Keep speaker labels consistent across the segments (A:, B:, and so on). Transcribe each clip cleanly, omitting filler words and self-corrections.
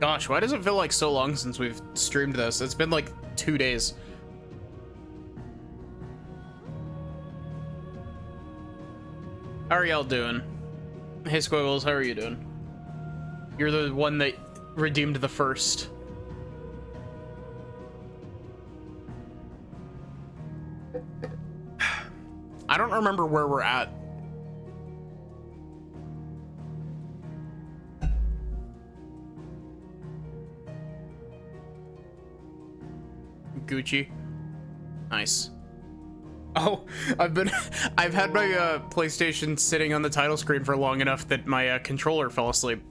A: Gosh, why does it feel like so long since we've streamed this? It's been like 2 days. How are y'all doing? Hey Squiggles, how are you doing? You're the one that redeemed the first. I don't remember where we're at. Gucci. Nice. Oh, I've had my PlayStation sitting on the title screen for long enough that my controller fell asleep.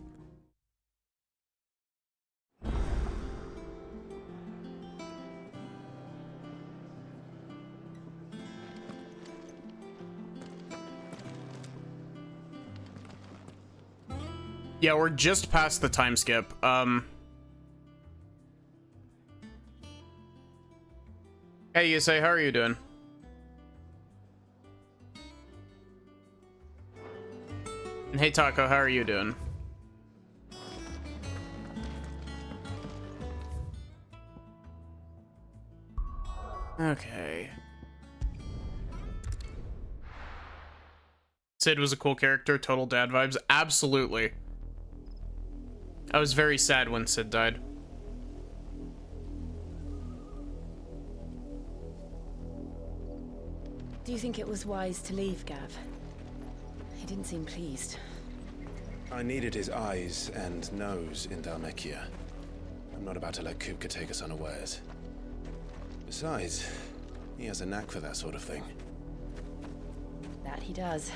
A: Yeah, we're just past the time skip. Hey, you say, how are you doing? And hey, Taco, how are you doing? Okay. Sid was a cool character, total dad vibes. Absolutely. I was very sad when Sid died.
B: Do you think it was wise to leave, Gav? He didn't seem pleased.
C: I needed his eyes and nose in Dhalmekia. I'm not about to let Kupka take us unawares. Besides, he has a knack for that sort of thing.
B: That he does.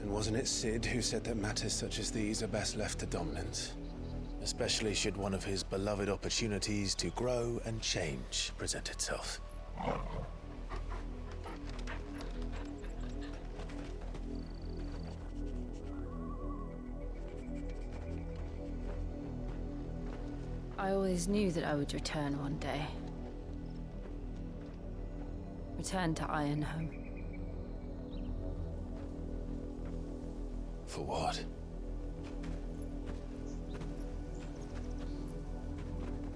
C: And wasn't it Sid who said that matters such as these are best left to dominance? Especially should one of his beloved opportunities to grow and change present itself.
B: I always knew that I would return one day. Return to Ironhome.
C: For what?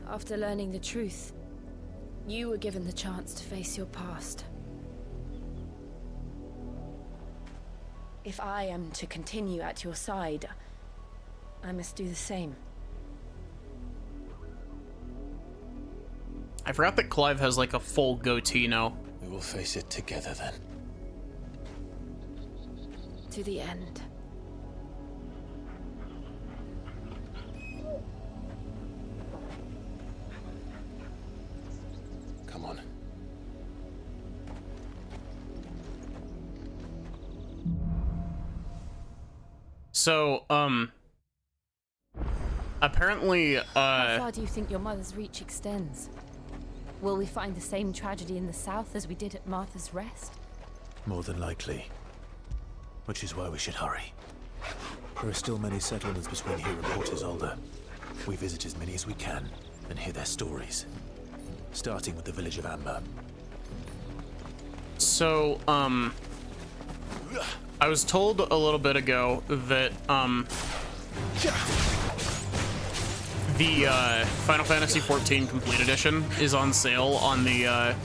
B: After learning the truth, you were given the chance to face your past. If I am to continue at your side, I must do the same.
A: I forgot that Clive has like a full goatee now.
C: We will face it together then.
B: To the end.
C: Come on.
A: So, apparently,
B: How far do you think your mother's reach extends? Will we find the same tragedy in the south as we did at Martha's Rest?
C: More than likely. Which is why we should hurry. There are still many settlements between here and Port Isolde. We visit as many as we can and hear their stories. Starting with the village of Amber.
A: So, I was told a little bit ago that, the Final Fantasy XIV Complete Edition is on sale on the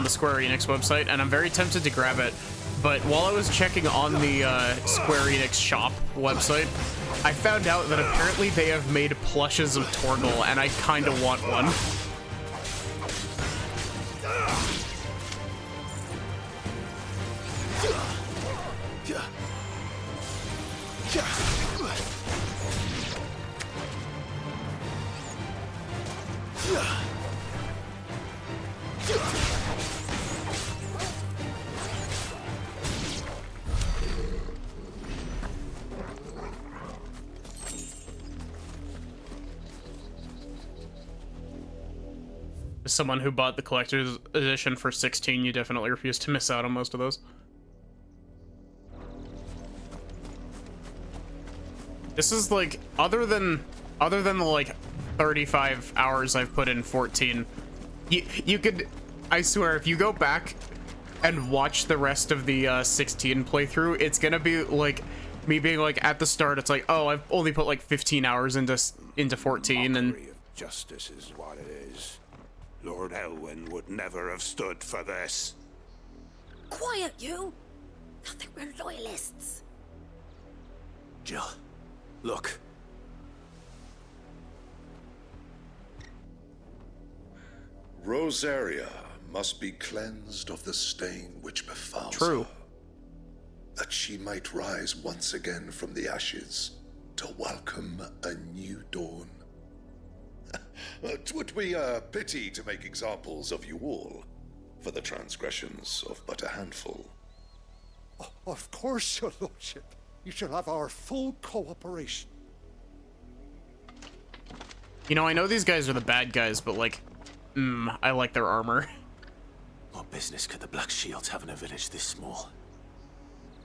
A: Square Enix website, and I'm very tempted to grab it. But while I was checking on the Square Enix shop website, I found out that apparently they have made plushes of Torgal, and I kind of want one. As someone who bought the collector's edition for 16, you definitely refuse to miss out on most of those. This is like, other than the like 35 hours I've put in 14, you could, I swear, if you go back and watch the rest of the 16 playthrough, it's gonna be like Me being like at the start, it's like, oh, I've only put like 15 hours into 14, and
D: Mockery of justice is what it is. Lord Elwyn would never have stood for this.
E: Quiet, you! I think we're loyalists.
C: Jill, look.
F: Rosaria must be cleansed of the stain which befalls
A: True.
F: her, that she might rise once again from the ashes to welcome a new dawn. 'Twould be a pity to make examples of you all, for the transgressions of but a handful.
D: Of course, your lordship. You shall have our full cooperation.
A: you know, I know these guys are the bad guys, but like, I like their armor.
C: What business could the Black Shields have in a village this small?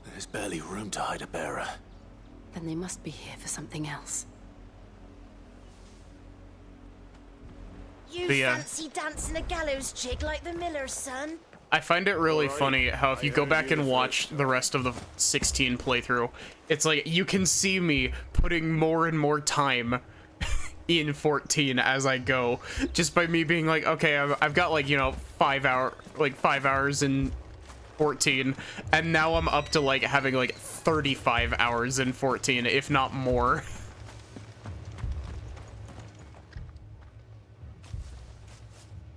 C: There's barely room to hide a bearer.
E: Then they must be here for something else.
G: You
A: But yeah.
G: fancy dancing a gallows jig like the miller's son?
A: I find it really funny how if you go back and watch the rest of the 16 playthrough, it's like you can see me putting more and more time in 14 as I go, just by me being like, okay, I've got like, you know, 5 hours in 14, and now I'm up to like having like 35 hours in 14, if not more.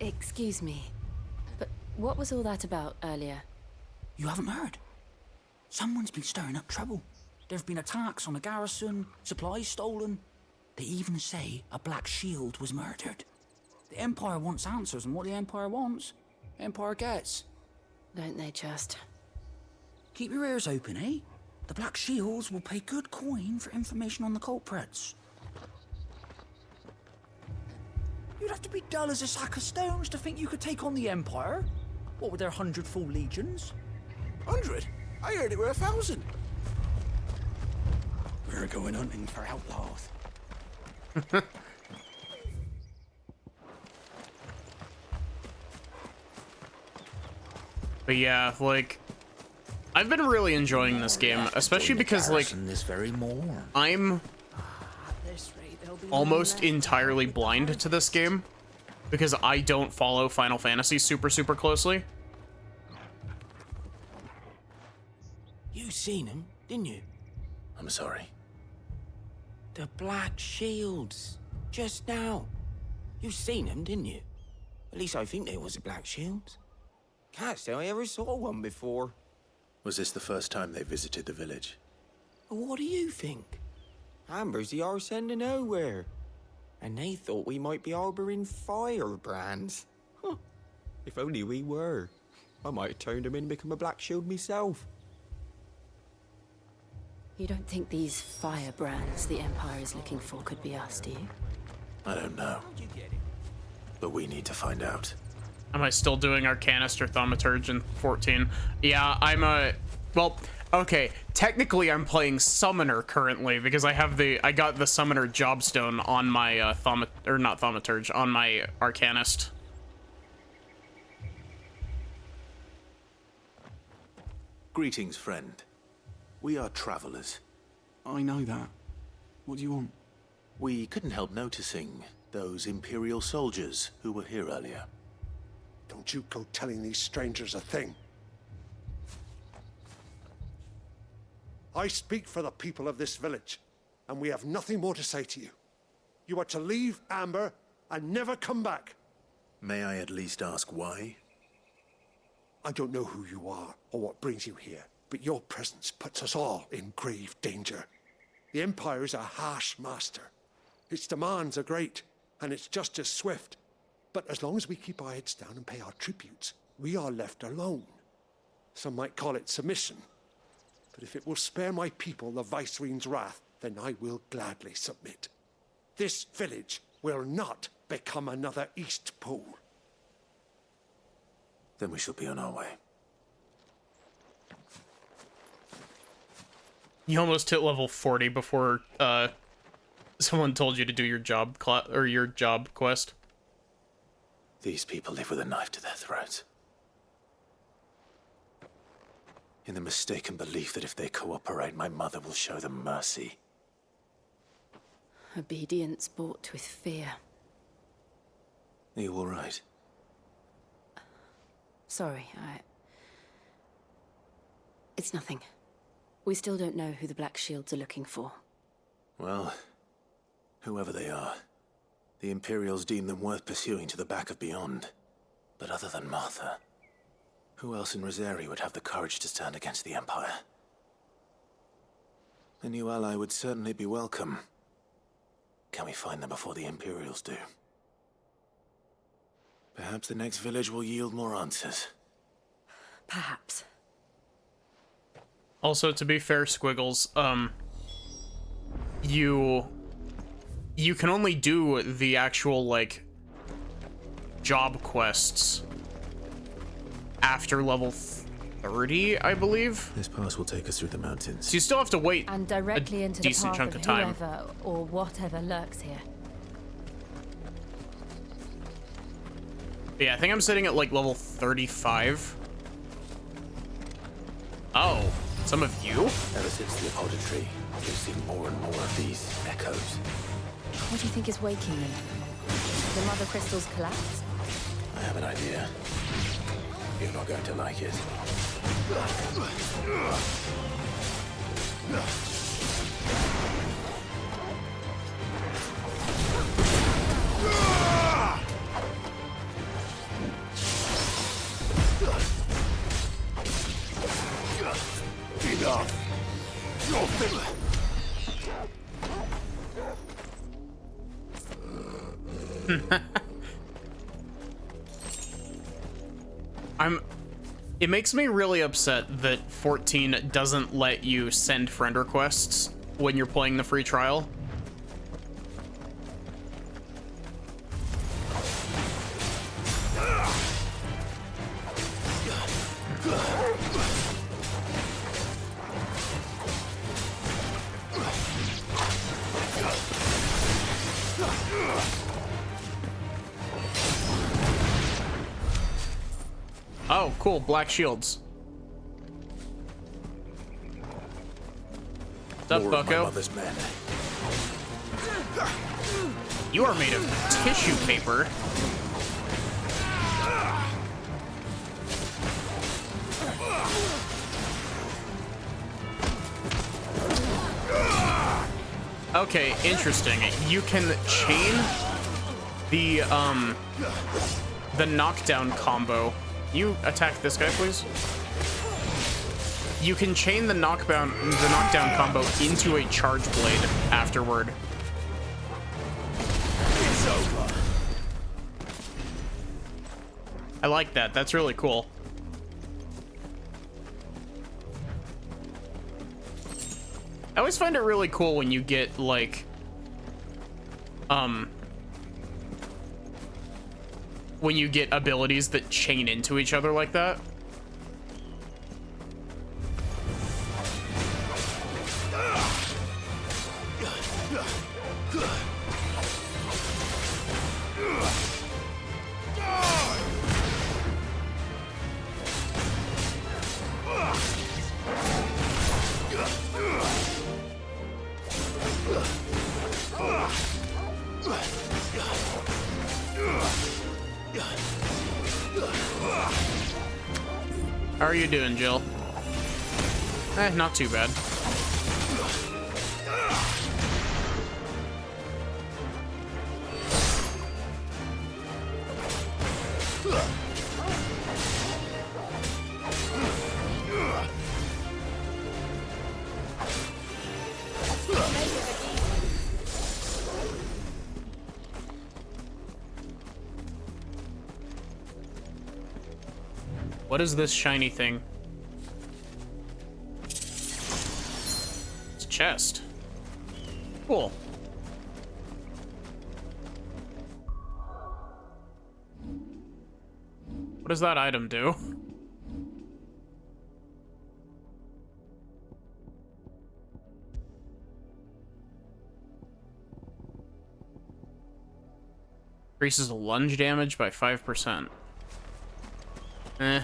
E: Excuse me, but what was all that about earlier?
H: You haven't heard? Someone's been stirring up trouble. There have been attacks on the garrison, supplies stolen. They even say a Black Shield was murdered. The Empire wants answers, and what the Empire wants, the Empire gets.
E: Don't they just?
H: Keep your ears open, eh? The Black Shields will pay good coin for information on the culprits. You'd have to be dull as a sack of stones to think you could take on the Empire. What with their 100 full legions?
D: 100? I heard it were 1,000.
H: We're going hunting for outlaws.
B: But
A: yeah, like, I've been really enjoying this game, especially because like
H: This very morn.
A: I'm almost entirely blind to this game because I don't follow Final Fantasy super closely.
I: You seen him, didn't you?
C: I'm sorry.
I: The Black Shields. Just now. You seen them, didn't you? At least I think there was a Black Shields. Can't say I ever saw one before.
C: Was this the first time they visited the village?
I: What do you think? Amber's the arse end of nowhere. And they thought we might be harboring firebrands. Huh. If only we were. I might have turned them in and become a Black Shield myself.
E: You don't think these firebrands the Empire is looking for could be us, do you?
C: I don't know. But we need to find out.
A: Am I still doing Arcanist or Thaumaturge in 14? Yeah, I'm well, okay, technically I'm playing Summoner currently because I got the Summoner Jobstone on my not Thaumaturge, on my Arcanist.
C: Greetings, friend. We are travelers.
J: I know that. What do you want?
C: We couldn't help noticing those Imperial soldiers who were here earlier.
D: Don't you go telling these strangers a thing. I speak for the people of this village, and we have nothing more to say to you. You are to leave Amber and never come back.
C: May I at least ask why?
D: I don't know who you are or what brings you here, but your presence puts us all in grave danger. The Empire is a harsh master. Its demands are great, and its justice swift. But as long as we keep our heads down and pay our tributes, we are left alone. Some might call it submission. But if it will spare my people the Viceroy's wrath, then I will gladly submit. This village will not become another East Pole.
C: Then we shall be on our way.
A: You almost hit level 40 before someone told you to do your job your job quest.
C: These people live with a knife to their throats. in the mistaken belief that if they cooperate, my mother will show them mercy.
E: Obedience bought with fear.
C: Are you all right?
E: Sorry, It's nothing. We still don't know who the Black Shields are looking for.
C: Well, whoever they are, the Imperials deem them worth pursuing to the back of beyond. But other than Martha, who else in Rosari would have the courage to stand against the Empire? A new ally would certainly be welcome. Can we find them before the Imperials do? Perhaps the next village will yield more answers.
E: Perhaps.
A: Also, to be fair, Squiggles, you can only do the actual, like, job quests after level 30, I believe.
C: This pass will take us through the mountains.
A: So you still have to wait
B: And directly
A: a
B: into the
A: decent
B: path
A: chunk
B: of
A: of time.
B: whoever or whatever lurks here.
A: Yeah, I think I'm sitting at like level 35. Oh, some of you?
C: Ever since the Apollo tree, we've seen more and more of these echoes.
B: What do you think is waking them? The mother crystals collapse?
C: I have an idea. You're not going to like it.
A: It makes me really upset that 14 doesn't let you send friend requests when you're playing the free trial. Oh, cool, black shields. What's up,
C: More of my
A: Bucko?
C: mother's men.
A: You are made of tissue paper. Okay, interesting. You can chain the knockdown combo. You attack this guy, please. You can chain the knockdown combo into a charge blade afterward.
C: It's over.
A: I like that. That's really cool. I always find it really cool when you get like when you get abilities that chain into each other like that. How are you doing, Jill? Not too bad. What is this shiny thing? It's a chest. Cool. What does that item do? Increases lunge damage by 5%. Eh.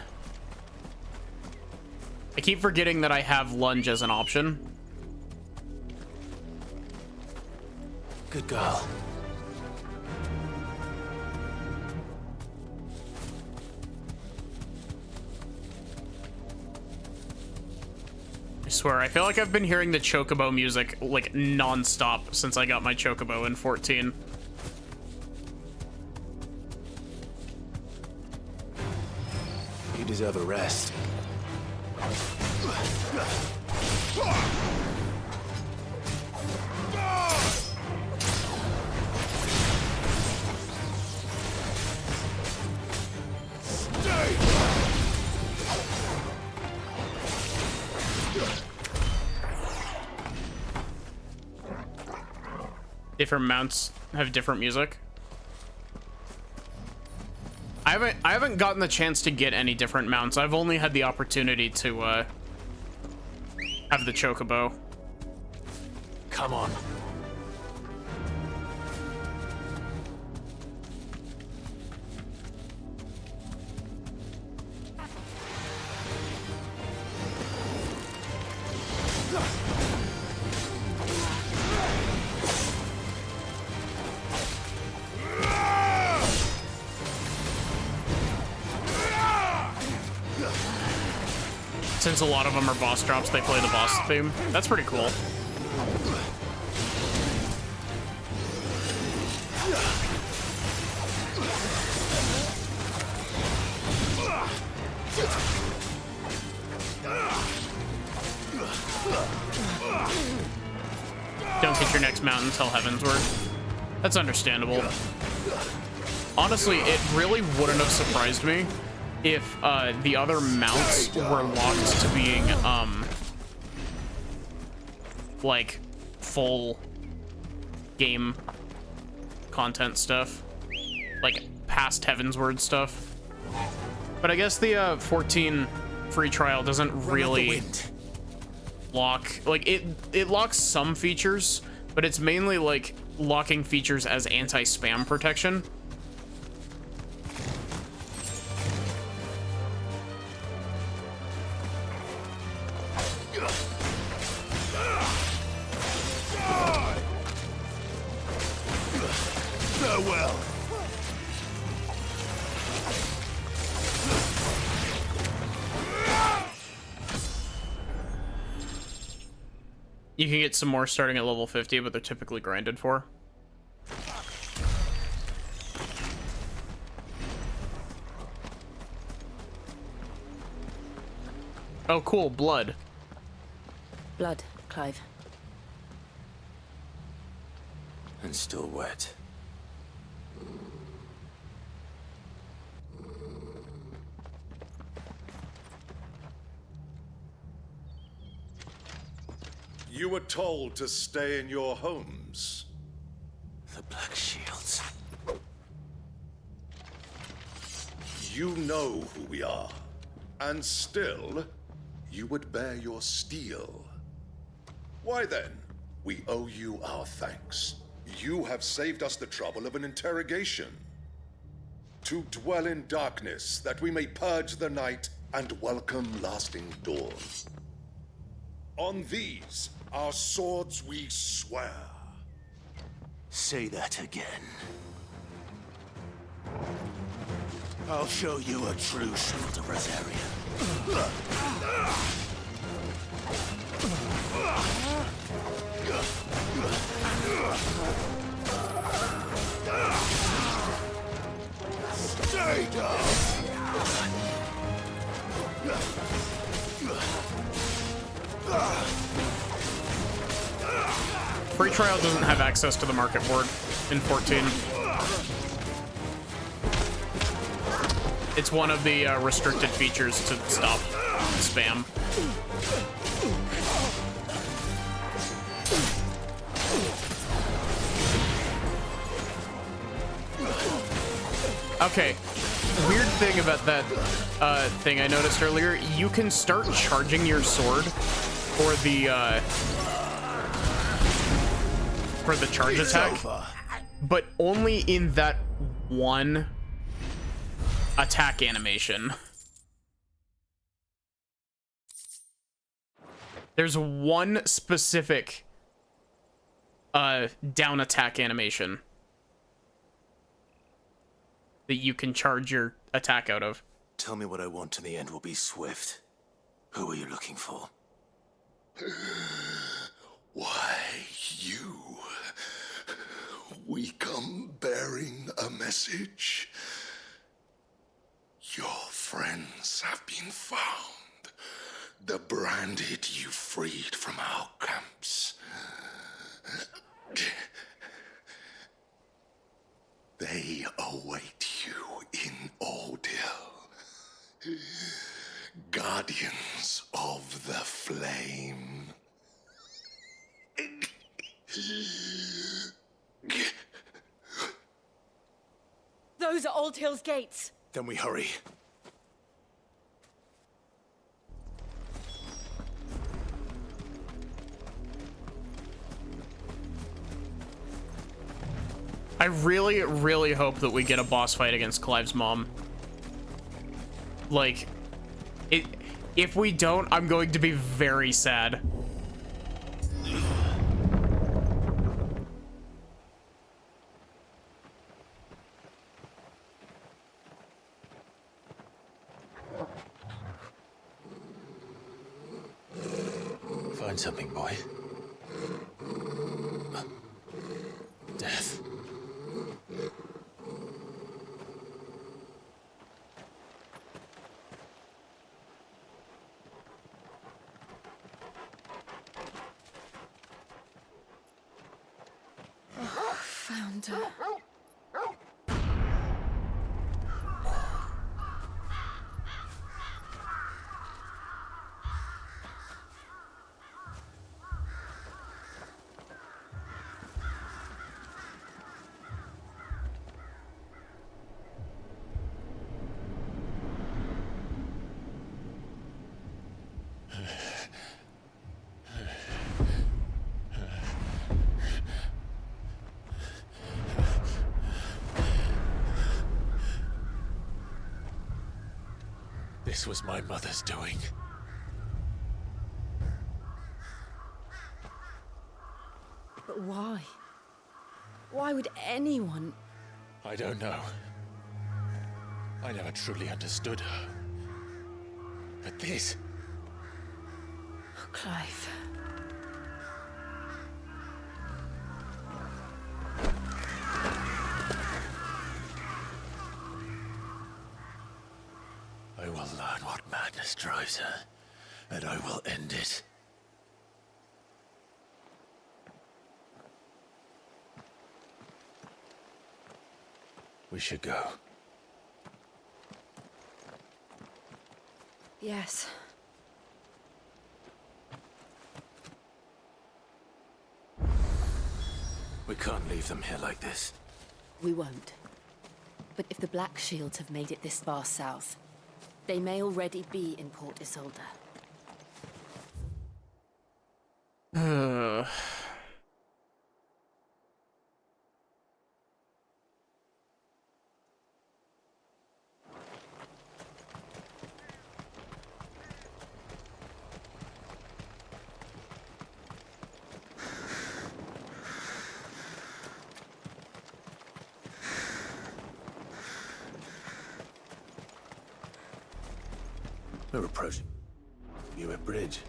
A: I keep forgetting that I have lunge as an option.
C: Good girl.
A: I swear, I feel like I've been hearing the Chocobo music, like, non-stop since I got my Chocobo in 14.
C: You deserve a rest.
A: Different mounts have different music. I haven't gotten the chance to get any different mounts. I've only had the opportunity to have the Chocobo.
C: Come on.
A: Since a lot of them are boss drops, they play the boss theme. That's pretty cool. Don't hit your next mountain until Heavensward. That's understandable. Honestly, it really wouldn't have surprised me if the other mounts were locked to being like full game content stuff, like past Heavensward stuff. But I guess the 14 free trial doesn't really lock, like it locks some features, but it's mainly like locking features as anti-spam protection.
C: Farewell.
A: You can get some more starting at level 50, but they're typically grinded for. Oh, cool. Blood.
E: Blood, Clive.
C: And still wet.
F: You were told to stay in your homes.
C: The Black Shields.
F: You know who we are. And still, you would bear your steel. Why then, we owe you our thanks. You have saved us the trouble of an interrogation. To dwell in darkness, that we may purge the night and welcome lasting dawn. On these, our swords we swear.
C: Say that again. I'll show you a true shield of Rosaria. Stay down!
A: Free trial doesn't have access to the market board in 14. It's one of the restricted features to stop spam. Okay, weird thing about that thing I noticed earlier, you can start charging your sword for the charge attack, but only in that one attack animation. There's one specific down attack animation that you can charge your attack out of.
C: Tell me what I want and the end will be swift. Who are you looking for?
F: Why, you. We come bearing a message. Your friends have been found. The branded you freed from our camps. They await you in Ordeal. Guardians of the Flame.
G: Those are Old Hill's gates.
C: Then we hurry.
A: I really, really hope that we get a boss fight against Clive's mom. Like, if we don't, I'm going to be very sad.
C: Find something, boy. Death.
B: Found her.
C: This was my mother's doing.
B: But why? Why would anyone...
C: I don't know. I never truly understood her. But this...
B: Oh, Clive.
C: I will learn what madness drives her, and I will end it. We should go.
B: Yes.
C: We can't leave them here like this.
E: We won't. But if the Black Shields have made it this far south, they may already be in Port Isolde.
C: We're approaching Hewitt Bridge.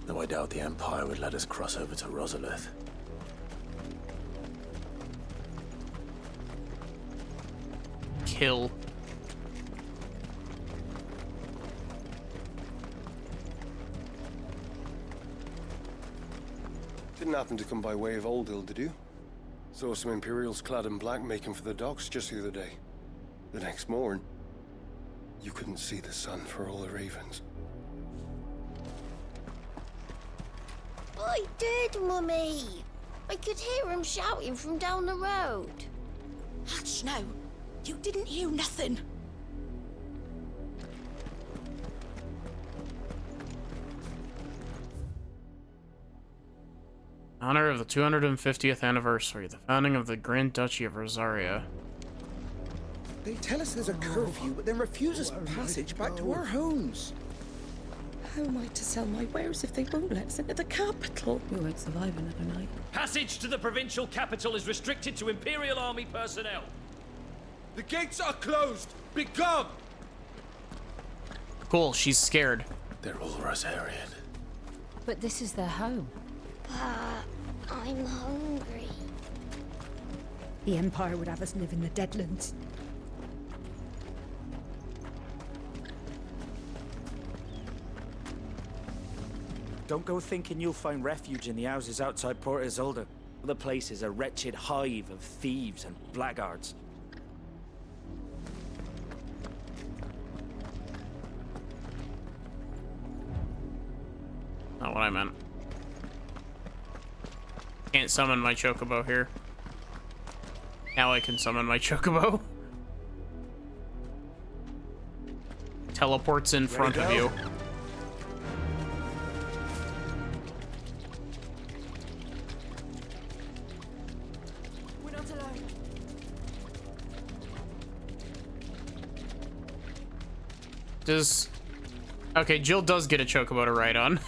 C: Though I doubt the Empire would let us cross over to Rosalith.
A: Kill.
K: Didn't happen to come by way of Old Hill, did you? Saw some Imperials clad in black making for the docks just the other day. The next morn, you couldn't see the sun for all the ravens.
G: I did, Mummy. I could hear him shouting from down the road.
L: Hush now. You didn't hear nothing.
A: In honor of the 250th anniversary, the founding of the Grand Duchy of Rosaria.
M: They tell us there's a curfew, but then refuse us passage back to our homes. How am I to sell my wares if they won't let us into the capital?
B: We won't survive another night.
N: Passage to the provincial capital is restricted to Imperial Army personnel.
O: The gates are closed! Begone!
A: Cool, she's scared.
C: They're all Rosarian.
B: But this is their home.
G: But I'm hungry.
M: The Empire would have us live in the Deadlands.
P: Don't go thinking you'll find refuge in the houses outside Port Isolde. The place is a wretched hive of thieves and blackguards.
A: Not what I meant. Can't summon my chocobo here. Now I can summon my chocobo. Teleports in front of you.
L: We're not alone.
A: Okay, Jill does get a chocobo to ride on.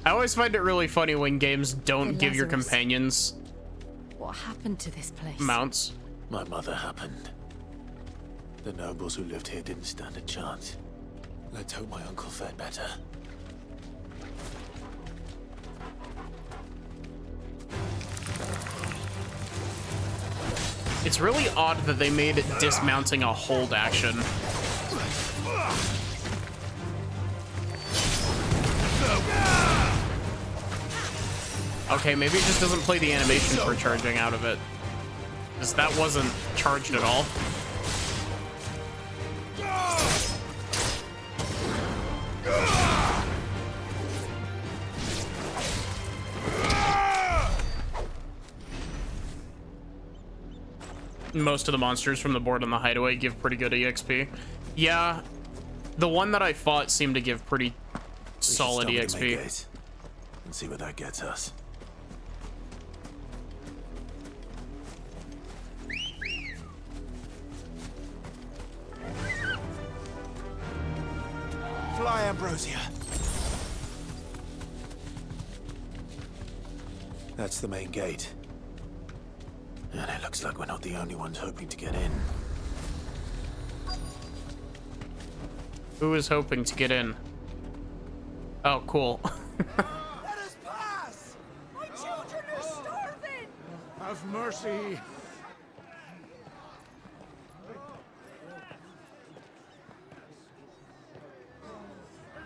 A: I always find it really funny when games don't give your companions
B: What happened to this place?
A: mounts.
C: My mother happened. The nobles who lived here didn't stand a chance. Let's hope my uncle fared better.
A: It's really odd that they made dismounting a hold action. Okay, maybe it just doesn't play the animation for charging out of it. Because that wasn't charged at all. Most of the monsters from the board on the hideaway give pretty good EXP. Yeah, the one that I fought seemed to give pretty solid EXP.
C: And see what that gets us.
O: Fly, Ambrosia.
C: That's the main gate. And it looks like we're not the only ones hoping to get in.
A: Who is hoping to get in? Oh, cool.
O: Let us pass! My children are starving! Have mercy.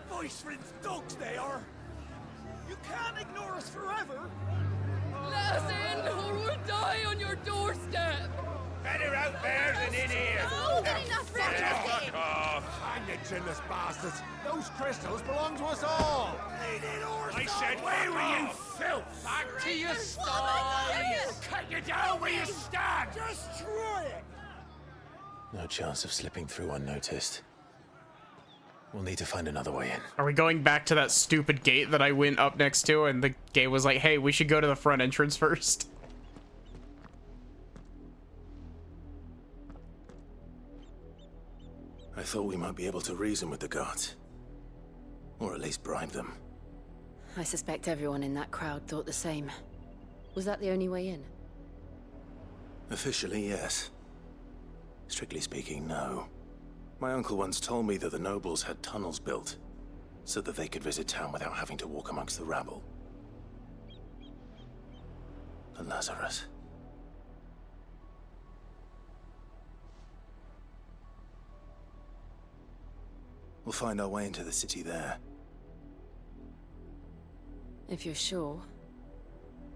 O: Voice-rinsed dogs they are! You can't ignore us forever!
Q: Let us in, or we'll die on your doorstep!
O: Better out there than in here!
Q: No, enough
O: Fuck off! Hang the chinless bastards! Those crystals belong to us all! I said, where were you, filth? Back to your sties! Cut you down where you stand! Destroy it!
C: No chance of slipping through unnoticed. We'll need to find another way in.
A: Are we going back to that stupid gate that I went up next to and the gate was like, hey, we should go to the front entrance first?
C: I thought we might be able to reason with the guards. Or at least bribe them.
E: I suspect everyone in that crowd thought the same. Was that the only way in?
C: Officially, yes. Strictly speaking, no. My uncle once told me that the nobles had tunnels built, so that they could visit town without having to walk amongst the rabble. The Lazarus. We'll find our way into the city there.
E: If you're sure.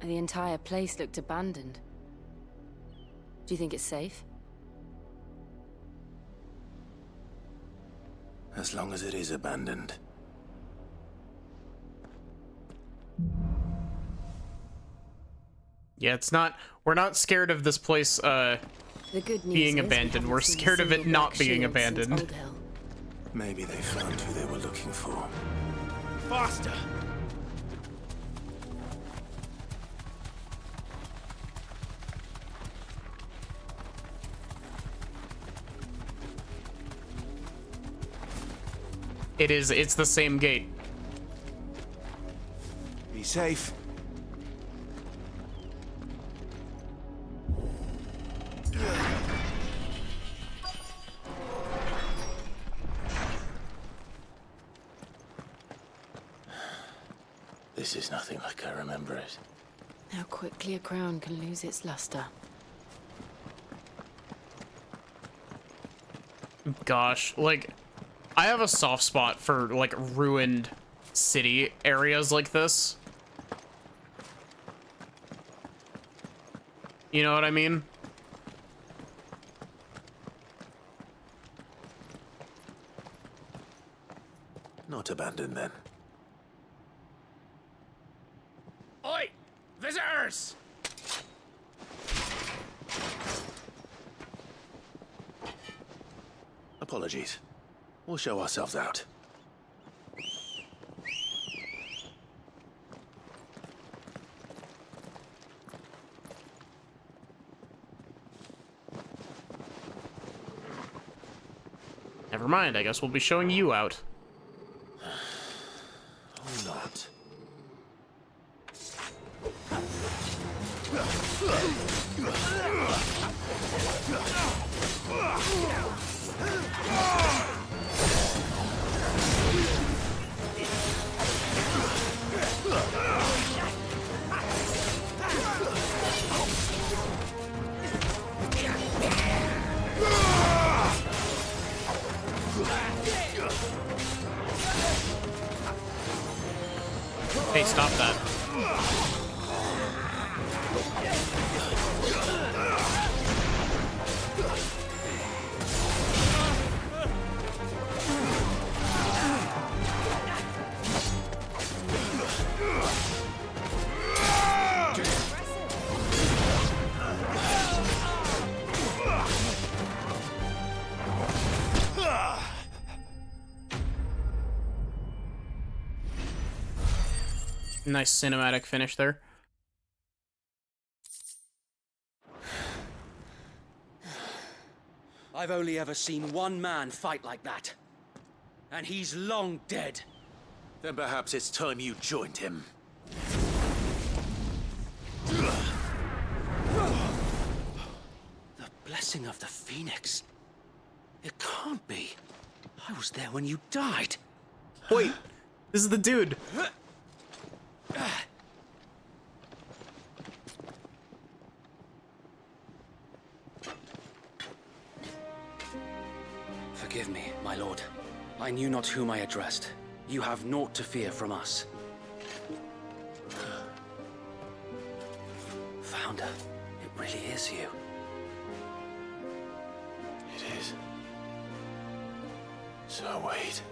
E: The entire place looked abandoned. Do you think it's safe?
C: As long as it is abandoned.
A: Yeah, it's not. We're not scared of this place
E: The good news
A: being
E: is
A: abandoned.
E: we
A: We're
E: haven't seen a
A: scared of it
E: single
A: not
E: black
A: being
E: shield since
A: abandoned.
E: Old Hill.
C: Maybe they found who they were looking for.
O: Faster!
A: It is. It's the same gate.
C: Be safe. This is nothing like I remember it.
E: How quickly a crown can lose its luster.
A: Gosh, like, I have a soft spot for, like, ruined city areas like this. You know what I mean?
C: Not abandoned, then.
O: Oi! Visitors!
C: Apologies. We'll show ourselves out.
A: Never mind, I guess we'll be showing you out.
C: Or not.
A: Hey, stop that. Nice cinematic finish there.
R: I've only ever seen one man fight like that. And he's long dead.
C: Then perhaps it's time you joined him.
R: The blessing of the Phoenix. It can't be. I was there when you died.
A: Wait, this is the dude.
R: Forgive me, my lord. I knew not whom I addressed. You have naught to fear from us. Founder, it really is you.
C: It is. So wait.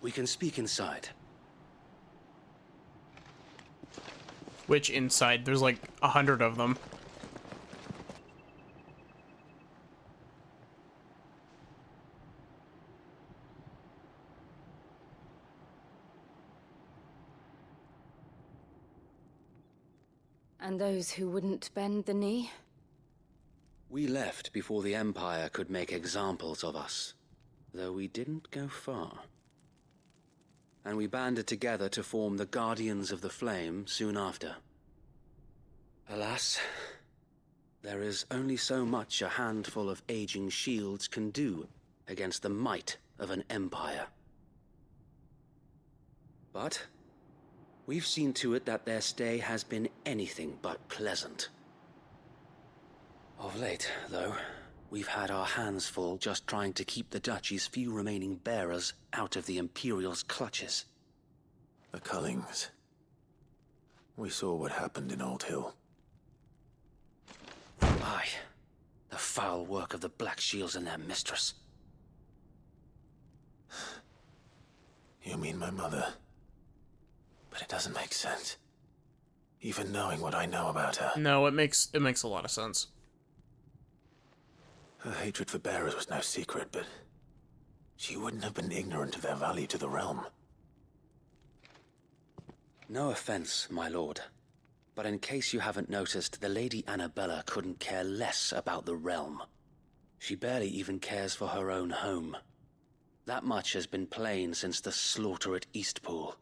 R: We can speak inside.
A: Which inside? There's like 100 of them.
E: And those who wouldn't bend the knee?
R: We left before the Empire could make examples of us, though we didn't go far. And we banded together to form the Guardians of the Flame soon after. Alas, there is only so much a handful of aging shields can do against the might of an empire. But we've seen to it that their stay has been anything but pleasant. Of late, though, we've had our hands full just trying to keep the Duchy's few remaining bearers out of the Imperial's clutches.
C: The Cullings. We saw what happened in Old Hill.
R: Aye. The foul work of the Black Shields and their mistress.
C: You mean my mother? But it doesn't make sense. Even knowing what I know about her.
A: No, it makes a lot of sense.
C: Her hatred for bearers was no secret, but she wouldn't have been ignorant of their value to the realm.
R: No offense, my lord. But in case you haven't noticed, the Lady Annabella couldn't care less about the realm. She barely even cares for her own home. That much has been plain since the slaughter at Eastpool.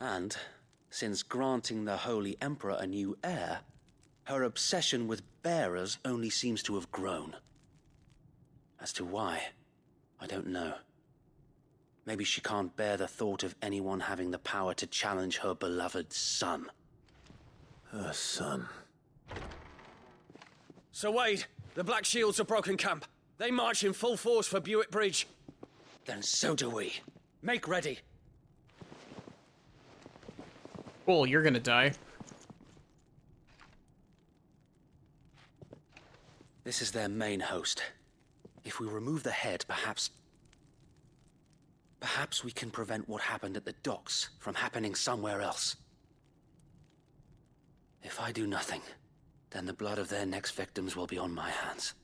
R: And, since granting the Holy Emperor a new heir, her obsession with bearers only seems to have grown. As to why, I don't know. Maybe she can't bear the thought of anyone having the power to challenge her beloved son.
C: Her son.
N: Sir Wade, the Black Shields have broken camp. They march in full force for Buick Bridge.
R: Then so do we.
N: Make ready.
A: Cool, you're gonna die.
R: This is their main host. If we remove the head, perhaps we can prevent what happened at the docks from happening somewhere else. If I do nothing, then the blood of their next victims will be on my hands.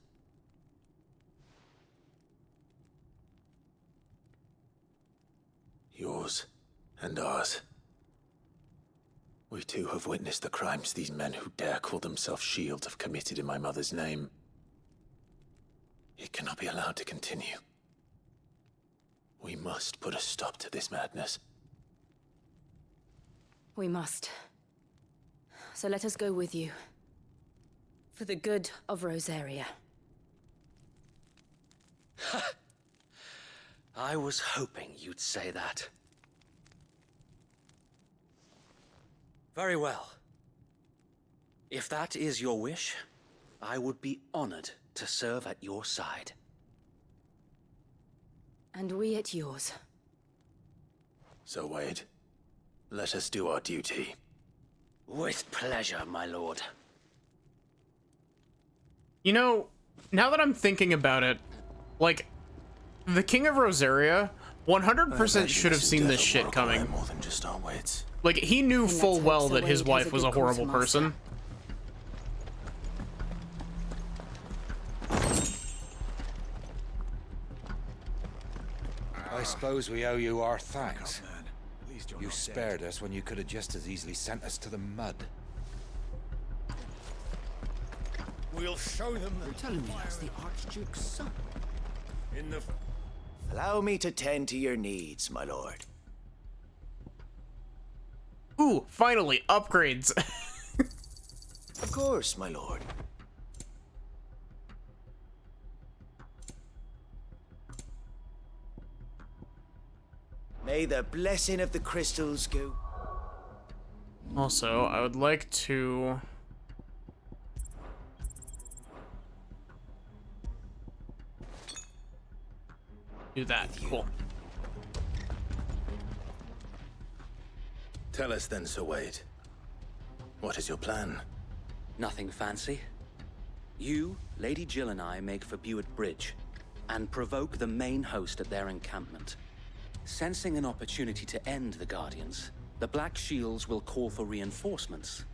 C: Yours and ours. We too have witnessed the crimes these men who dare call themselves shields have committed in my mother's name. It cannot be allowed to continue. We must put a stop to this madness.
E: We must. So let us go with you. For the good of Rosaria.
R: I was hoping you'd say that. Very well. If that is your wish, I would be honored to serve at your side.
E: And we at yours.
C: So, Wade, let us do our duty.
R: With pleasure, my lord.
A: You know, now that I'm thinking about it, like, the King of Rosaria 100% should have seen this shit coming.
C: More than just our wits.
A: Like, he knew full well that his wife was a horrible person.
S: I suppose we owe you our thanks. You spared us when you could have just as easily sent us to the mud.
O: We'll show them
H: You're telling me that's the Archduke's son?
O: in the...
T: Allow me to tend to your needs, my lord.
A: Ooh, finally, upgrades.
T: Of course, my lord. May the blessing of the crystals go.
A: Also, I would like to... do that. Cool.
C: Tell us then, Sir Wade. What is your plan?
R: Nothing fancy. You, Lady Jill and I make for Buick Bridge and provoke the main host at their encampment. Sensing an opportunity to end the Guardians, the Black Shields will call for reinforcements,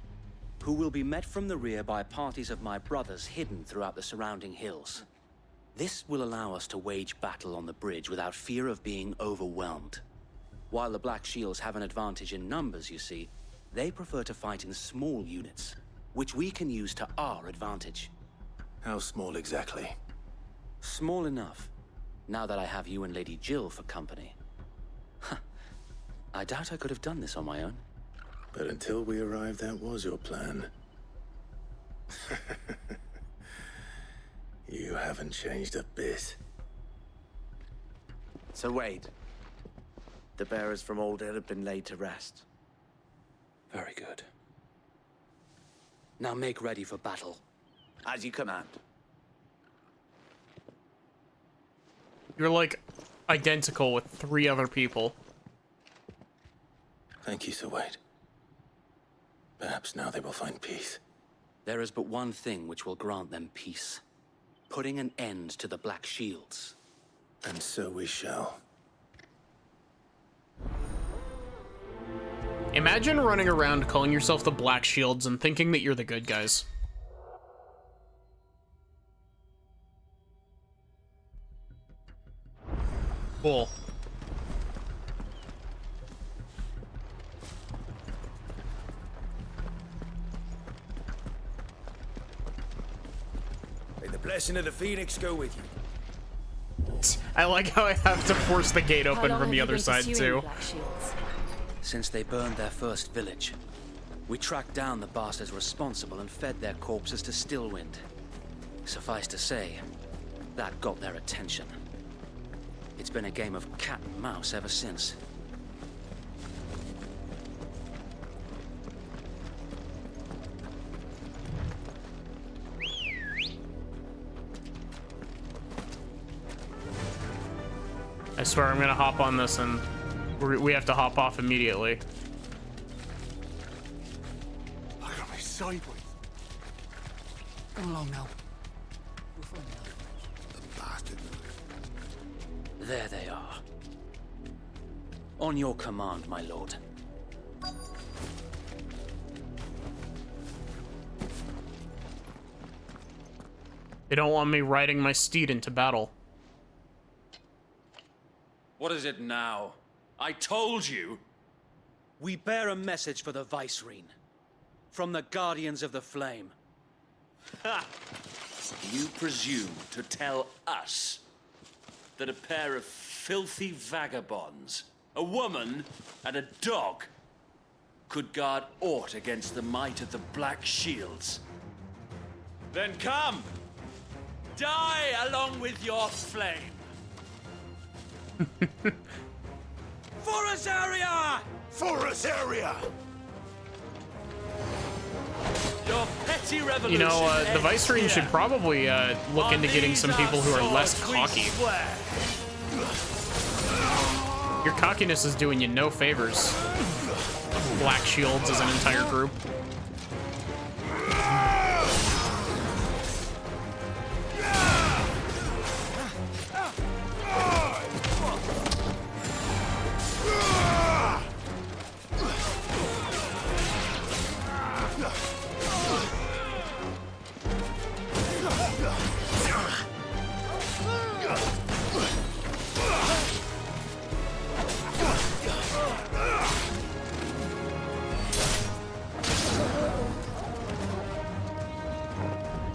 R: who will be met from the rear by parties of my brothers hidden throughout the surrounding hills. This will allow us to wage battle on the bridge without fear of being overwhelmed. While the Black Shields have an advantage in numbers, you see, they prefer to fight in small units, which we can use to our advantage.
C: How small exactly?
R: Small enough, now that I have you and Lady Jill for company. I doubt I could have done this on my own.
C: But until we arrived, that was your plan. You haven't changed a bit.
T: Sir Wade, the bearers from Old Hill have been laid to rest.
R: Very good. Now make ready for battle.
T: As you command.
A: You're like identical with 3 other people.
C: Thank you, Sir Wade. Perhaps now they will find peace.
R: There is but one thing which will grant them peace. Putting an end to the Black Shields.
C: And so we shall.
A: Imagine running around calling yourself the Black Shields and thinking that you're the good guys. Cool.
I: The blessing of the Phoenix go with you.
A: I like how I have to force the gate
E: How
A: open
E: long
A: from
E: have
A: the
E: you
A: other
E: been
A: side
E: pursuing
A: too.
E: the Black Shields?
R: Since they burned their first village, we tracked down the bastards responsible and fed their corpses to Stillwind. Suffice to say, that got their attention. It's been a game of cat and mouse ever since.
A: I swear I'm gonna hop on this and we have to hop off immediately.
O: Look at me sideways.
H: Come along now.
O: The bastard.
R: There they are. On your command, my lord.
A: They don't want me riding my steed into battle.
R: What is it now? I told you! We bear a message for the Vicereine. From the Guardians of the Flame.
U: Ha! You presume to tell us that a pair of filthy vagabonds, a woman and a dog, could guard aught against the might of the Black Shields? Then come! Die along with your flame!
O: Forest area! Forest area!
U: Your petty revolution.
A: You know, the Vicereine should probably look into getting some people who are less cocky. Your cockiness is doing you no favors. Black Shields as an entire group.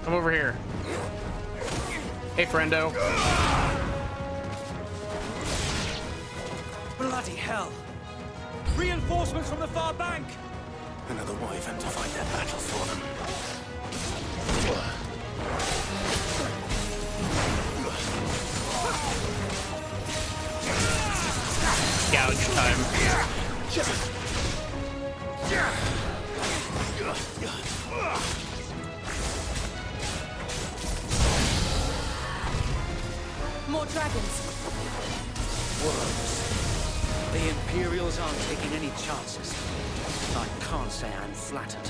A: Come over here. Hey, friendo.
N: Bloody hell! Reinforcements from the far bank!
C: Another wyvern to fight their battles for them.
A: Gouge time.
E: More dragons.
R: Worms. The Imperials aren't taking any chances. I can't say I'm flattered.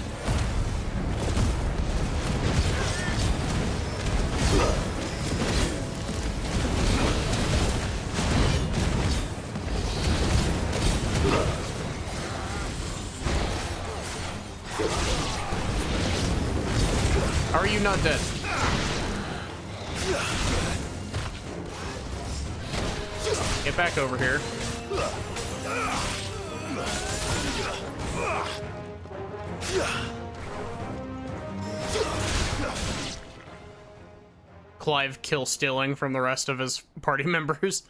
A: How are you not dead? Get back over here. Clive kill stealing from the rest of his party members.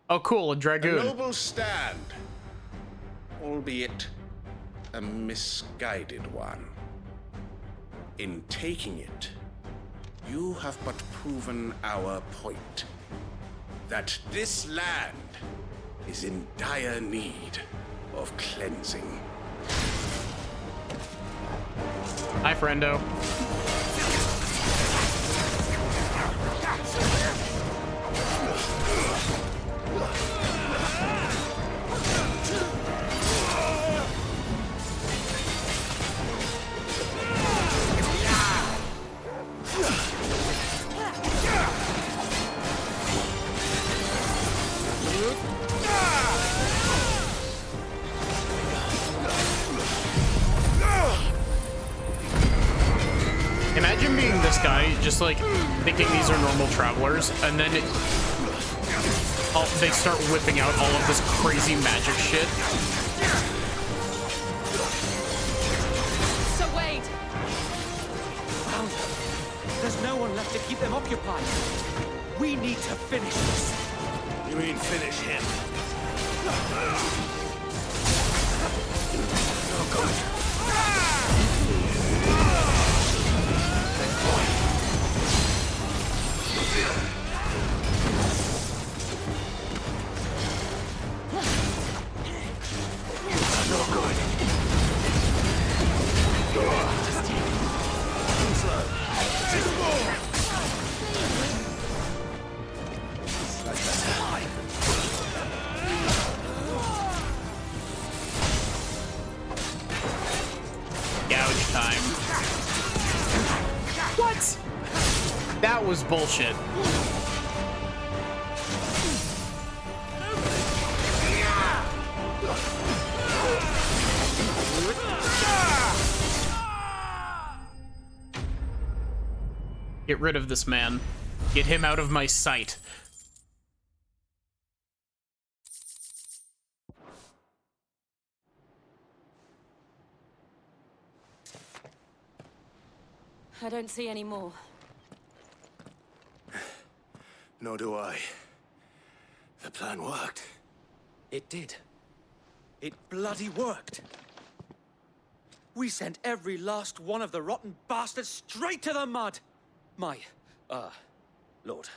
A: Oh cool, a dragoon.
V: A noble stand, albeit a misguided one. In taking it, you have but proven our point. That this land is in dire need of cleansing.
A: Hi, friendo. Imagine being this guy, just like thinking these are normal travelers, and then they start whipping out all of this crazy magic shit.
E: So Wade,
H: Found her. There's no one left to keep them occupied. We need to finish this.
O: You mean finish him?
C: Oh, God. No good.
A: Gouge time. What? That was bullshit. Get rid of this man. Get him out of my sight.
E: I don't see any more.
C: Nor do I. The plan worked.
H: It did. It bloody worked. We sent every last one of the rotten bastards straight to the mud. My, Lord,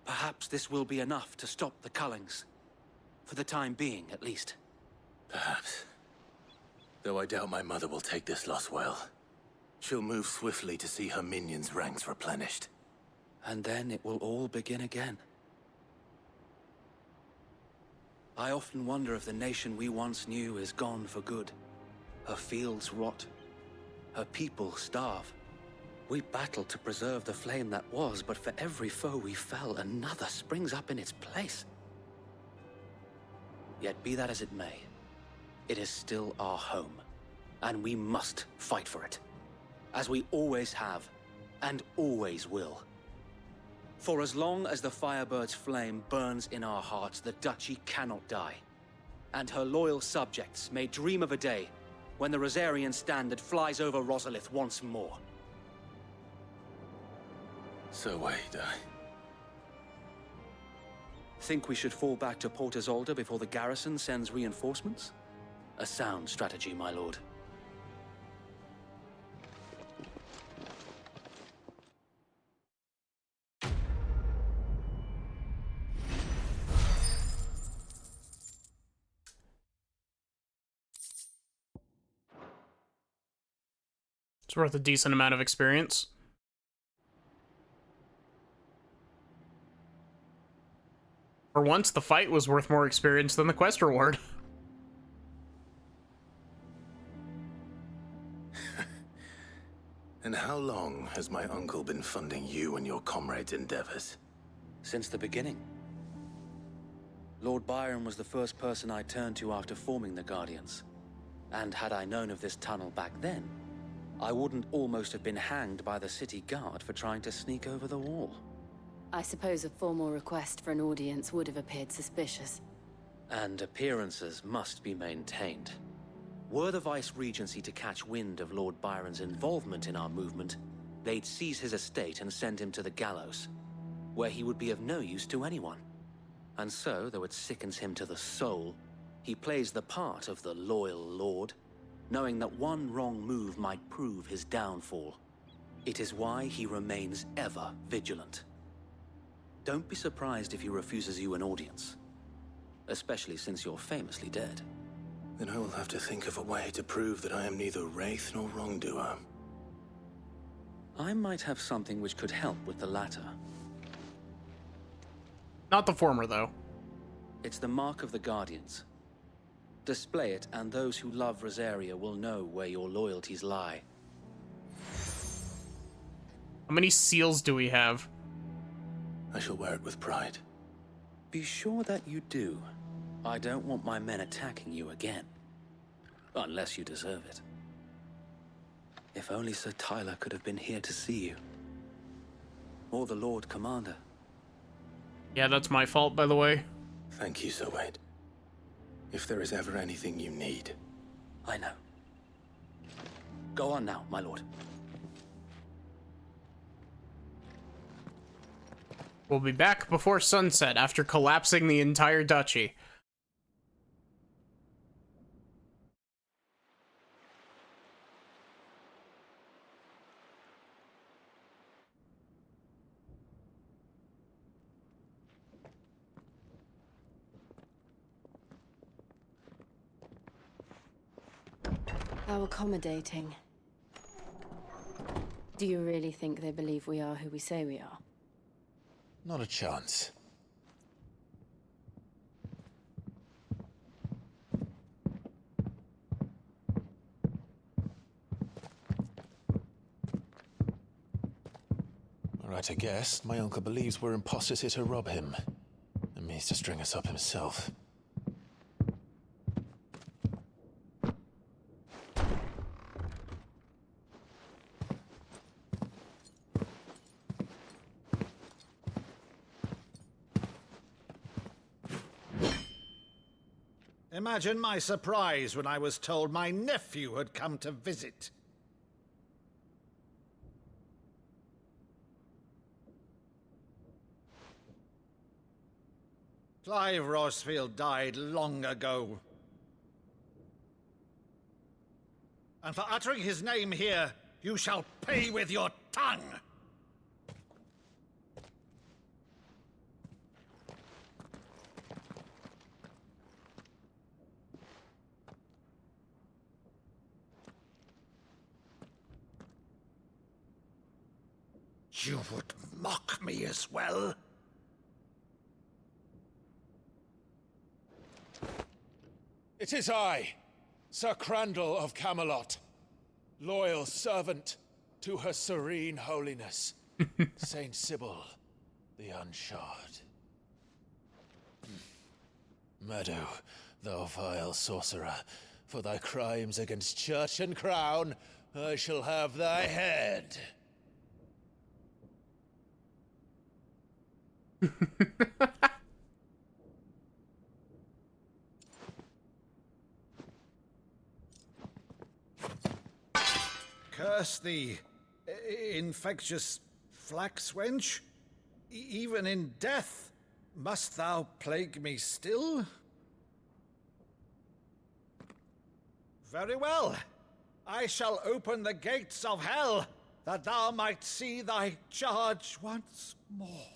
H: perhaps this will be enough to stop the Cullings. For the time being, at least.
C: Perhaps. Though I doubt my mother will take this loss well. She'll move swiftly to see her minions' ranks replenished.
H: And then it will all begin again. I often wonder if the nation we once knew is gone for good. Her fields rot. Her people starve. We battled to preserve the flame that was, but for every foe we fell, another springs up in its place. Yet be that as it may, it is still our home, and we must fight for it. As we always have, and always will. For as long as the Firebird's flame burns in our hearts, the Duchy cannot die. And her loyal subjects may dream of a day when the Rosarian standard flies over Rosalith once more.
C: So wait,
H: Think we should fall back to Port Isolde before the garrison sends reinforcements? A sound strategy, my lord.
A: It's worth a decent amount of experience. For once, the fight was worth more experience than the quest reward.
C: And how long has my uncle been funding you and your comrades' endeavors?
H: Since the beginning. Lord Byron was the first person I turned to after forming the Guardians. And had I known of this tunnel back then, I wouldn't almost have been hanged by the city guard for trying to sneak over the wall.
E: I suppose a formal request for an audience would have appeared suspicious.
H: And appearances must be maintained. Were the Vice-Regency to catch wind of Lord Byron's involvement in our movement, they'd seize his estate and send him to the gallows, where he would be of no use to anyone. And so, though it sickens him to the soul, he plays the part of the loyal lord, knowing that one wrong move might prove his downfall. It is why he remains ever vigilant. Don't be surprised if he refuses you an audience, especially since you're famously dead.
C: Then I will have to think of a way to prove that I am neither wraith nor wrongdoer.
H: I might have something which could help with the latter.
A: Not the former, though.
H: It's the mark of the Guardians. Display it, and those who love Rosaria will know where your loyalties lie.
A: How many seals do we have?
C: I shall wear it with pride.
H: Be sure that you do. I don't want my men attacking you again. Unless you deserve it. If only Sir Tyler could have been here to see you. Or the Lord Commander.
A: Yeah, that's my fault, by the way.
C: Thank you, Sir Wade. If there is ever anything you need.
H: I know. Go on now, my lord.
A: We'll be back before sunset after collapsing the entire duchy.
E: How accommodating. Do you really think they believe we are who we say we are?
C: Not a chance. All right, I guess. My uncle believes we're imposters here to rob him. And means to string us up himself.
O: Imagine my surprise when I was told my nephew had come to visit. Clive Rosfield died long ago. And for uttering his name here, you shall pay with your tongue! You would mock me as well?
S: It is I, Sir Crandall of Camelot, loyal servant to Her Serene Holiness, Saint Sybil the Unshod. Meadow, thou vile sorcerer, for thy crimes against church and crown, I shall have thy head.
O: Curse thee, infectious flax wench. Even in death, must thou plague me still? Very well. I shall open the gates of hell, that thou might see thy charge once more.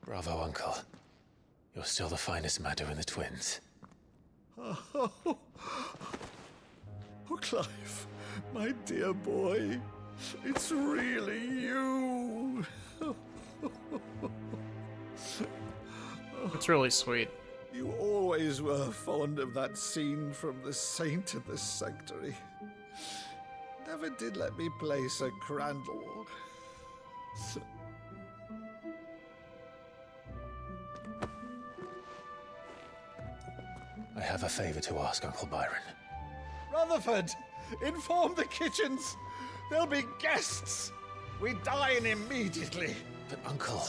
C: Bravo, Uncle. You're still the finest Maddo in the twins.
O: Oh, Clive, my dear boy, it's really you.
A: It's really sweet.
O: You always were fond of that scene from The Saint in the Sanctuary. Never did let me play Sir Crandall.
C: I have a favor to ask, Uncle Byron.
O: Rutherford, inform the kitchens. There'll be guests. We dine immediately.
C: But, Uncle...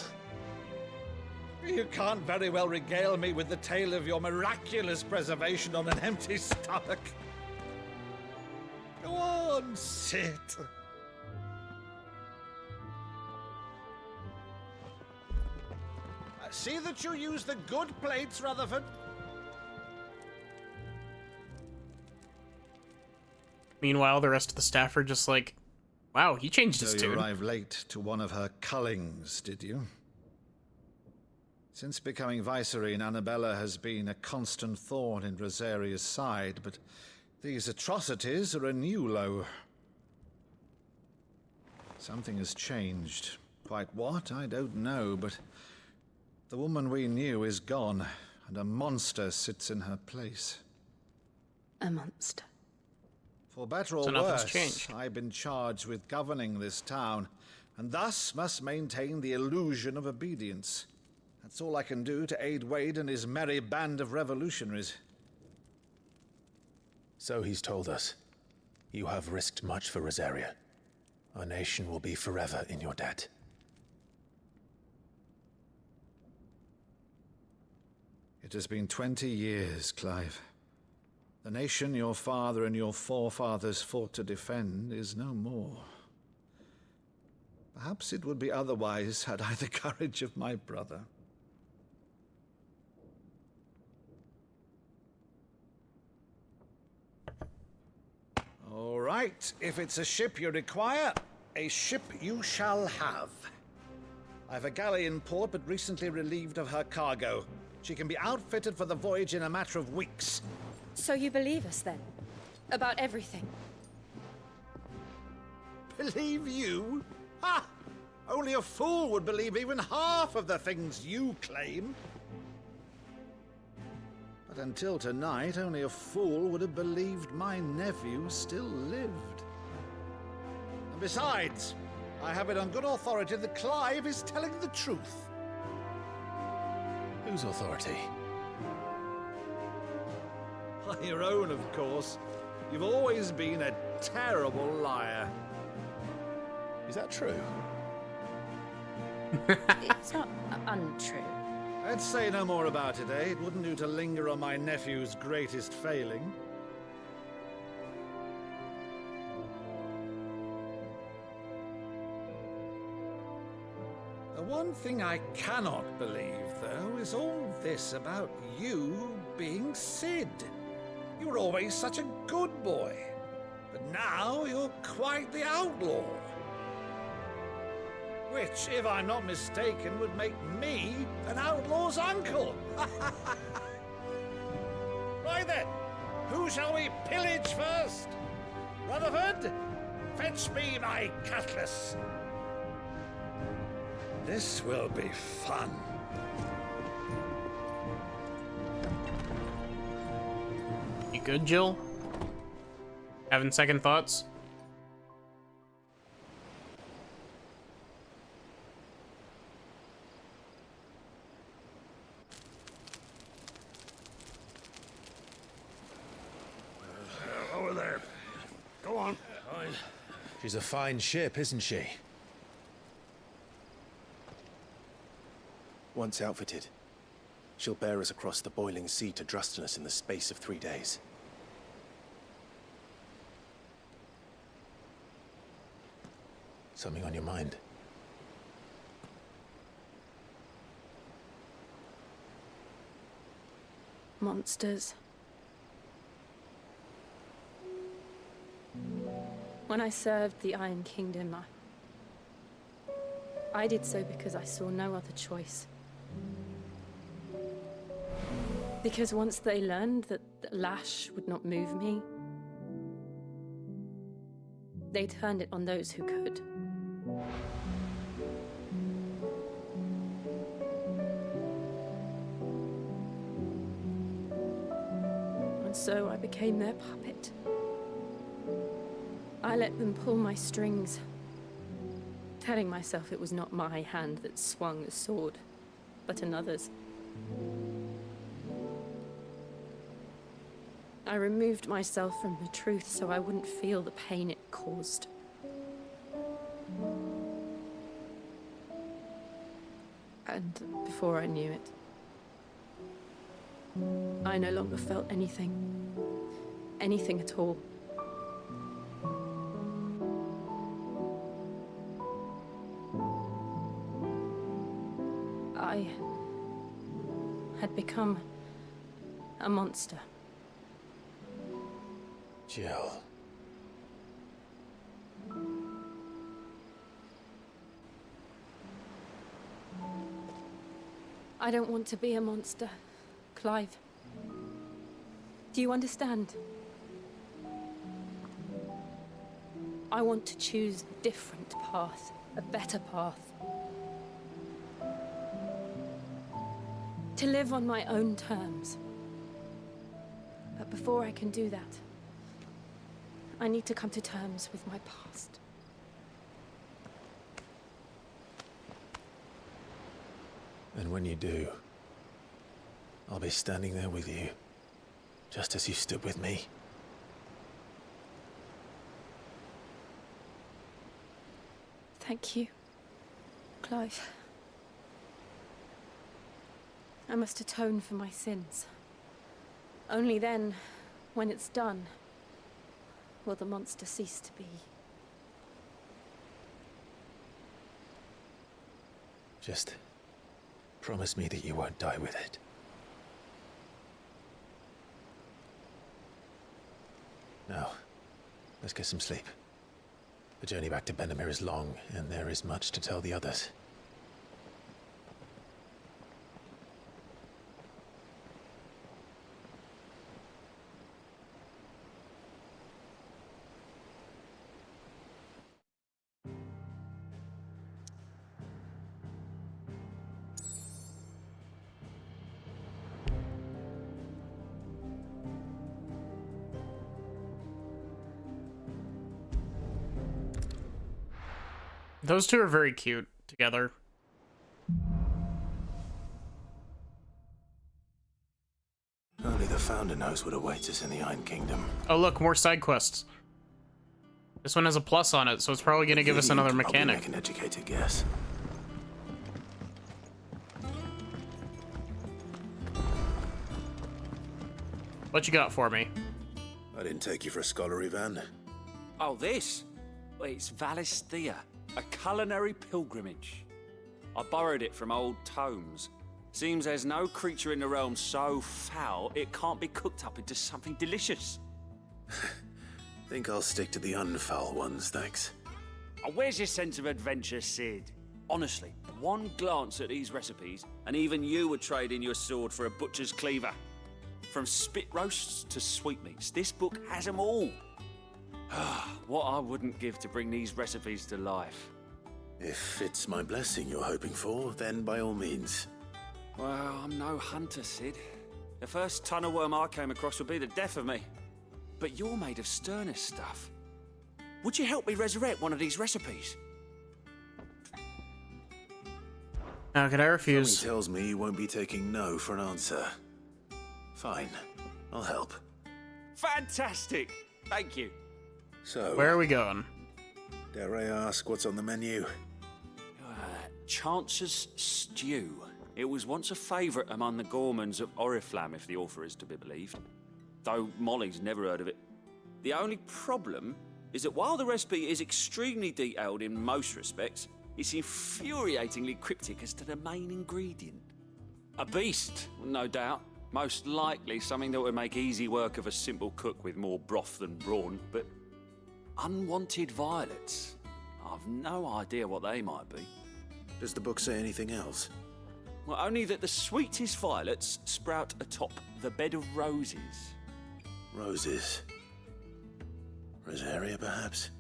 O: You can't very well regale me with the tale of your miraculous preservation on an empty stomach. Go on, sit. See that you use the good plates, Rutherford.
A: Meanwhile, the rest of the staff are just like, wow, he changed his
O: So
A: tune.
O: you arrived late to one of her cullings, did you? Since becoming Vicereine, Annabella has been a constant thorn in Rosaria's side, but these atrocities are a new low. Something has changed. Quite what, I don't know, but the woman we knew is gone, and a monster sits in her place.
E: A monster.
O: For better or
A: So nothing's
O: worse,
A: changed.
O: I've been charged with governing this town, and thus must maintain the illusion of obedience. That's all I can do to aid Wade and his merry band of revolutionaries.
C: So he's told us. You have risked much for Rosaria. Our nation will be forever in your debt.
O: It has been 20 years, Clive.
D: The nation your father and your forefathers fought to defend is no more. Perhaps it would be otherwise had I the courage of my brother. All right, if it's a ship you require, a ship you shall have. I've a galley in port, but recently relieved of her cargo. She can be outfitted for the voyage in a matter of weeks.
B: So you believe us then? About everything?
D: Believe you? Ha! Only a fool would believe even half of the things you claim. But until tonight, only a fool would have believed my nephew still lived. And besides, I have it on good authority that Clive is telling the truth.
C: Whose authority?
D: Your own, of course. You've always been a terrible liar.
C: Is that true?
B: It's not untrue.
D: Let's say no more about it, eh? It wouldn't do to linger on my nephew's greatest failing. The one thing I cannot believe, though, is all this about you being Sid. You were always such a good boy, but now you're quite the outlaw. Which, if I'm not mistaken, would make me an outlaw's uncle. Right then, who shall we pillage first? Rutherford, fetch me my cutlass. This will be fun.
A: You good, Jill? Having second thoughts?
O: Over there. Go on.
C: She's a fine ship, isn't she?
J: Once outfitted, she'll bear us across the boiling sea to Drustenus in the space of 3 days.
C: Something on your mind?
B: Monsters. When I served the Iron Kingdom, I did so because I saw no other choice. Because once they learned that the lash would not move me, they turned it on those who could. And so I became their puppet. I let them pull my strings, telling myself it was not my hand that swung the sword, but another's. I removed myself from the truth so I wouldn't feel the pain it caused. And before I knew it, I no longer felt anything. Anything at all. I had become a monster.
C: Jill.
B: I don't want to be a monster, Clive. Do you understand? I want to choose a different path, a better path. To live on my own terms. But before I can do that, I need to come to terms with my past.
C: And when you do, I'll be standing there with you, just as you stood with me.
B: Thank you, Clive. I must atone for my sins. Only then When it's done, will the monster cease to be?
C: Just promise me that you won't die with it. Now, let's get some sleep. The journey back to Benamir is long, and there is much to tell the others.
A: Those two are very cute together.
C: Only the Founder knows what awaits us in the Iron Kingdom.
A: Oh look, more side quests. This one has a plus on it, so it's probably gonna give us another mechanic.
C: Make an educated guess.
A: What you got for me?
J: I didn't take you for a scholar, Ivan.
H: Oh, this? Well, it's Valisthea, a culinary pilgrimage. I borrowed it from old tomes. Seems there's no creature in the realm so foul it can't be cooked up into something delicious.
J: Think I'll stick to the unfoul ones, thanks.
H: Oh, where's your sense of adventure, Sid? Honestly, one glance at these recipes, and even you would trade in your sword for a butcher's cleaver. From spit roasts to sweetmeats, this book has them all. What I wouldn't give to bring these recipes to life.
J: If it's my blessing you're hoping for, then by all means.
H: Well, I'm no hunter, Sid. The first tunnel worm I came across would be the death of me. But you're made of sterner stuff. Would you help me resurrect one of these recipes?
A: How could I refuse?
J: Something tells me you won't be taking no for an answer. Fine, I'll help.
H: Fantastic! Thank you.
J: So,
A: where are we going?
J: Dare I ask what's on the menu?
H: Chance's Stew. It was once a favourite among the gourmands of Oriflamme, if the author is to be believed. Though Molly's never heard of it. The only problem is that while the recipe is extremely detailed in most respects, it's infuriatingly cryptic as to the main ingredient. A beast, no doubt. Most likely something that would make easy work of a simple cook with more broth than brawn, but unwanted violets. I've no idea what they might be.
J: Does the book say anything else?
H: Well, only that the sweetest violets sprout atop the bed of roses.
J: Roses. Rosaria, perhaps?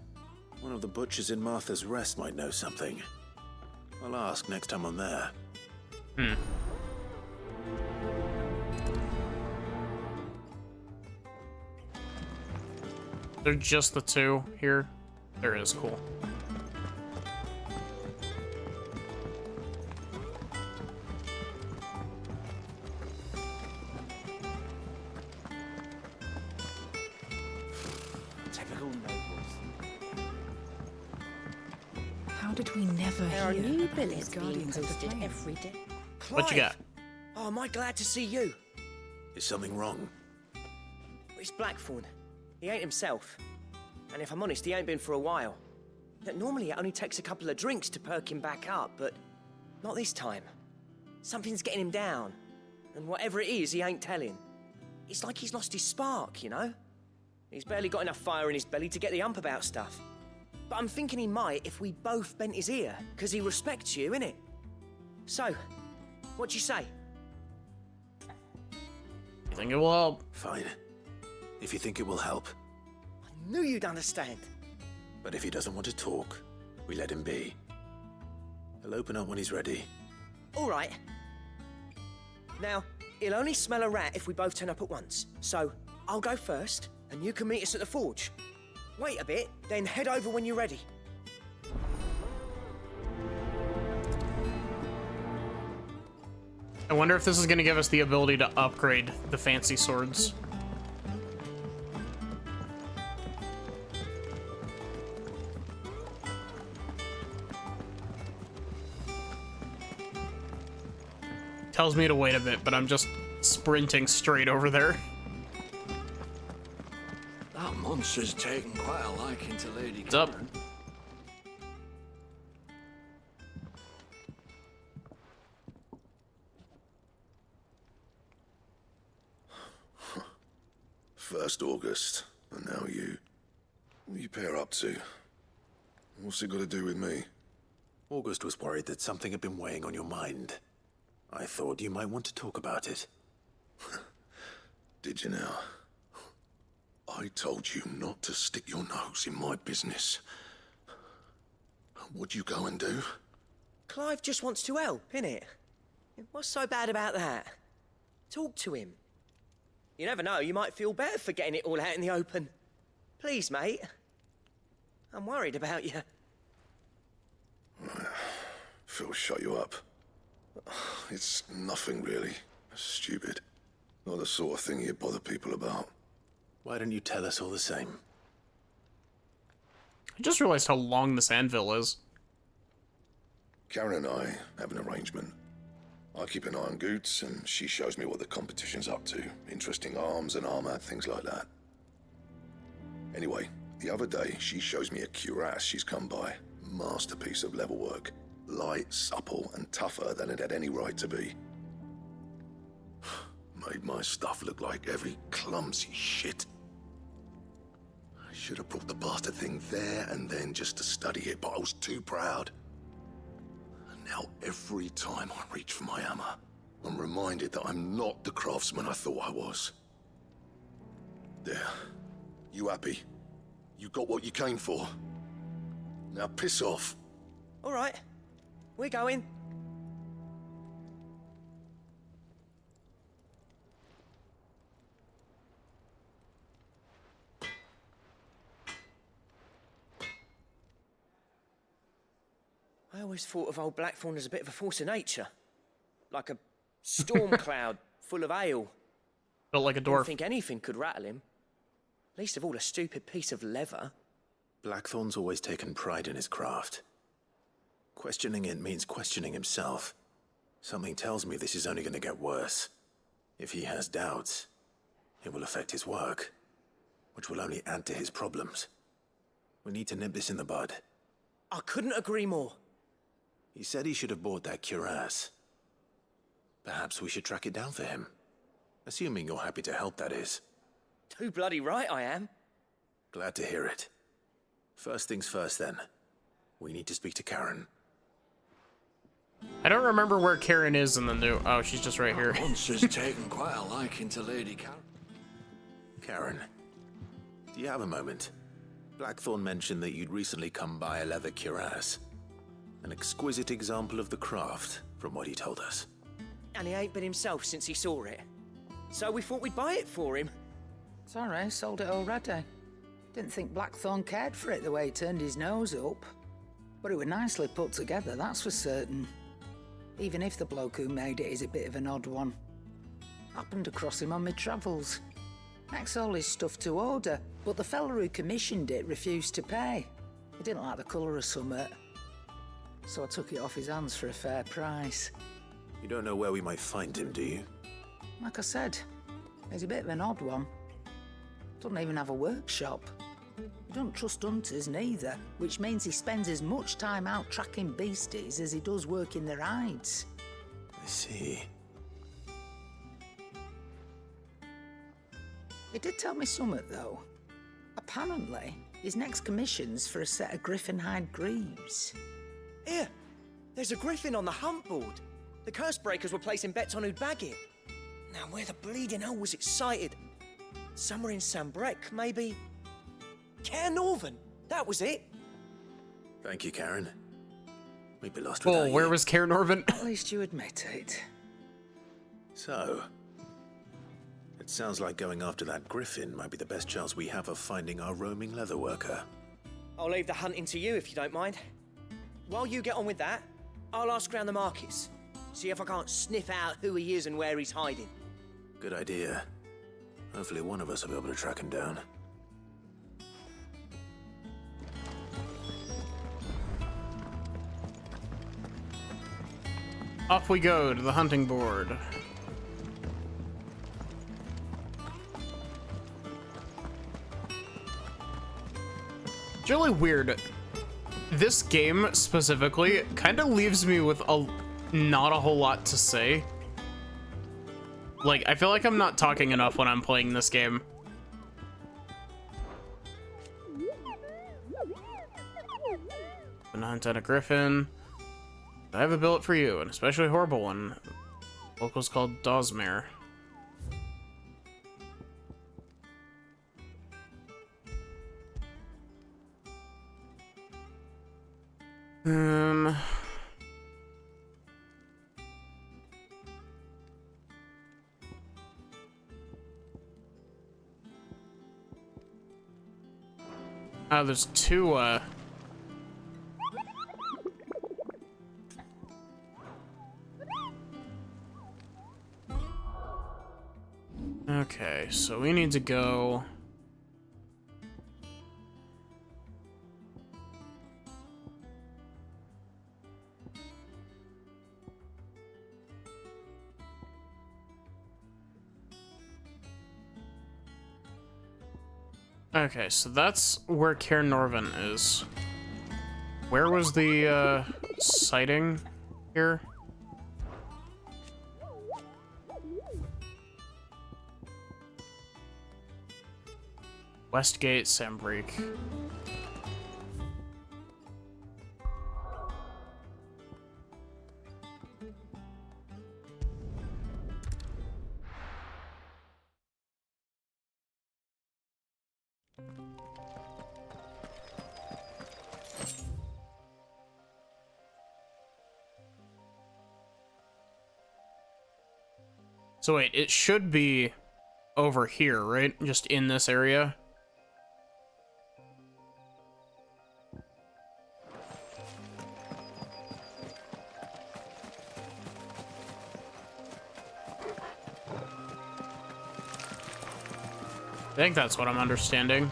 J: One of the butchers in Martha's Rest might know something. I'll ask next time I'm there.
A: They're just the two here. There is cool.
H: Typical nobles.
M: How did we never
L: There are
M: hear
L: new
M: about
L: billets
M: these
L: being
M: Guardians of the
L: posted
M: Flame?
L: every day.
A: What you got?
F: Oh, am I glad to see you?
J: Is something wrong?
F: It's Blackthorn. He ain't himself. And if I'm honest, he ain't been for a while. Yet normally it only takes a couple of drinks to perk him back up, but not this time. Something's getting him down. And whatever it is, he ain't telling. It's like he's lost his spark, you know? He's barely got enough fire in his belly to get the ump about stuff. But I'm thinking he might if we both bent his ear, because he respects you, innit? So, what you say?
A: You think it will help?
J: Fine. If you think it will help.
F: I knew you'd understand.
J: But if he doesn't want to talk, we let him be. He'll open up when he's ready.
F: All right. Now, he'll only smell a rat if we both turn up at once. So, I'll go first, and you can meet us at the forge. Wait a bit, then head over when you're ready.
A: I wonder if this is going to give us the ability to upgrade the fancy swords. Tells me to wait a bit, but I'm just sprinting straight over there.
O: That monster's taken quite a liking to Lady
A: What's up?
O: Karen.
G: First August, and now you. What are you pair up to? What's it got to do with me?
C: August was worried that something had been weighing on your mind. I thought you might want to talk about it.
G: Did you now? I told you not to stick your nose in my business. What'd you go and do?
F: Clive just wants to help, innit? What's so bad about that? Talk to him. You never know, you might feel better for getting it all out in the open. Please, mate. I'm worried about you.
G: Phil shut you up. It's nothing really. Stupid. Not the sort of thing you bother people about.
C: Why don't you tell us all the same?
A: I just realized how long this anvil is.
G: Karen and I have an arrangement. I keep an eye on Goots, and she shows me what the competition's up to. Interesting arms and armor, things like that. Anyway, the other day, she shows me a cuirass she's come by. Masterpiece of level work. Light, supple, and tougher than it had any right to be. Made my stuff look like every clumsy shit. I should have brought the bastard thing there and then just to study it, but I was too proud. And now every time I reach for my hammer, I'm reminded that I'm not the craftsman I thought I was. There. You happy? You got what you came for. Now piss off.
F: All right. We're going. I always thought of old Blackthorn as a bit of a force of nature. Like a storm cloud full of ale.
A: Built like a
F: I
A: dwarf.
F: don't think anything could rattle him. Least of all a stupid piece of leather.
C: Blackthorn's always taken pride in his craft. Questioning it means questioning himself. Something tells me this is only going to get worse. If he has doubts, it will affect his work, which will only add to his problems. We need to nip this in the bud.
F: I couldn't agree more.
C: He said he should have bought that cuirass. Perhaps we should track it down for him. Assuming you're happy to help, that is.
F: Too bloody right I am.
C: Glad to hear it. First things first, then. We need to speak to Karen.
A: I don't remember where Karen is in the new... Oh, she's just right here.
O: Monster's taken quite a liking to Lady Karen.
C: Karen, do you have a moment? Blackthorn mentioned that you'd recently come by a leather cuirass. An exquisite example of the craft, from what he told us.
F: And he ain't been himself since he saw it. So we thought we'd buy it for him.
K: Sorry, sold it already. Didn't think Blackthorn cared for it the way he turned his nose up. But it was nicely put together, that's for certain. Even if the bloke who made it is a bit of an odd one. Happened across him on my travels. Makes all his stuff to order, but the fella who commissioned it refused to pay. He didn't like the colour of summit. So I took it off his hands for a fair price.
C: You don't know where we might find him, do you?
K: Like I said, he's a bit of an odd one. Doesn't even have a workshop. He don't trust hunters neither, which means he spends as much time out tracking beasties as he does working their hides.
C: I see.
K: He did tell me something, though. Apparently, his next commission's for a set of griffin hide greaves.
F: Here, there's a griffin on the hunt board. The curse breakers were placing bets on who'd bag it. Now, where the bleeding hell was it sighted? Somewhere in Sambrec, maybe? Cairnorvin, that was it.
C: Thank you, Karen. We'd be lost
A: Oh,
C: without
A: where
C: you.
A: was Cairnorvin?
K: At least you admit it.
C: So, it sounds like going after that griffin might be the best chance we have of finding our roaming leatherworker.
F: I'll leave the hunting to you if you don't mind. While you get on with that, I'll ask around the markets. See if I can't sniff out who he is and where he's hiding.
C: Good idea. Hopefully one of us will be able to track him down.
A: Off we go to the hunting board. It's really weird. This game specifically kind of leaves me with not a whole lot to say. Like, I feel like I'm not talking enough when I'm playing this game. An hunt on a griffin. I have a billet for you, an especially horrible one. Locals called Dosmere. Oh, there's two, Okay, so we need to go... Okay, so that's where Cair Norvin is. Where was the, sighting here? Westgate, Sambreek. So wait, it should be over here, right? Just in this area? I think that's what I'm understanding.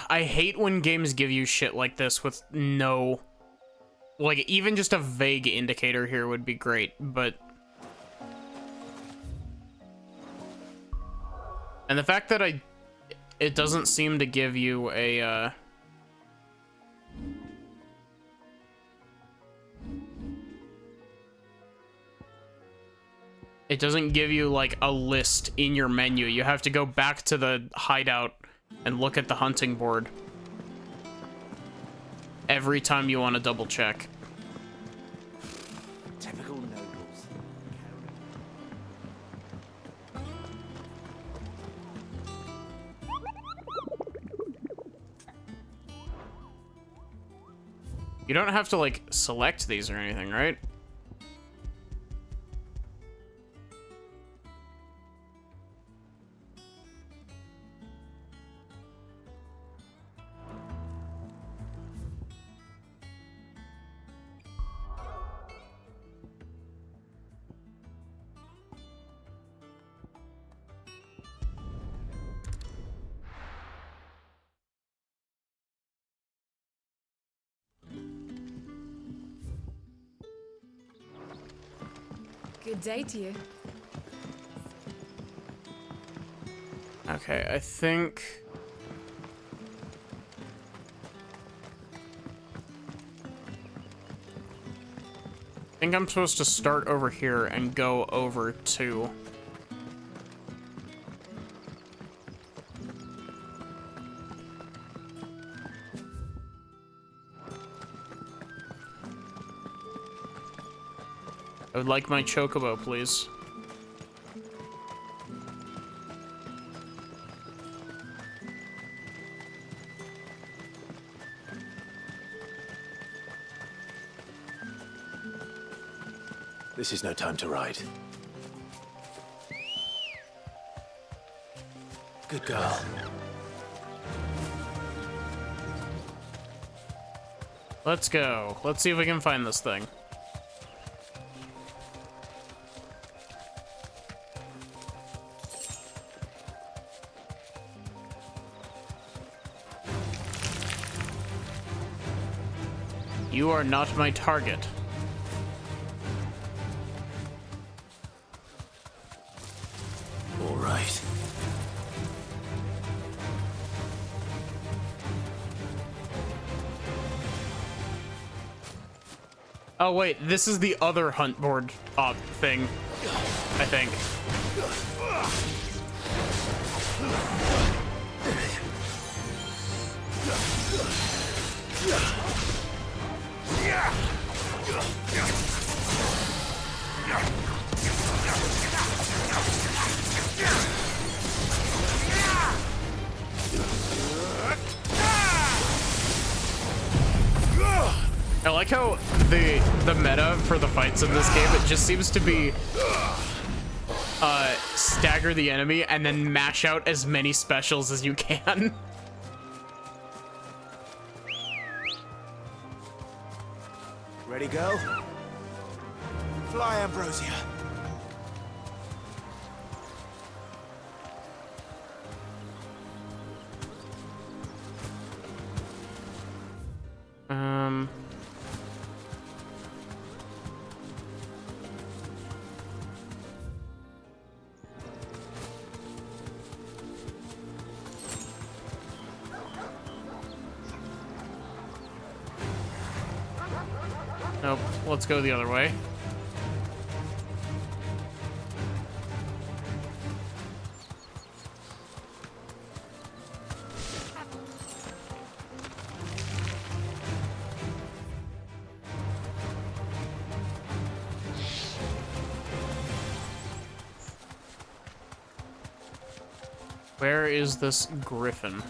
A: I hate when games give you shit like this with no... Like, even just a vague indicator here would be great, but... And the fact that it doesn't seem to give you a, It doesn't give you, like, a list in your menu. You have to go back to the hideout and look at the hunting board every time you want to double check.
T: Typical nobles.
A: You don't have to, like, select these or anything, right?
P: Good day to you.
A: Okay, I think... I'm supposed to start over here and go over to... I would like my chocobo, please.
C: This is no time to ride. Good girl.
A: Let's go. Let's see if we can find this thing. You are not my target.
C: All right.
A: Oh wait, this is the other hunt board thing, I think. I like how the meta for the fights in this game, it just seems to be stagger the enemy and then mash out as many specials as you can.
C: Ready, go? Fly, Ambrosia.
A: Nope, let's go the other way. Where is this griffin?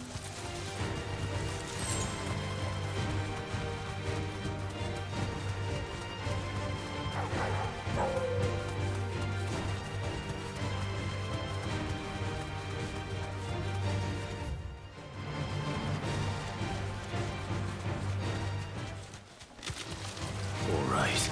C: All right.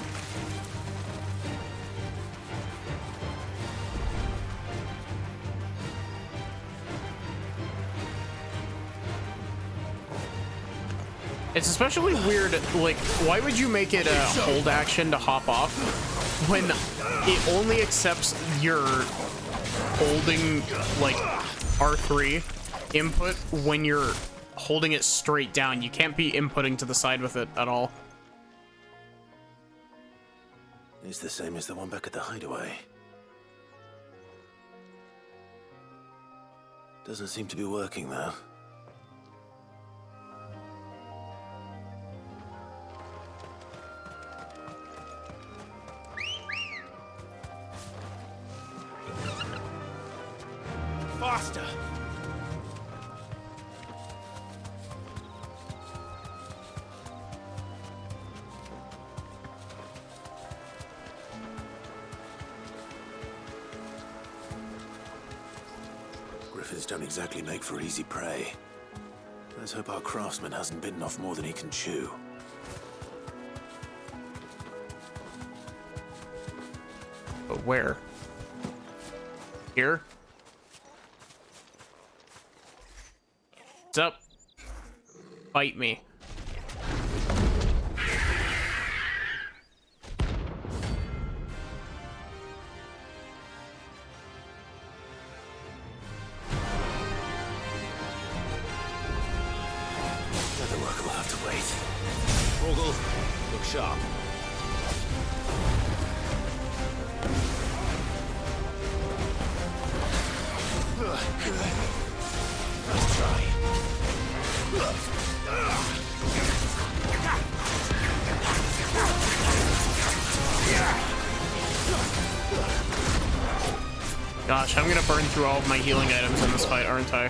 A: It's especially weird, like, why would you make it a hold action to hop off when it only accepts your holding, like, R3 input when you're holding it straight down? You can't be inputting to the side with it at all.
C: It's the same as the one back at the hideaway. Doesn't seem to be working, though.
O: Faster!
C: Griffins don't exactly make for easy prey. Let's hope our craftsman hasn't bitten off more than he can chew.
A: But where? Here? What's up? Bite me.
C: Leather work will have to wait.
O: Morgul, look sharp.
C: Let's try.
A: Gosh, I'm gonna burn through all of my healing items in this fight, aren't I?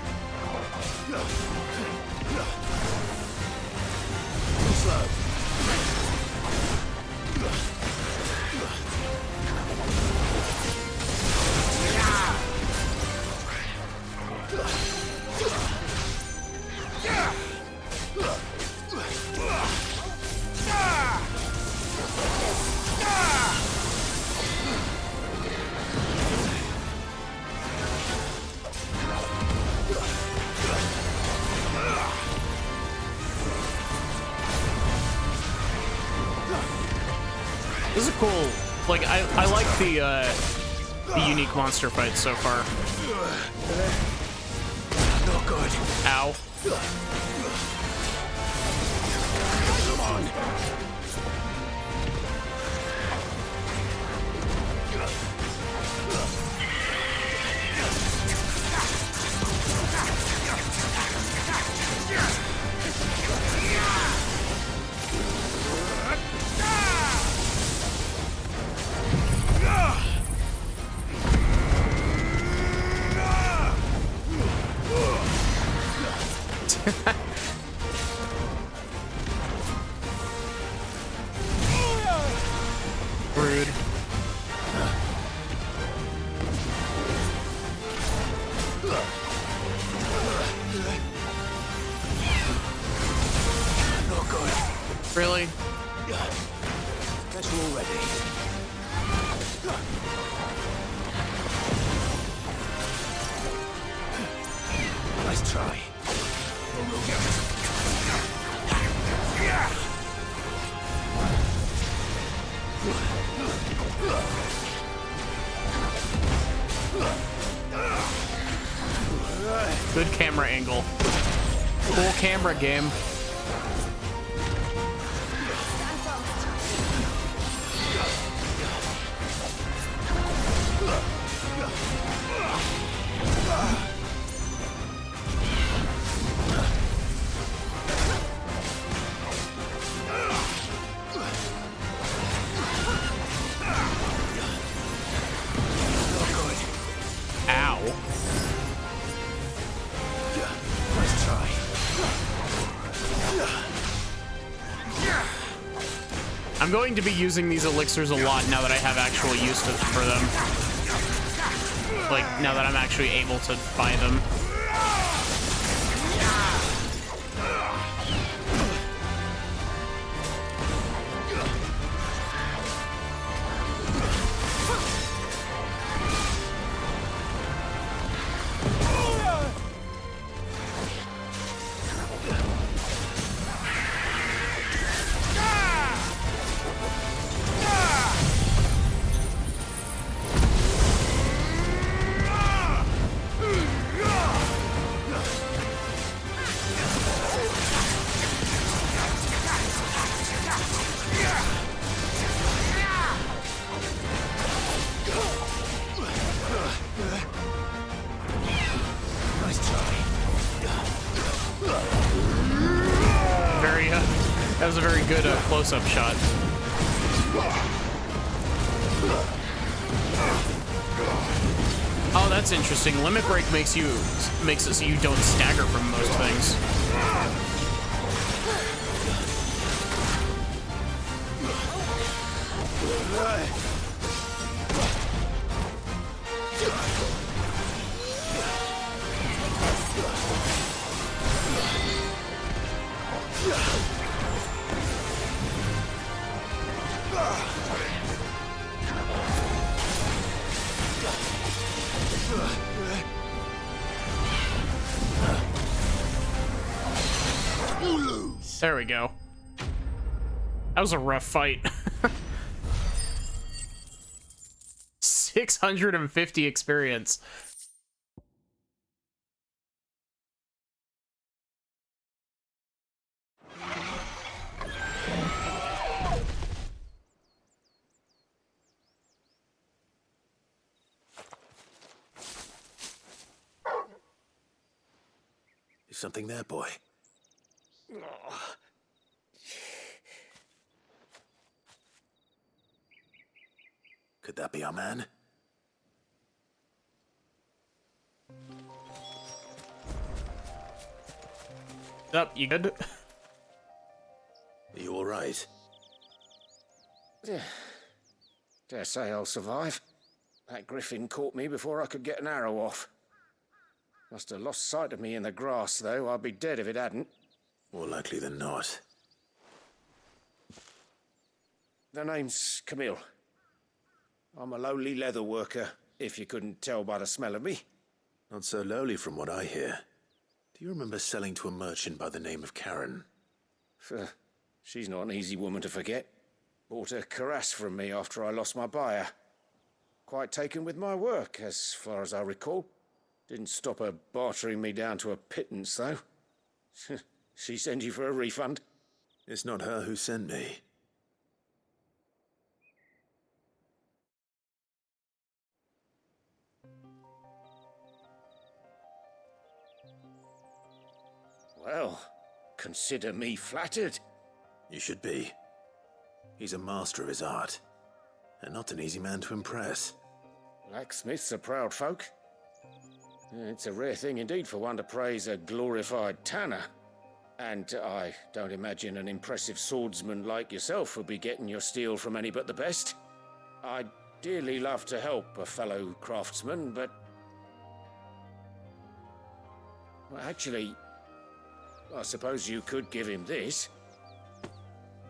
C: Slow.
A: Like, I like the unique monster fights so far.
C: Not good.
A: Ow.
C: Come on.
A: Rude.
C: Not good.
A: Really?
C: Catch you already. Nice try.
A: Good camera angle. Cool camera game. Ow.
C: Nice try.
A: I'm going to be using these elixirs a lot now that I have actual use for them. Like, now that I'm actually able to buy them. That was a very good close-up shot. Oh, that's interesting. Limit Break makes it so you don't stagger from most things. There we go. That was a rough fight. 650 experience.
C: Is something there, boy? Could that be our man?
A: Up, you good?
C: Are you all right?
V: Dare say I'll survive. That griffin caught me before I could get an arrow off. Must have lost sight of me in the grass, though. I'd be dead if it hadn't.
C: More likely than not.
V: The name's Camille. I'm a lowly leather worker, if you couldn't tell by the smell of me.
C: Not so lowly from what I hear. Do you remember selling to a merchant by the name of Karen?
V: She's not an easy woman to forget. bought a cuirass from me after I lost my buyer. Quite taken with my work, as far as I recall. Didn't stop her bartering me down to a pittance, though. She sent you for a refund?
J: It's not her who sent me.
V: Well, consider me flattered.
J: You should be. He's a master of his art, and not an easy man to impress.
V: Blacksmiths are proud folk. It's a rare thing indeed for one to praise a glorified tanner. And I don't imagine an impressive swordsman like yourself would be getting your steel from any but the best. I'd dearly love to help a fellow craftsman, but... Well, actually, I suppose you could give him this.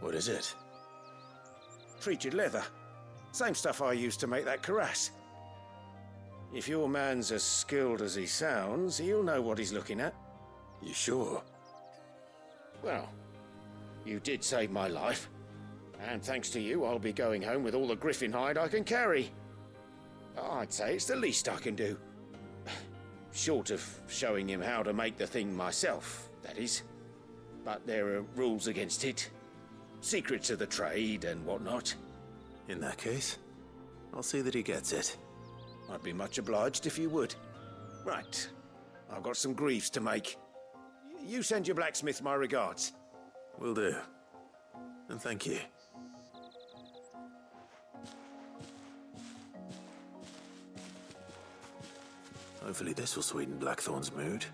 J: What is it?
V: Treated leather. Same stuff I used to make that cuirass. If your man's as skilled as he sounds, he'll know what he's looking at.
J: You sure?
V: Well, you did save my life. And thanks to you, I'll be going home with all the griffin hide I can carry. I'd say it's the least I can do. Short of showing him how to make the thing myself, that is. But there are rules against it. Secrets of the trade and whatnot.
J: In that case, I'll see that he gets it.
V: I'd be much obliged if you would. Right. I've got some greaves to make. You send your blacksmith my regards.
J: Will do. And thank you. Hopefully this will sweeten Blackthorn's mood.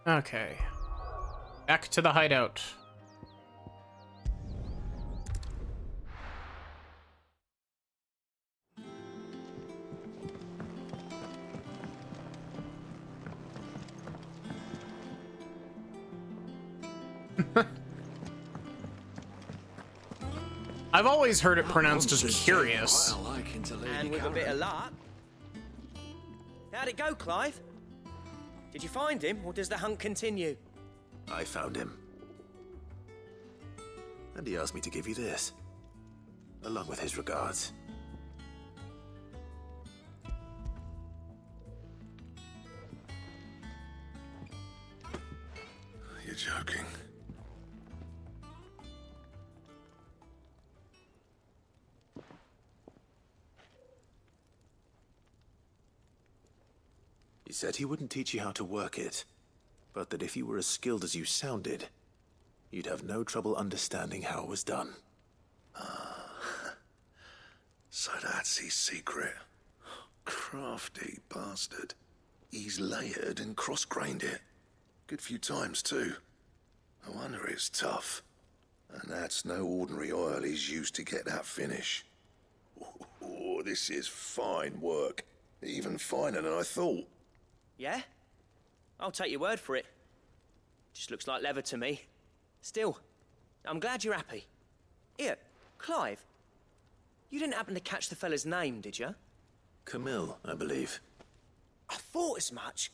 A: Okay. Back to the hideout. I've always heard it pronounced as curious.
F: And with a bit of luck. How'd it go, Clive? Did you find him, or does the hunt continue?
J: I found him. And he asked me to give you this, along with his regards.
G: You're joking.
J: He said he wouldn't teach you how to work it, but that if you were as skilled as you sounded, you'd have no trouble understanding how it was done.
G: So that's his secret. Crafty bastard. He's layered and cross-grained it. Good few times, too. No wonder it's tough. And that's no ordinary oil he's used to get that finish. Oh, this is fine work. Even finer than I thought.
F: Yeah? I'll take your word for it. Just looks like leather to me. Still, I'm glad you're happy. Here, Clive. You didn't happen to catch the fella's name, did you?
J: Camille, I believe.
F: I thought as much.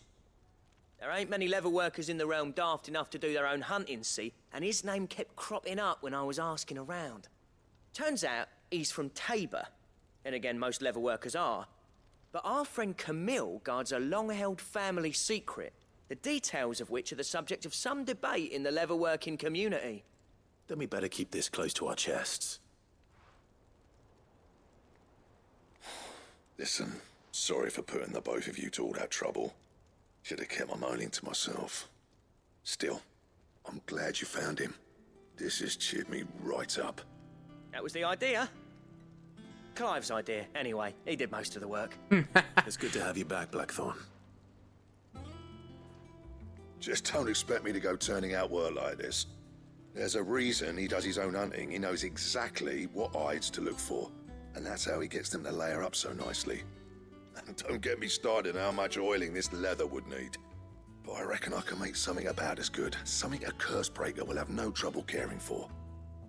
F: There ain't many leather workers in the realm daft enough to do their own hunting, see? And his name kept cropping up when I was asking around. Turns out he's from Tabor. And again, most leather workers are. But our friend Camille guards a long-held family secret, the details of which are the subject of some debate in the leather-working community.
J: Then we better keep this close to our chests.
G: Listen, sorry for putting the both of you to all that trouble. Should have kept my moaning to myself. Still, I'm glad you found him. This has cheered me right up.
F: That was the idea. Clive's idea, anyway. He did most of the work.
J: It's good to have you back, Blackthorn.
G: Just don't expect me to go turning out work like this. There's a reason he does his own hunting. He knows exactly what hides to look for. And that's how he gets them to layer up so nicely. And don't get me started on how much oiling this leather would need. But I reckon I can make something about as good. Something a curse-breaker will have no trouble caring for.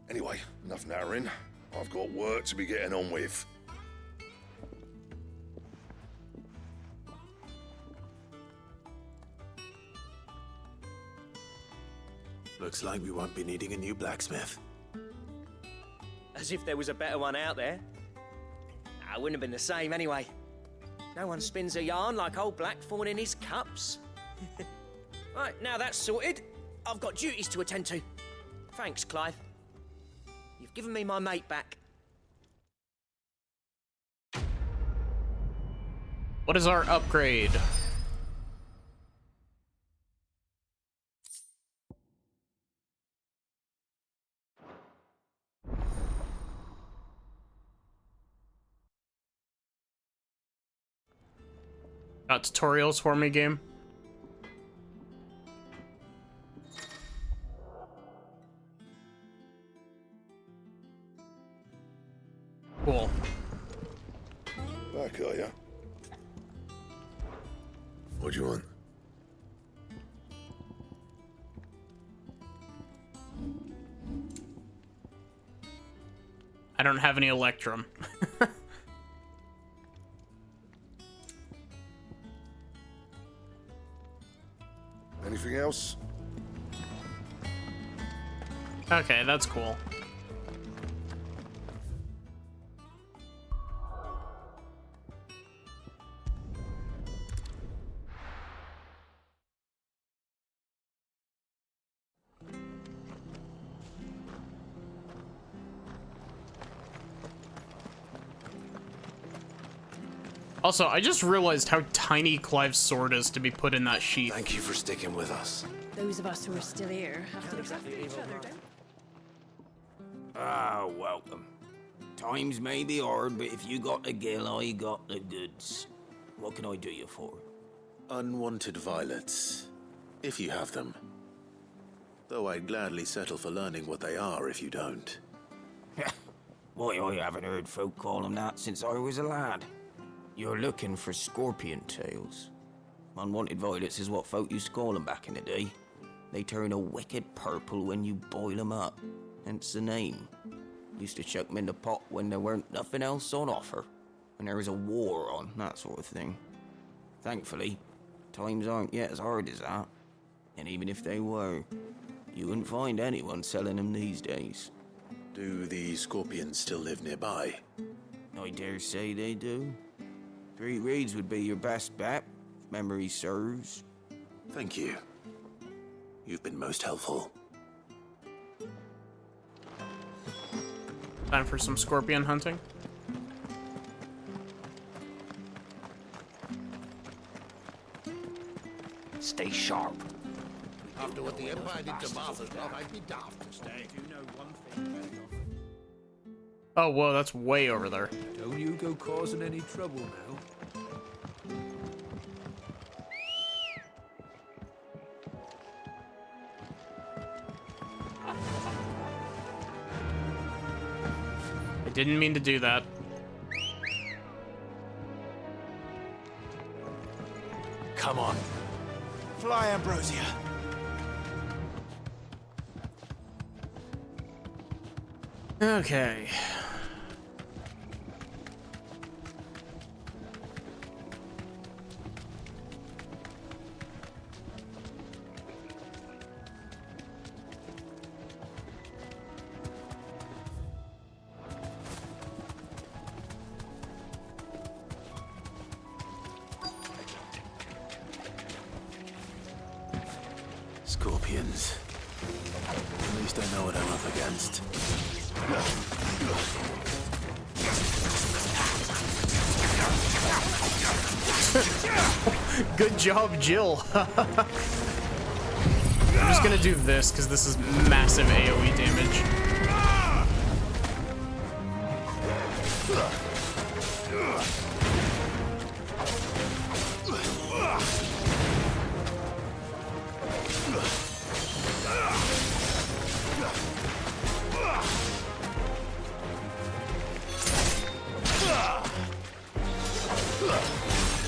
G: Anyway, enough narrowing. I've got work to be getting on with.
J: Looks like we won't be needing a new blacksmith.
F: As if there was a better one out there. Nah, it wouldn't have been the same anyway. No one spins a yarn like old Blackthorn in his cups. Right, now that's sorted, I've got duties to attend to. Thanks, Clive. You've given me my mate back.
A: What is our upgrade? Got tutorials for me, game? Cool.
G: Back, are ya? What do you want?
A: I don't have any Electrum.
G: Anything else?
A: Okay, that's cool. Also, I just realized how tiny Clive's sword is to be put in that sheath.
S: Thank you for sticking with us.
B: Those of us who are still here have to look after each other, don't
I: Ah, welcome. Times may be hard, but if you got the gill, I got the goods. What can I do you for?
J: Unwanted violets, if you have them. Though I'd gladly settle for learning what they are if you don't.
I: Why, I haven't heard folk call them that since I was a lad. You're looking for scorpion tails. Unwanted violets is what folk used to call them back in the day. They turn a wicked purple when you boil them up. Hence the name. Used to chuck them in the pot when there weren't nothing else on offer. When there was a war on, that sort of thing. Thankfully, times aren't yet as hard as that. And even if they were, you wouldn't find anyone selling them these days.
J: Do the scorpions still live nearby?
I: I dare say they do. 3 Reeds would be your best bet, if memory serves.
J: Thank you. You've been most helpful.
A: Time for some scorpion hunting.
V: Stay sharp.
O: After what the Empire did to Martha's Rock, I'd be daft to stay.
A: Oh, whoa, that's way over there.
C: Don't you go causing any trouble now.
A: I didn't mean to do that.
C: Come on. Fly, Ambrosia.
A: Okay.
J: Scorpions. At least I know what I'm up against.
A: Good job, Jill. I'm just gonna do this because this is massive AoE damage.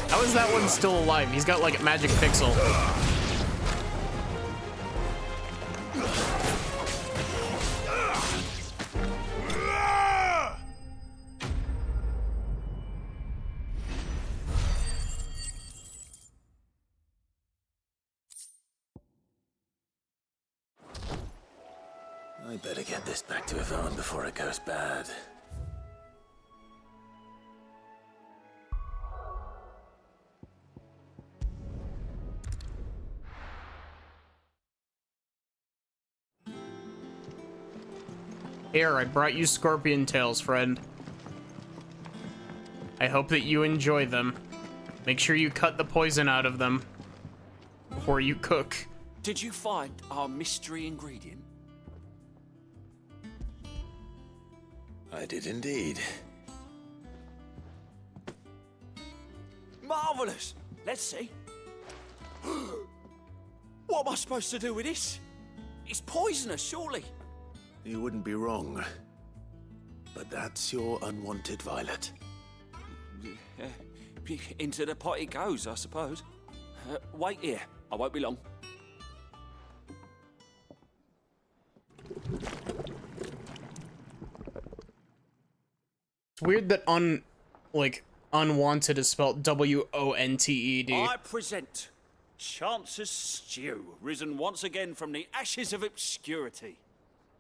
A: How is that one still alive? He's got like a magic pixel.
C: I better get this back to Yvonne before it goes bad.
A: Here, I brought you scorpion tails, friend. I hope that you enjoy them. Make sure you cut the poison out of them before you cook.
N: Did you find our mystery ingredient?
C: I did indeed.
N: Marvellous! Let's see. What am I supposed to do with this? It's poisonous, surely.
C: You wouldn't be wrong. But that's your unwanted violet.
N: Into the pot it goes, I suppose. Wait here. I won't be long.
A: It's weird that unwanted is spelled W-O-N-T-E-D.
N: I present Chance's Stew, risen once again from the ashes of obscurity.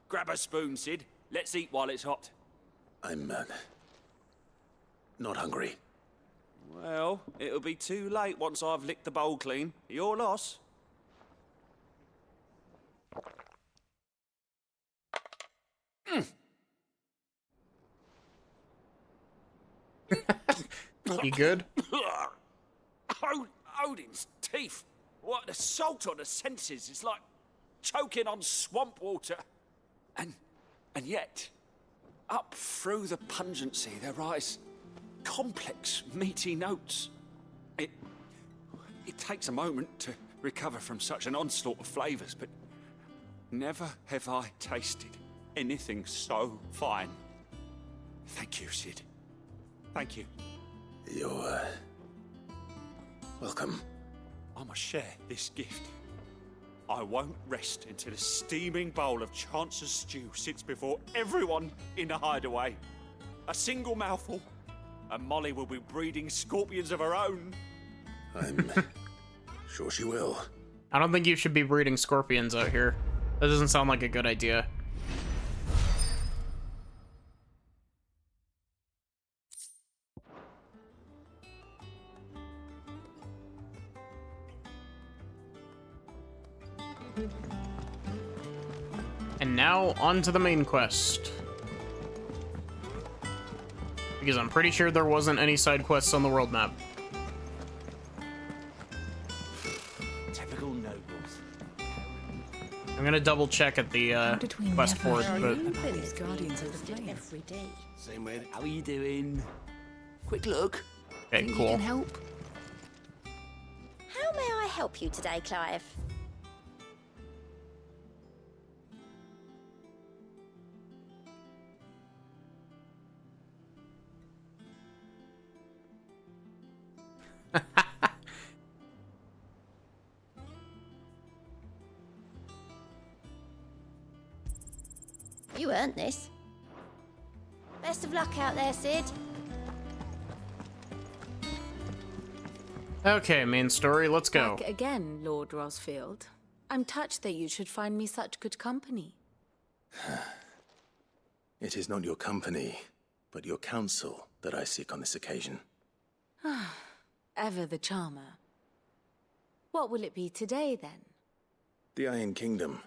N: Grab a spoon, Sid. Let's eat while it's hot.
C: I'm, not hungry.
N: Well, it'll be too late once I've licked the bowl clean. Your loss.
A: You good?
N: Odin's teeth. What, the salt on the senses is like choking on swamp water. And yet, up through the pungency, there rise complex, meaty notes. It takes a moment to recover from such an onslaught of flavors, but never have I tasted anything so fine. Thank you, Sid. Thank you.
C: You're, welcome.
N: I must share this gift. I won't rest until a steaming bowl of Chance's stew sits before everyone in the hideaway. A single mouthful, and Molly will be breeding scorpions of her own.
C: I'm sure she will.
A: I don't think you should be breeding scorpions out here. That doesn't sound like a good idea. And now, on to the main quest. Because I'm pretty sure there wasn't any side quests on the world map.
N: Typical nobles.
A: I'm gonna double check at the quest board, but
L: Guardians of the Flame every day.
N: Same way. How are you doing? Quick look.
A: Okay,
L: Think
A: cool.
L: you can help? How may I help you today, Clive? You earned this. Best of luck out there, Sid.
A: Okay, main story, let's go.
E: Back again, Lord Rosfield. I'm touched that you should find me such good company.
C: It is not your company, but your counsel that I seek on this occasion.
E: Ever the charmer. What will it be today, then?
C: The Iron Kingdom.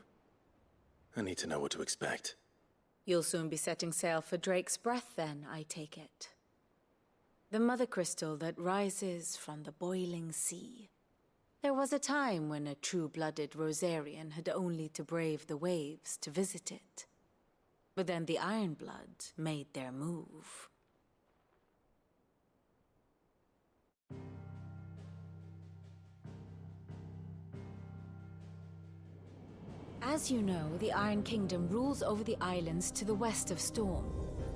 C: I need to know what to expect.
E: You'll soon be setting sail for Drake's Breath, then, I take it. The mother crystal that rises from the boiling sea. There was a time when a true-blooded Rosarian had only to brave the waves to visit it. But then the Ironblood made their move. As you know, the Iron Kingdom rules over the islands to the west of Storm.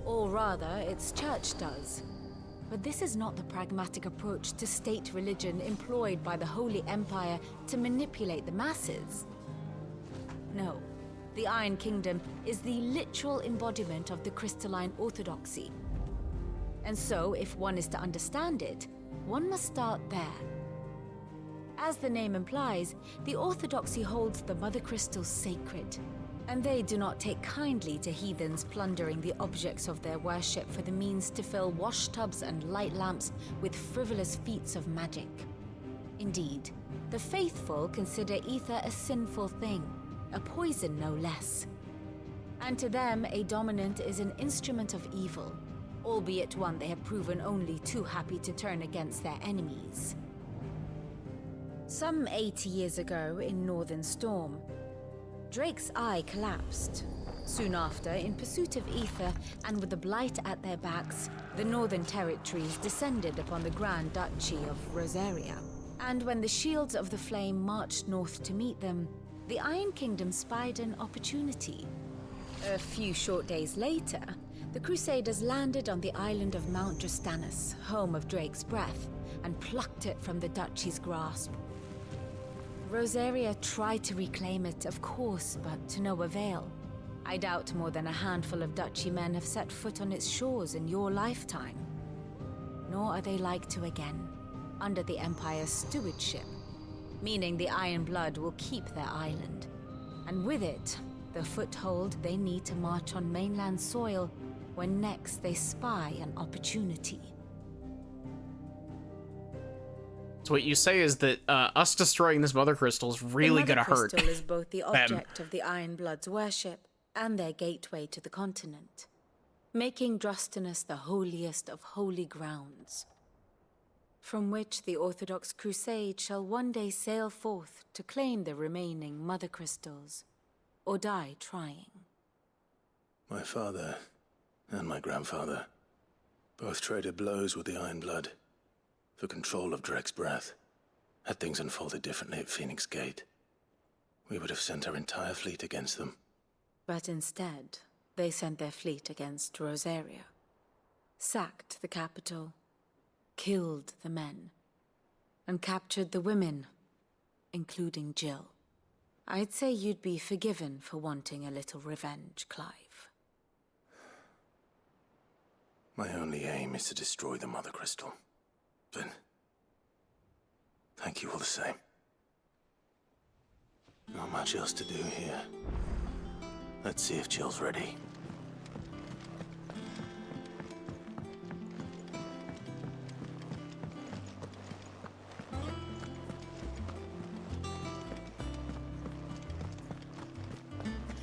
E: Or rather, its church does. But this is not the pragmatic approach to state religion employed by the Holy Empire to manipulate the masses. No, the Iron Kingdom is the literal embodiment of the crystalline orthodoxy. And so, if one is to understand it, one must start there. As the name implies, the Orthodoxy holds the Mother Crystals sacred, and they do not take kindly to heathens plundering the objects of their worship for the means to fill washtubs and light lamps with frivolous feats of magic. Indeed, the faithful consider ether a sinful thing, a poison no less. And to them, a dominant is an instrument of evil, albeit one they have proven only too happy to turn against their enemies. Some 80 years ago in Northern Storm, Drake's eye collapsed. Soon after, in pursuit of ether and with the Blight at their backs, the Northern Territories descended upon the Grand Duchy of Rosaria. And when the Shields of the Flame marched north to meet them, the Iron Kingdom spied an opportunity. A few short days later, the Crusaders landed on the island of Mount Drastanus, home of Drake's breath, and plucked it from the Duchy's grasp. Rosaria tried to reclaim it, of course, but to no avail. I doubt more than a handful of Duchy men have set foot on its shores in your lifetime. Nor are they like to again, under the Empire's stewardship, meaning the Iron Blood will keep their island. And with it, the foothold they need to march on mainland soil when next they spy an opportunity.
A: So what you say is that us destroying this Mother Crystal is really gonna hurt.
E: The Mother Crystal is both the
A: them.
E: object of the Iron Blood's worship and their gateway to the continent, making Drastanus the holiest of holy grounds, from which the Orthodox Crusade shall one day sail forth to claim the remaining Mother Crystals, or die trying.
J: My father and my grandfather both traded blows with the Iron Blood for control of Drake's breath. Had things unfolded differently at Phoenix Gate, we would have sent our entire fleet against them.
E: But instead, they sent their fleet against Rosaria, sacked the capital, killed the men, and captured the women, including Jill. I'd say you'd be forgiven for wanting a little revenge, Clive.
J: My only aim is to destroy the Mother Crystal. But thank you all the same. Not much else to do here. Let's see if Jill's ready.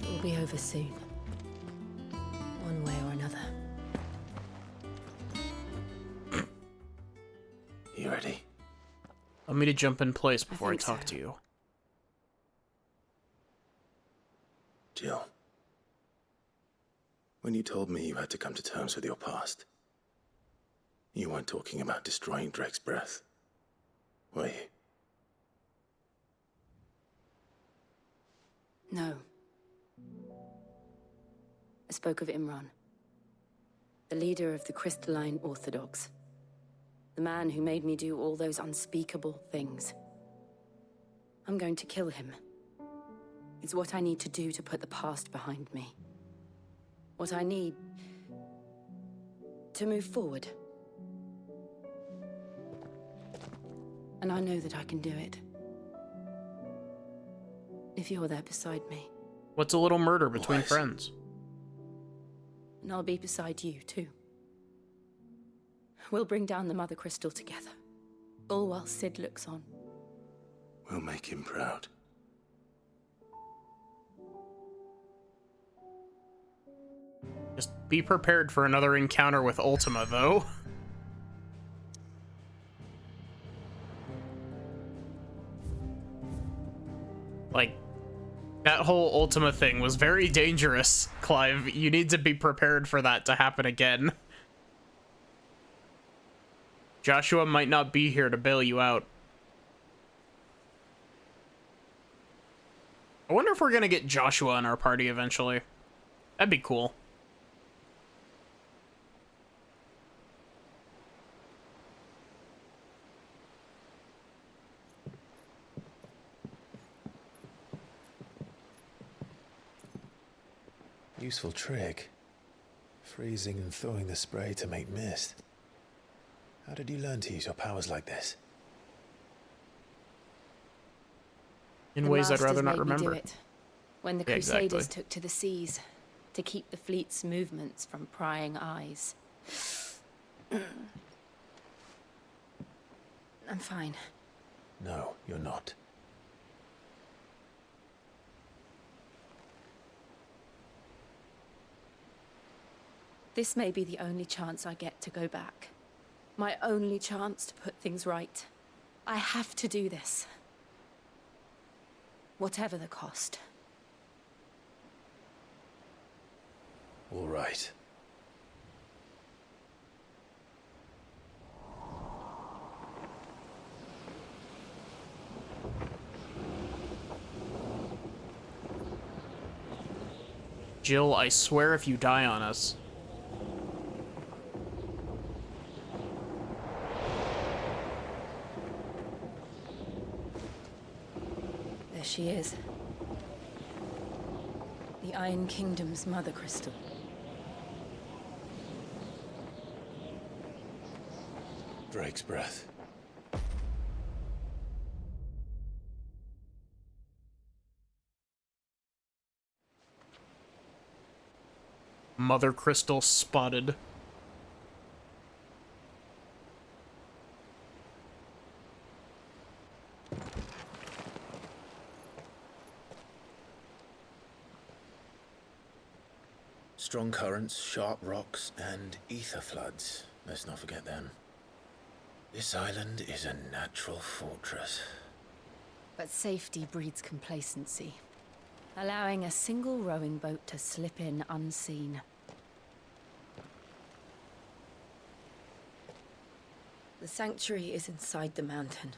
B: It will be over soon. One way or another.
J: You ready?
A: Want me to jump in place before I
B: think
A: talk
B: so.
A: to you?
J: Jill. When you told me you had to come to terms with your past, you weren't talking about destroying Drake's breath, were you?
B: No. I spoke of Imran, the leader of the Crystalline Orthodox. The man who made me do all those unspeakable things. I'm going to kill him. It's what I need to do to put the past behind me. What I need to move forward. And I know that I can do it. If you're there beside me.
A: What's a little murder between
J: Wise.
A: friends?
B: And I'll be beside you, too. We'll bring down the Mother Crystal together. All while Sid looks on.
J: We'll make him proud.
A: Just be prepared for another encounter with Ultima, though. Like, that whole Ultima thing was very dangerous, Clive. You need to be prepared for that to happen again. Joshua might not be here to bail you out. I wonder if we're gonna get Joshua in our party eventually. That'd be cool.
C: Useful trick. Freezing and thawing the spray to make mist. How did you learn to use your powers like this?
A: In
B: The
A: ways I'd rather
B: Masters
A: not
B: made me do
A: remember.
B: it. When the
A: Yeah,
B: Crusaders
A: exactly.
B: took to the seas to keep the fleet's movements from prying eyes. I'm fine.
C: No, you're not.
B: This may be the only chance I get to go back. My only chance to put things right. I have to do this. Whatever the cost.
C: All right.
A: Jill, I swear if you die on us.
B: There she is. The Iron Kingdom's mother crystal.
C: Drake's breath.
A: Mother crystal spotted.
C: Strong currents, sharp rocks, and ether floods. Let's not forget them. This island is a natural fortress.
B: But safety breeds complacency. Allowing a single rowing boat to slip in unseen. The sanctuary is inside the mountain.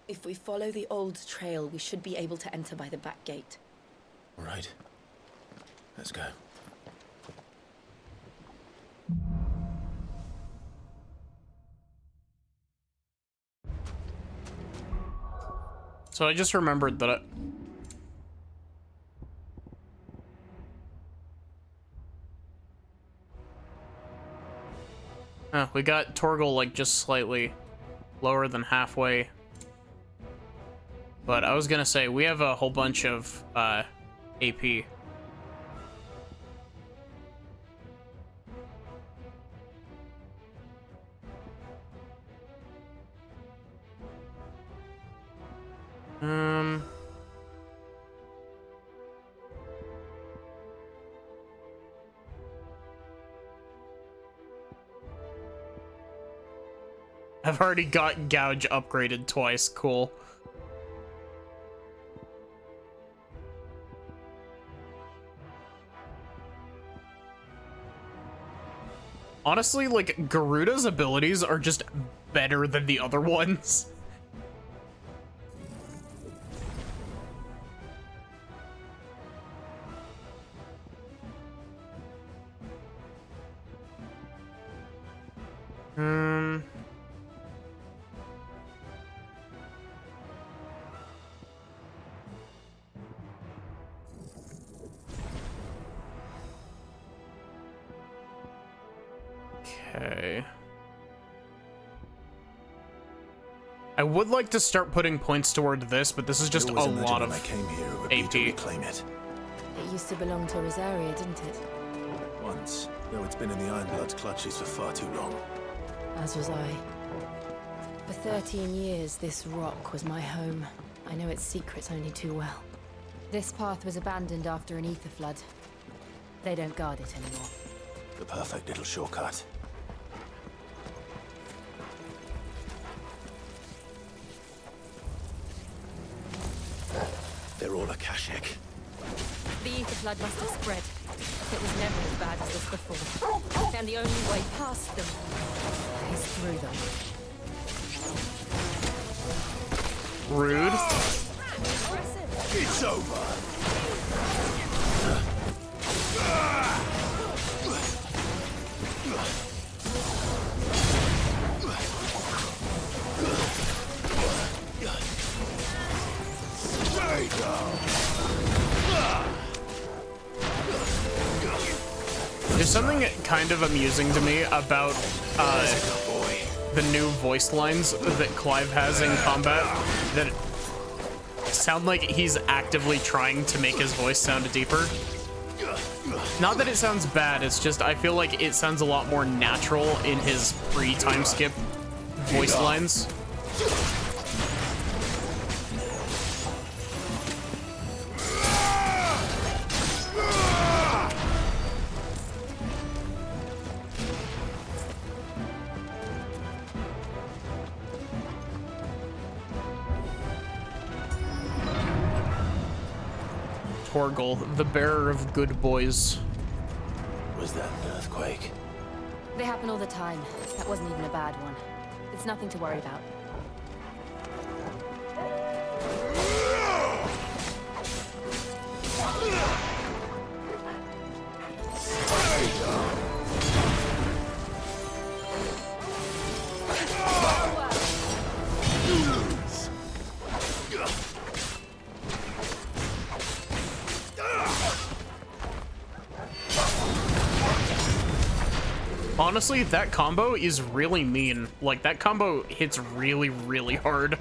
B: If we follow the old trail, we should be able to enter by the back gate.
C: All right. Let's go.
A: So I just remembered that we got Torgal like just slightly lower than halfway. But I was gonna say, we have a whole bunch of AP. I've already got Gouge upgraded twice. Cool. Honestly, like, Garuda's abilities are just better than the other ones. Okay. I would like to start putting points toward this, but this is just a lot of
C: I came here, it would
A: AP.
C: be to reclaim it.
B: It used to belong to Rosaria, didn't it?
C: Once, though it's been in the Ironblood's clutches for far too long.
B: As was I. For 13 years, this rock was my home. I know its secrets only too well. This path was abandoned after an ether flood. They don't guard it anymore.
C: The perfect little shortcut. They're all Akashic.
B: The ether flood must have spread. It was never as bad as this before. And the only way past them is through them.
A: Rude.
C: It's over.
A: There's something kind of amusing to me about the new voice lines that Clive has in combat. That sound like he's actively trying to make his voice sound deeper. Not that it sounds bad, it's just I feel like it sounds a lot more natural in his pre-time skip voice lines. Torgal, the bearer of good boys.
C: Was that an earthquake?
B: They happen all the time. That wasn't even a bad one. It's nothing to worry about.
A: Honestly, that combo is really mean. Like, that combo hits really, really hard.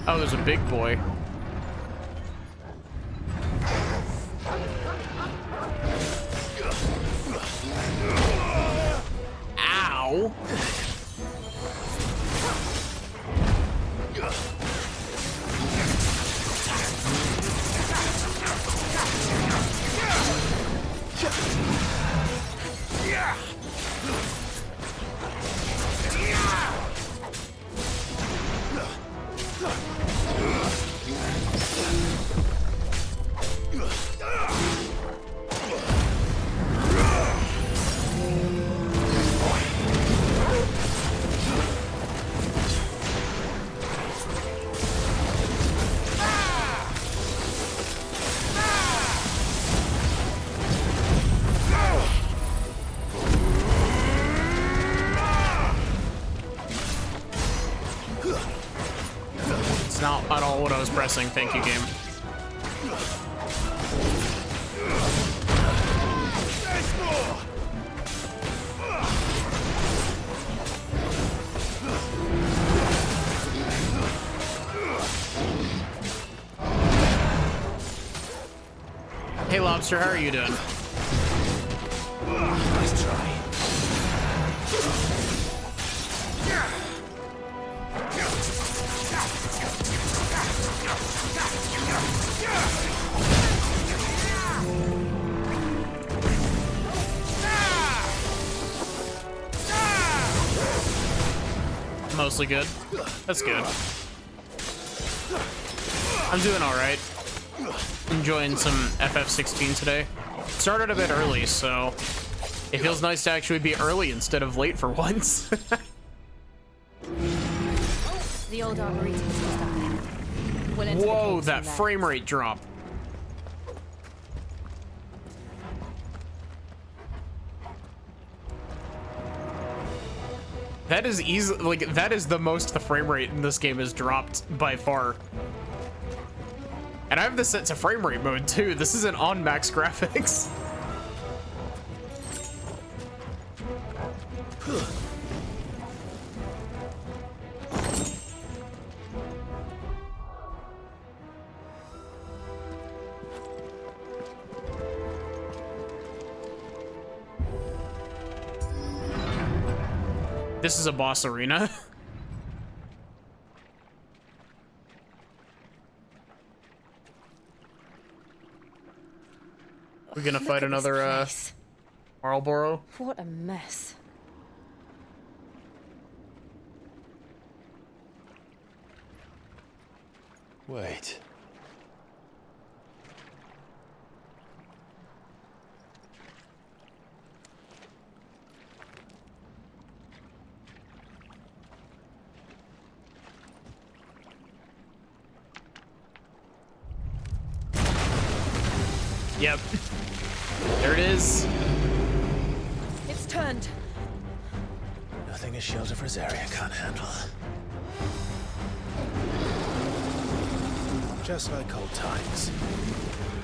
A: Oh, there's a big boy. Ow! It's not at all what I was pressing. Thank you, game. Hey, Lobster, how are you doing?
C: Nice try.
A: Mostly good. That's good. I'm doing all right. Enjoying some FF16 today. Started a bit early, so it feels nice to actually be early instead of late for once.
B: The old arboretum is just up there. We'll enter the
A: Whoa,
B: caves
A: that
B: from there.
A: frame rate drop. That is easy, like, that is the most the frame rate in this game has dropped by far. And I have this set to frame rate mode too. This isn't on max graphics. This is a boss arena. We're gonna fight another Marlboro.
B: What a mess.
J: Wait.
A: Yep. There it is.
B: It's turned.
C: Nothing a shelter for Zarya can't handle. Just like old times.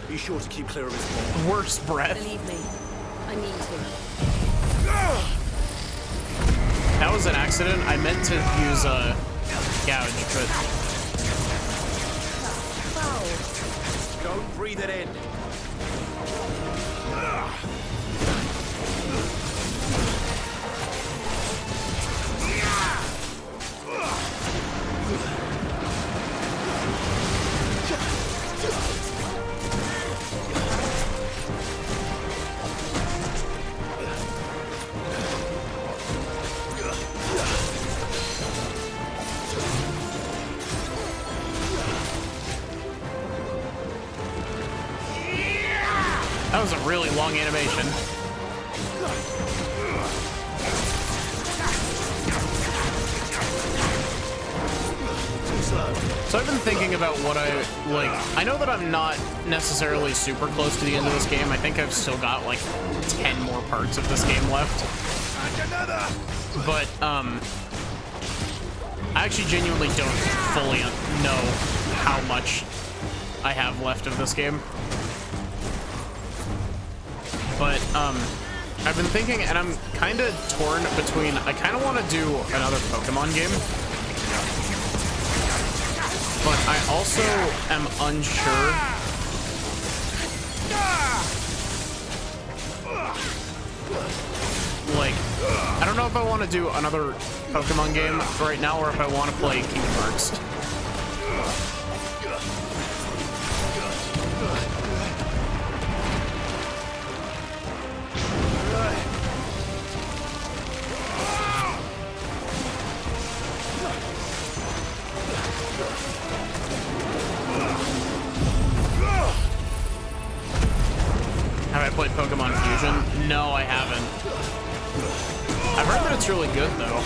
C: Be sure to keep clear of his ball.
A: Worst breath.
B: Believe me, I need to.
A: that was an accident. I meant to use gouge, but
C: Don't breathe it in.
A: that was a really long animation. So I've been thinking about what I know that I'm not necessarily super close to the end of this game. I think I've still got like 10 more parts of this game left. But I actually genuinely don't fully know how much I have left of this game. But I've been thinking, and I'm kind of torn between, I kind of want to do another Pokemon game, but I also am unsure. Like, I don't know if I want to do another Pokemon game right now or if I want to play Kingdom Hearts. Have I played Pokemon Fusion? No, I haven't. I've heard that it's really good, though.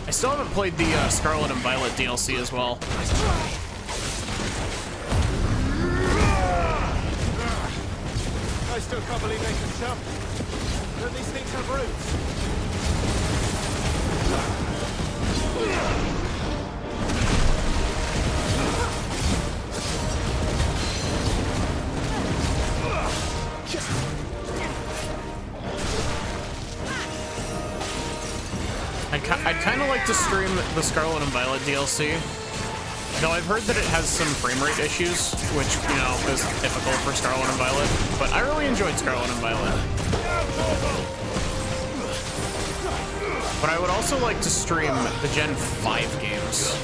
A: I still haven't played the Scarlet and Violet DLC as well.
C: I still can't believe they can jump. Don't these things have roots?
A: I'd kind of like to stream the Scarlet and Violet DLC, though I've heard that it has some frame rate issues, which, you know, is typical for Scarlet and Violet, but I really enjoyed Scarlet and Violet. But I would also like to stream the Gen 5 games.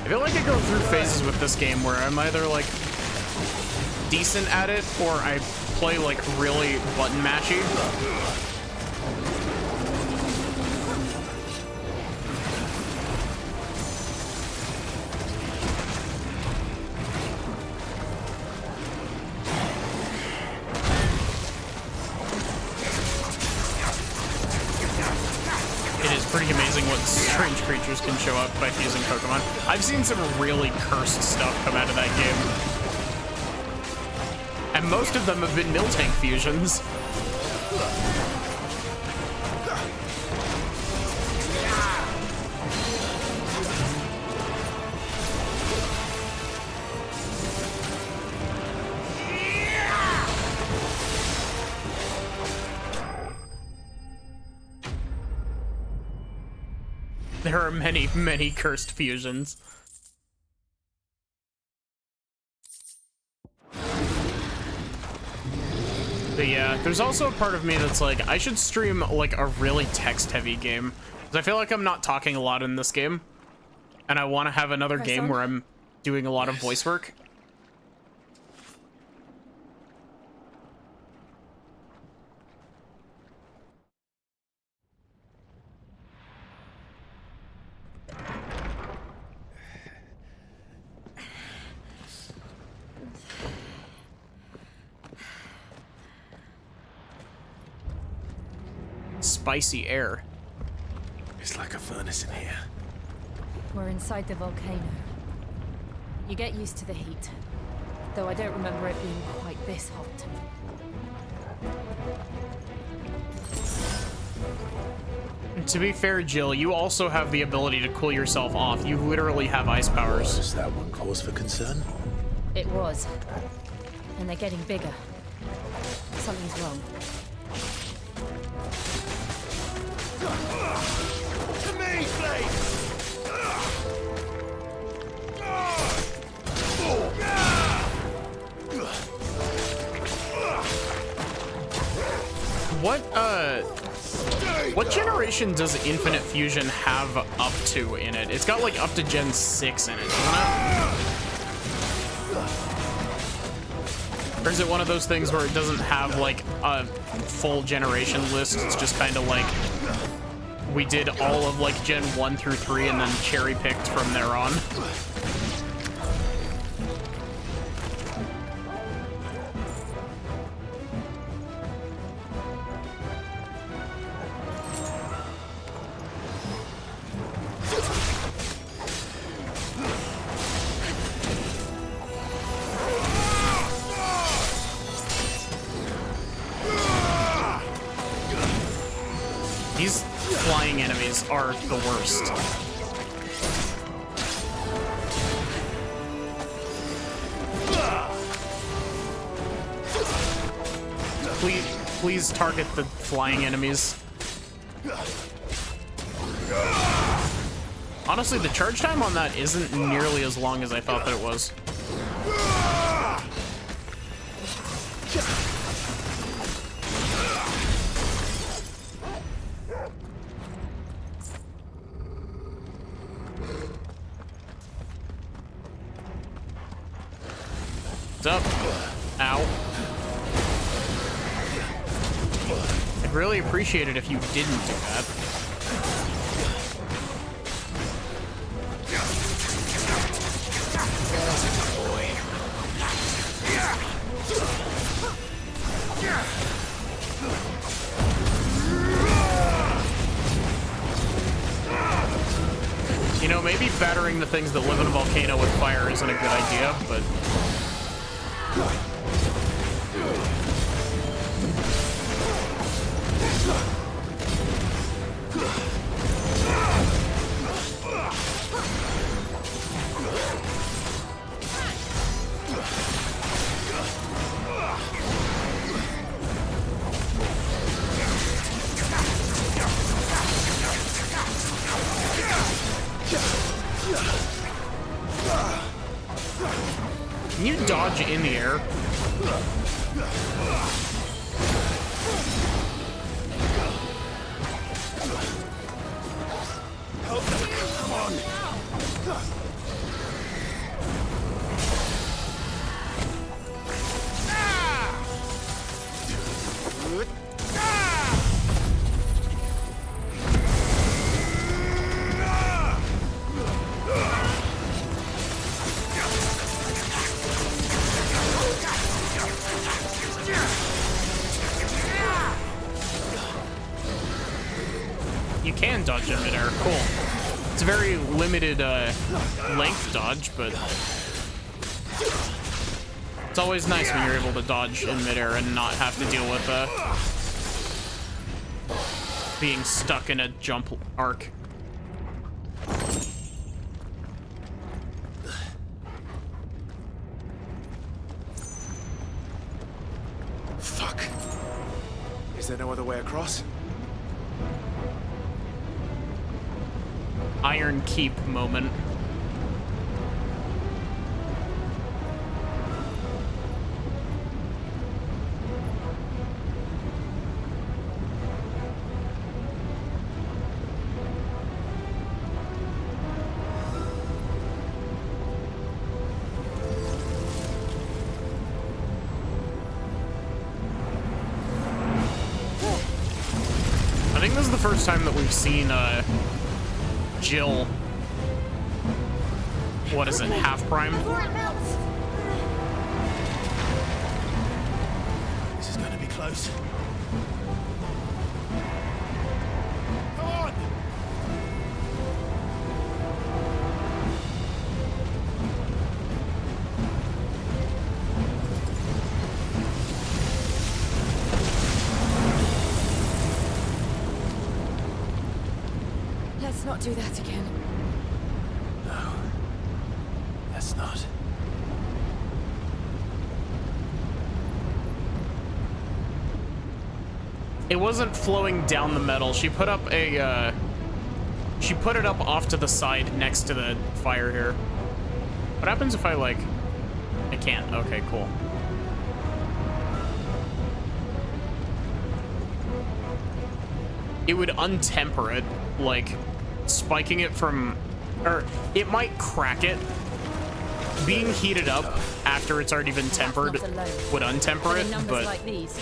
A: I feel like I go through phases with this game where I'm either like decent at it or I play like really button mashy. It is pretty amazing what strange creatures can show up by fusing Pokemon. I've seen some really cursed stuff come out of that game. And most of them have been Miltank fusions. There are many, many cursed fusions. But yeah, there's also a part of me that's like, I should stream like a really text-heavy game. Because I feel like I'm not talking a lot in this game. And I want to have another game where I'm doing a lot of voice work. spicy air.
C: It's like a furnace in here.
E: We're inside the volcano. You get used to the heat, though I don't remember it being quite this hot.
A: And to be fair, Jill, you also have the ability to cool yourself off. You literally have ice powers.
C: Is that one cause for concern?
E: It was. And they're getting bigger. Something's wrong.
O: To me, please!
A: What generation does Infinite Fusion have up to in it? It's got like up to Gen 6 in it, doesn't it? Or is it one of those things where it doesn't have like a full generation list? It's just kind of like we did all of like Gen 1 through 3 and then cherry picked from there on. These flying enemies are the worst. Please target the flying enemies. Honestly, the charge time on that isn't nearly as long as I thought that it was. What's up? Ow. I'd really appreciate it if you didn't do that. You know, maybe battering the things that live in a volcano with fire isn't a good idea, but... Can you dodge in the air?
O: Come on!
A: You can dodge in midair. Cool. It's a very limited length dodge, but it's always nice when you're able to dodge in midair and not have to deal with being stuck in a jump arc.
C: Fuck. Is there no other way across?
A: Iron Keep moment. I think this is the first time that we've seen Jill, what is it, half prime?
C: This is going to be close.
B: Let's not do that again.
C: No. Let's not.
A: It wasn't flowing down the metal. She put up a, she put it up off to the side next to the fire here. What happens if I, like... I can't. Okay, cool. It would untemper it, like, spiking it from... Or, it might crack it. Being heated up after it's already been tempered would untemper it, but...
B: Like these.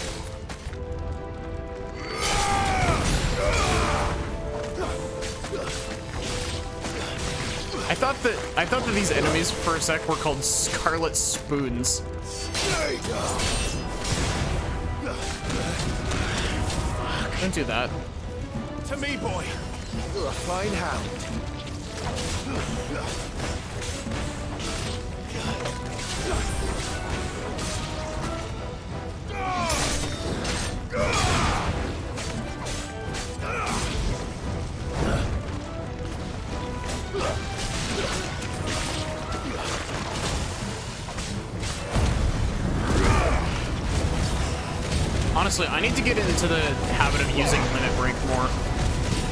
A: I thought that these enemies for a sec were called Scarlet Spoons. Don't do that.
O: To me, boy. You're a fine hound.
A: Honestly, I need to get into the habit of using Limit Break more,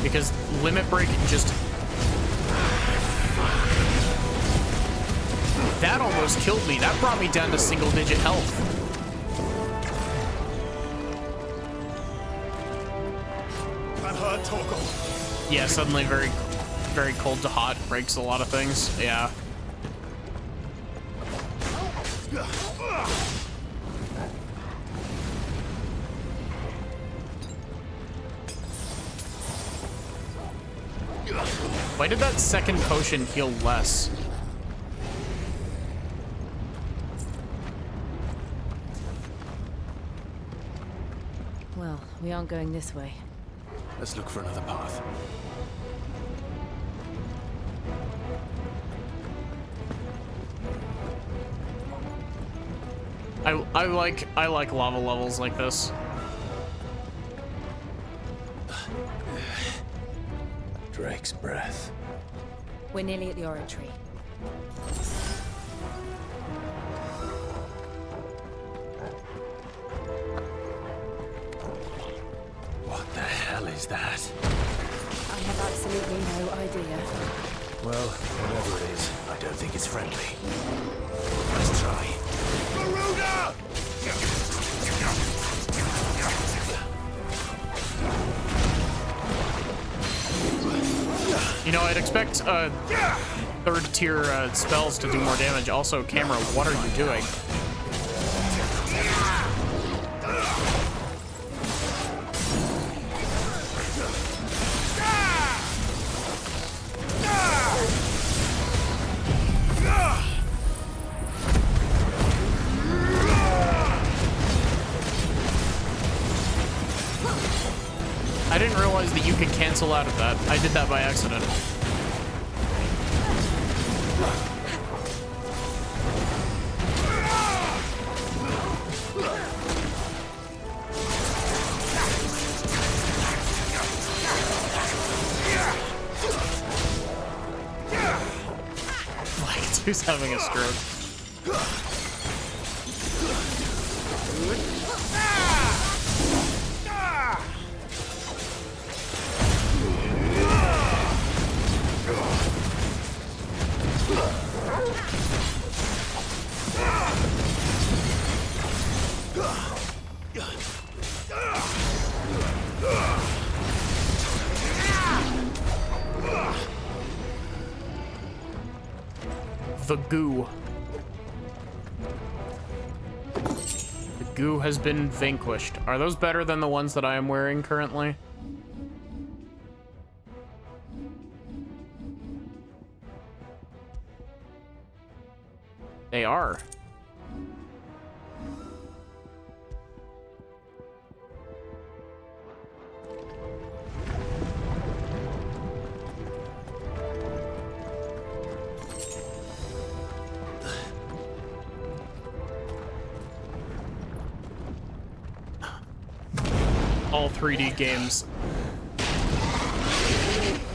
A: because Limit Break just... That almost killed me. That brought me down to single-digit health.
O: I've heard Torgal.
A: Yeah, suddenly very, very cold to hot breaks a lot of things. Yeah. Why did that second potion heal less?
B: Well, we aren't going this way.
C: Let's look for another path.
A: I like lava levels like this.
C: Drake's breath.
B: We're nearly at the oratory.
C: What the hell is that?
B: I have absolutely no idea.
C: Well, whatever it is, I don't think it's friendly. Let's try.
O: Garuda!
A: You know, I'd expect third tier spells to do more damage. Also, camera, what are you doing? I didn't realize that you could cancel out of that. I did that by accident. Like, dude's having a stroke. The goo. The goo has been vanquished. Are those better than the ones that I am wearing currently? They are. All 3D games.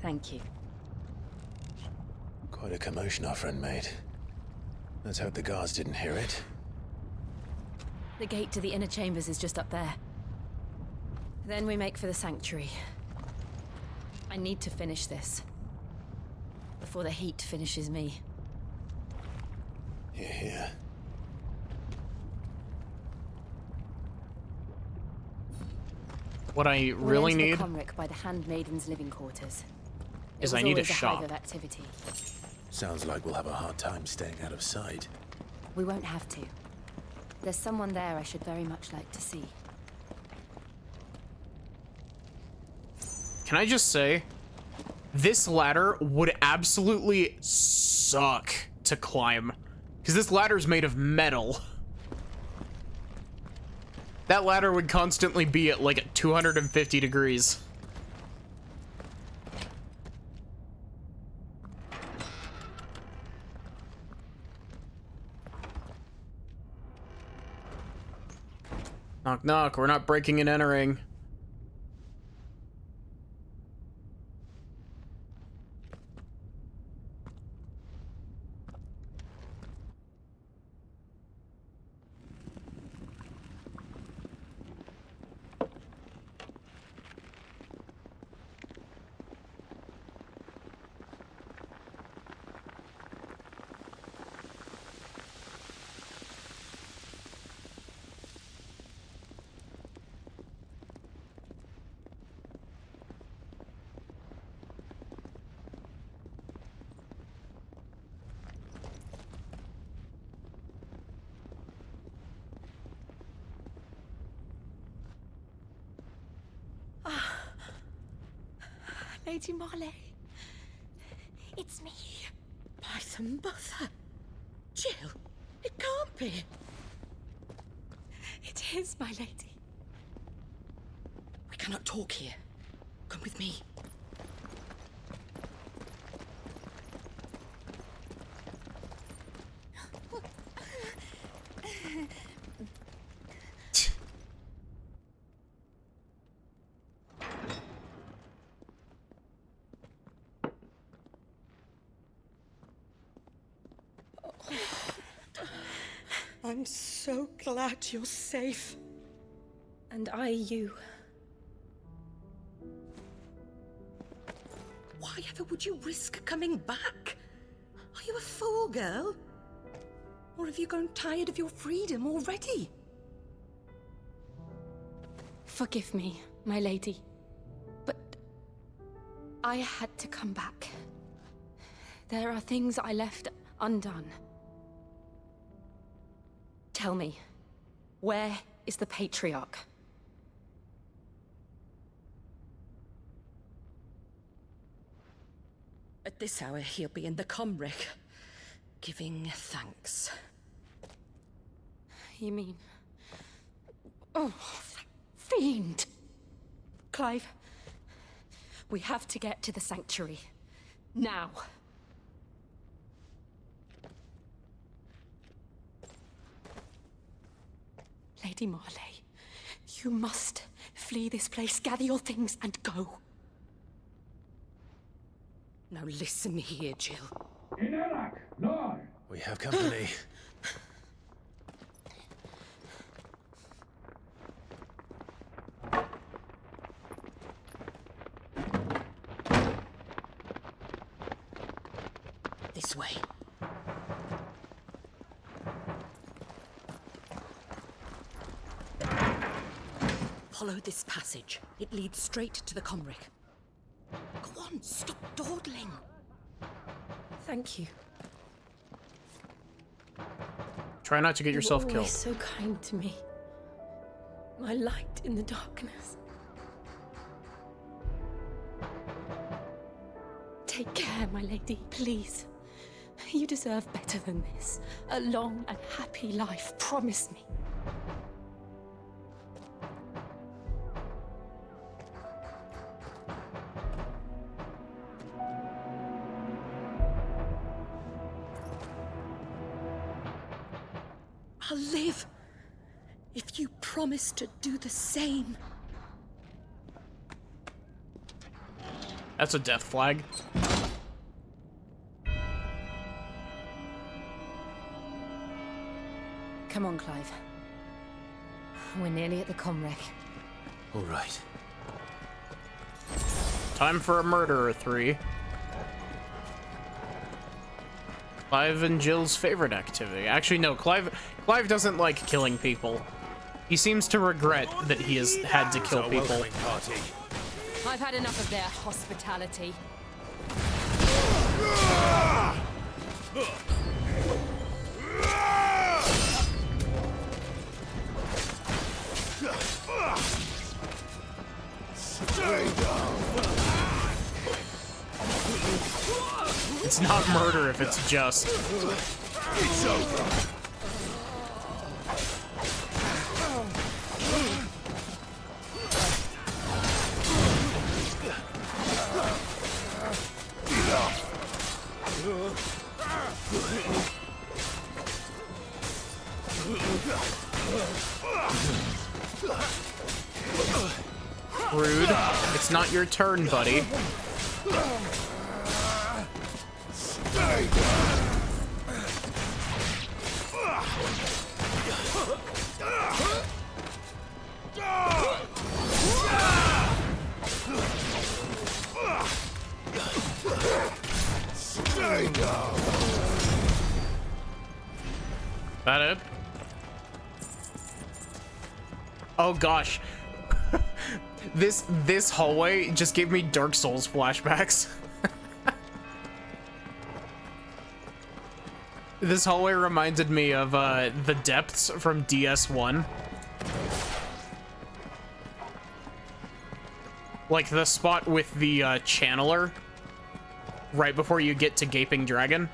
B: Thank you.
J: Quite a commotion our friend made. Let's hope the guards didn't hear it.
B: The gate to the inner chambers is just up there. Then we make for the sanctuary. I need to finish this. Before the heat finishes me.
J: Hear, hear.
A: What I really need
B: the Comric by the Handmaiden's living quarters.
A: is
B: It was
A: I need a
B: always
A: shop.
B: hive of activity.
C: Sounds like we'll have a hard time staying out of sight.
B: We won't have to. There's someone there I should very much like to see.
A: Can I just say, this ladder would absolutely suck to climb. Because this ladder's made of metal. That ladder would constantly be at like 250 degrees. Knock, knock. We're not breaking and entering.
P: Lady Marley. It's me. By the mother. Jill, it can't be. It is, my lady. We cannot talk here. Come with me. I'm so glad you're safe.
B: And I you.
P: Why ever would you risk coming back? Are you a fool, girl? Or have you grown tired of your freedom already?
B: Forgive me, my lady. But I had to come back. There are things I left undone. Tell me, where is the Patriarch?
P: At this hour, he'll be in the Comric, giving thanks.
B: You mean... Oh, that fiend! Clive, we have to get to the sanctuary. Now. Lady Marley, you must flee this place, gather your things, and go.
P: Now listen here, Jill.
J: We have company.
P: This way. Follow this passage. It leads straight to the Comric. Go on, stop dawdling.
B: Thank you.
A: Try not to get yourself
B: You're
A: killed.
B: always so kind to me. My light in the darkness. Take care, my lady, please. You deserve better than this. A long and happy life, promise me.
P: I'll live if you promise to do the same.
A: That's a death flag.
E: Come on, Clive. We're nearly at the comwreck.
C: All right.
A: Time for a murderer 3. Clive and Jill's favorite activity. Actually, no, Clive doesn't like killing people. He seems to regret that he has had to kill people.
E: I've had enough of their hospitality.
A: It's not murder if it's just.
O: It's over.
A: Rude. It's not your turn, buddy. That it? Oh gosh. This hallway just gave me Dark Souls flashbacks. This hallway reminded me of the depths from DS1. Like the spot with the channeler right before you get to Gaping Dragon.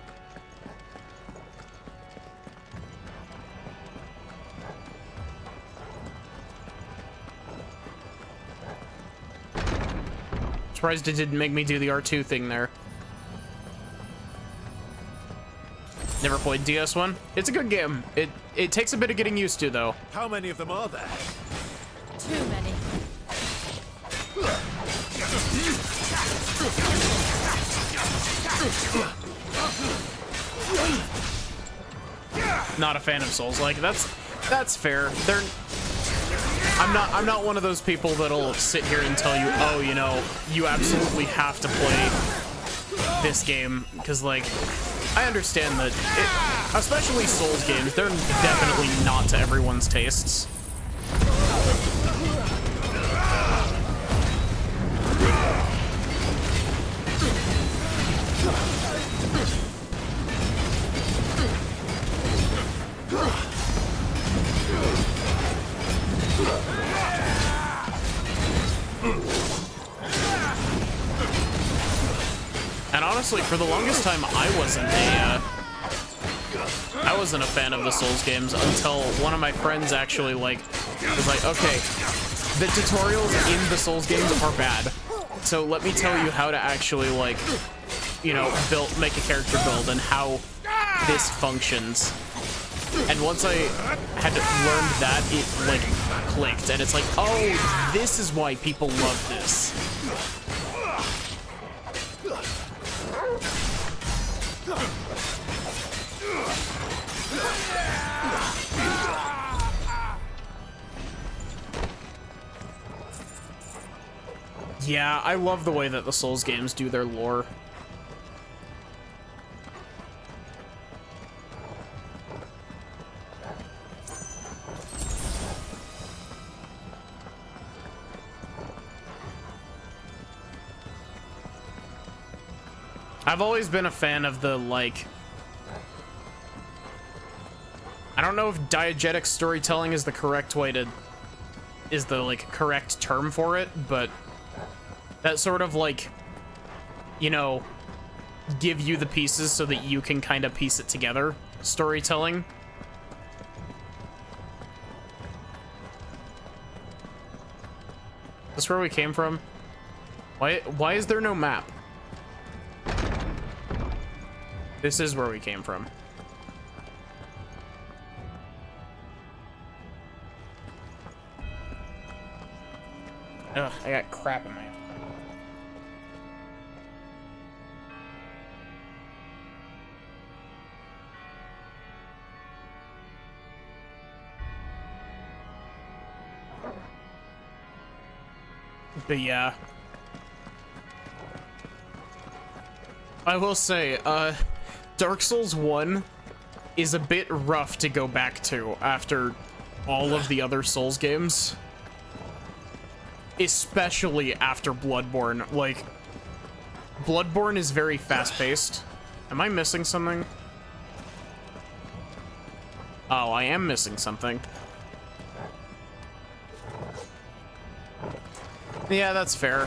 A: Surprised it didn't make me do the R2 thing there. Never played DS1. It's a good game. It takes a bit of getting used to, though.
O: How many of them are there?
E: Too many.
A: Not a fan of Souls. Like that's fair. I'm not one of those people that'll sit here and tell you, oh, you know, you absolutely have to play this game, because like I understand that, especially Souls games, they're definitely not to everyone's tastes. And honestly, for the longest time, I wasn't a fan of the Souls games until one of my friends actually was like, okay, the tutorials in the Souls games are bad, so let me tell you how to actually, like, you know, make a character build and how this functions. And once I had learned that, it like clicked, and it's like, oh, this is why people love this. Yeah, I love the way that the Souls games do their lore. I've always been a fan of the, like, I don't know if diegetic storytelling is the correct way to, correct term for it, but that sort of, like, you know, give you the pieces so that you can kind of piece it together storytelling. That's where we came from. Why is there no map? This is where we came from. Ugh, I got crap in my eye. But yeah. I will say, Dark Souls 1 is a bit rough to go back to after all of the other Souls games. Especially after Bloodborne. Like, Bloodborne is very fast-paced. Am I missing something? Oh, I am missing something. Yeah, that's fair.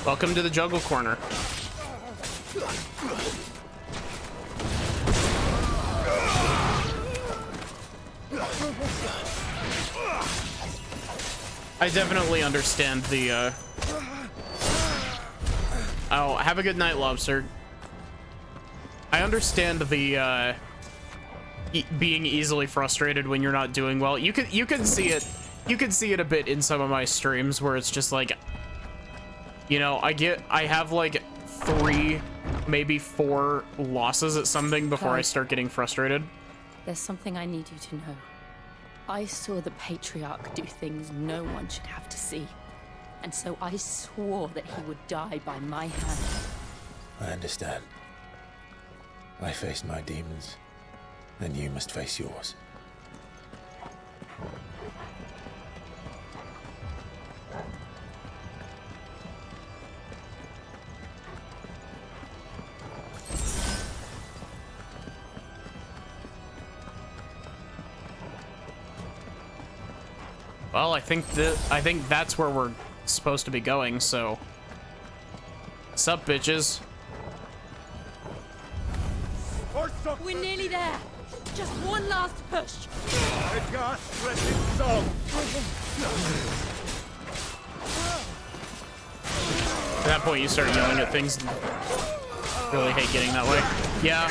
A: Welcome to the Juggle Corner. I definitely understand the, Oh, have a good night, Lobster. I understand the, being easily frustrated when you're not doing well. You can see it. You can see it a bit in some of my streams where it's just like, you know, I have like 3, maybe 4 losses at something before I start getting frustrated.
B: There's something I need you to know. I saw the Patriarch do things no one should have to see. And so I swore that he would die by my hand.
C: I understand. I faced my demons, then you must face yours.
A: Well, I think that's where we're supposed to be going, so. Sup, bitches?
P: We're nearly there. Just one last push.
A: At that point, you start yelling at things. Really hate getting that way. Yeah.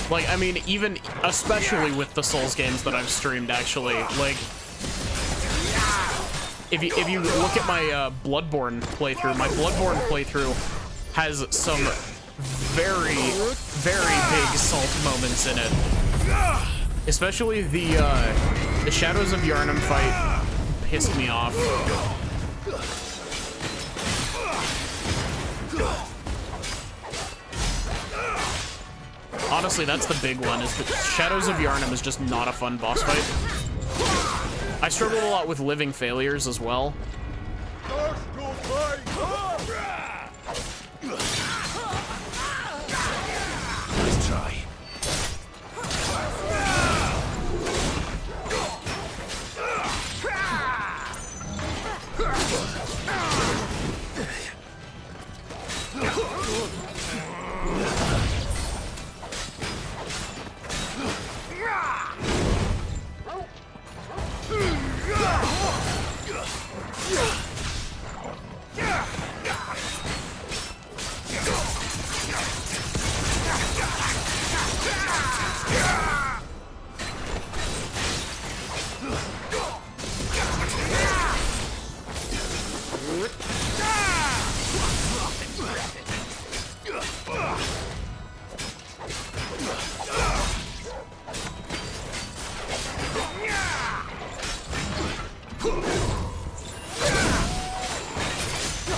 A: Like, I mean, even, especially with the Souls games that I've streamed, actually, like, if you look at my Bloodborne playthrough has some very, very big salt moments in it. Especially the Shadows of Yharnam fight pissed me off. Honestly, that's the big one, is that Shadows of Yharnam is just not a fun boss fight. I struggled a lot with Living Failures as well.
C: Nice try.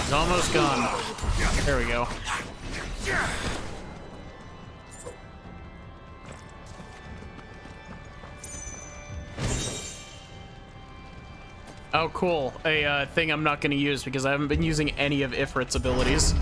A: It's almost gone. There we go. Oh, cool. A thing I'm not going to use because I haven't been using any of Ifrit's abilities.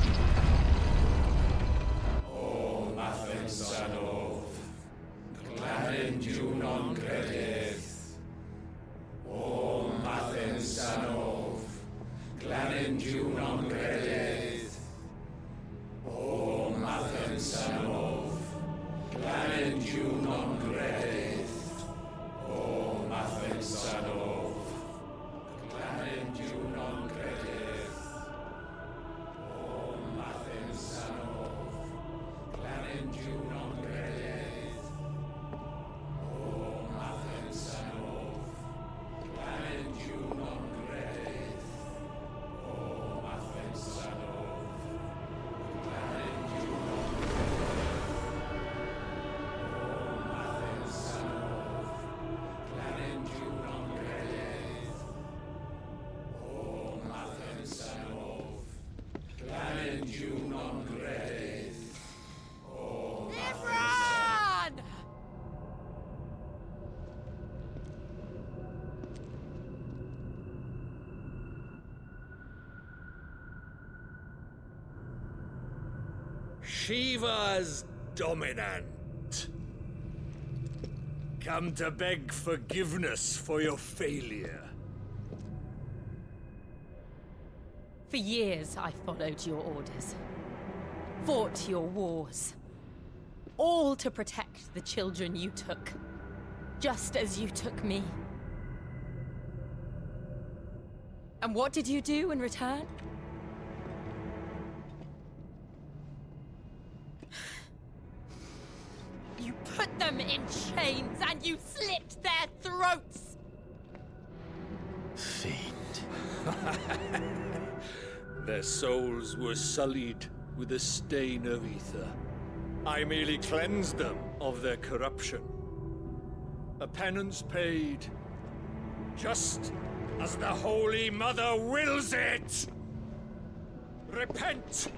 O: Shiva's dominant. Come to beg forgiveness for your failure.
Q: For years, I followed your orders. Fought your wars. All to protect the children you took. Just as you took me. And what did you do in return? You put them in chains and you slit their throats!
J: Fiend.
O: Their souls were sullied with the stain of ether. I merely cleansed them of their corruption. A penance paid, just as the Holy Mother wills it! Repent,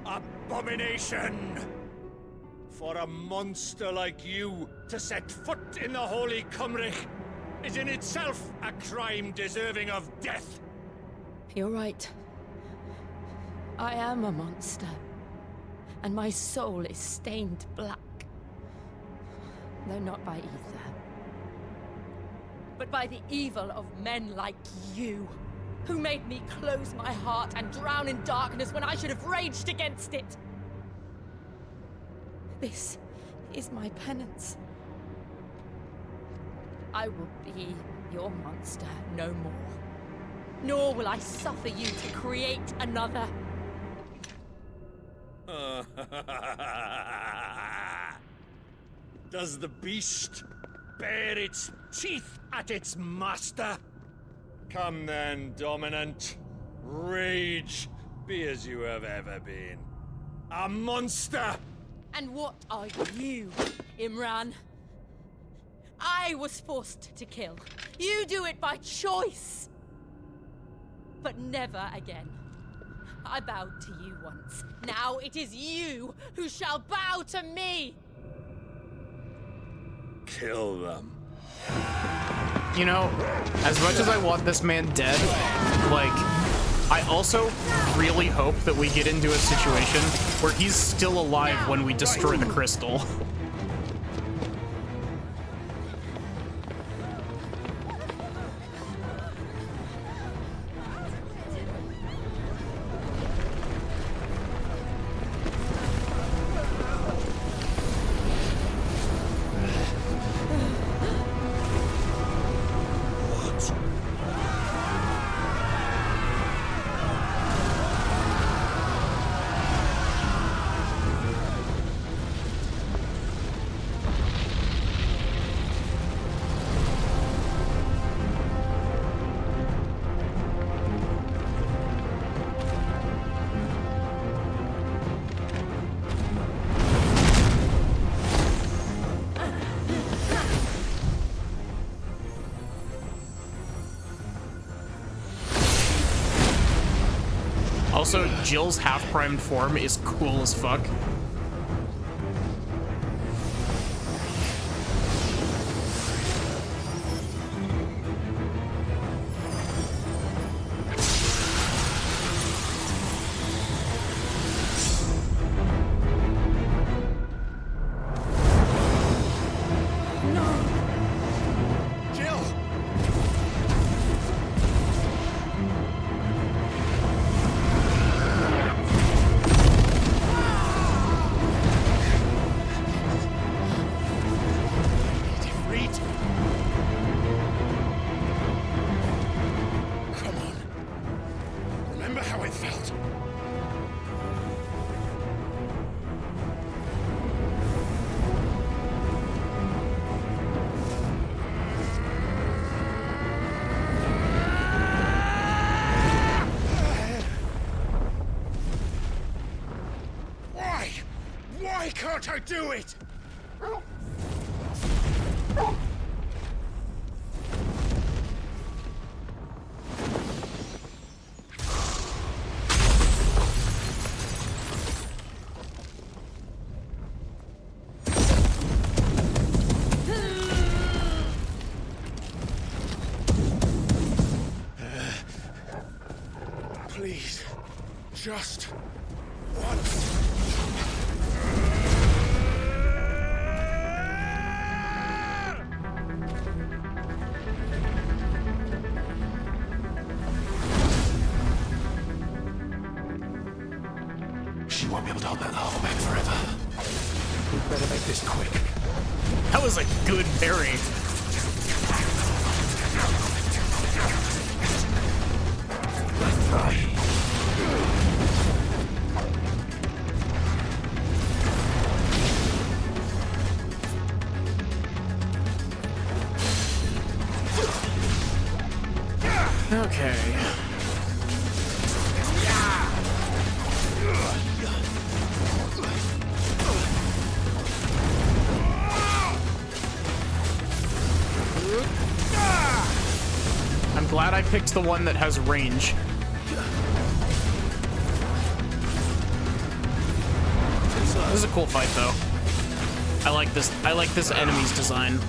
O: abomination! For a monster like you to set foot in the Holy Cymric is in itself a crime deserving of death.
Q: You're right. I am a monster. And my soul is stained black. Though not by ether. But by the evil of men like you, who made me close my heart and drown in darkness when I should have raged against it. This is my penance. I will be your monster no more. Nor will I suffer you to create another.
O: Does the beast bare its teeth at its master? Come then, Dominant. Rage, be as you have ever been. A monster!
Q: And what are you, Imran? I was forced to kill. You do it by choice. But never again. I bowed to you once. Now it is you who shall bow to me!
O: Kill them.
A: You know, as much as I want this man dead, like, I also really hope that we get into a situation where he's still alive when we destroy the crystal. Also, Jill's half-primed form is cool as fuck.
O: Why can't I do it? Please, just once.
C: won't be able to hold that hole back forever. We better make this quick.
A: That was a good berry.
C: Let's try.
A: Okay. I'm glad I picked the one that has range. This is a cool fight, though. I like this enemy's design.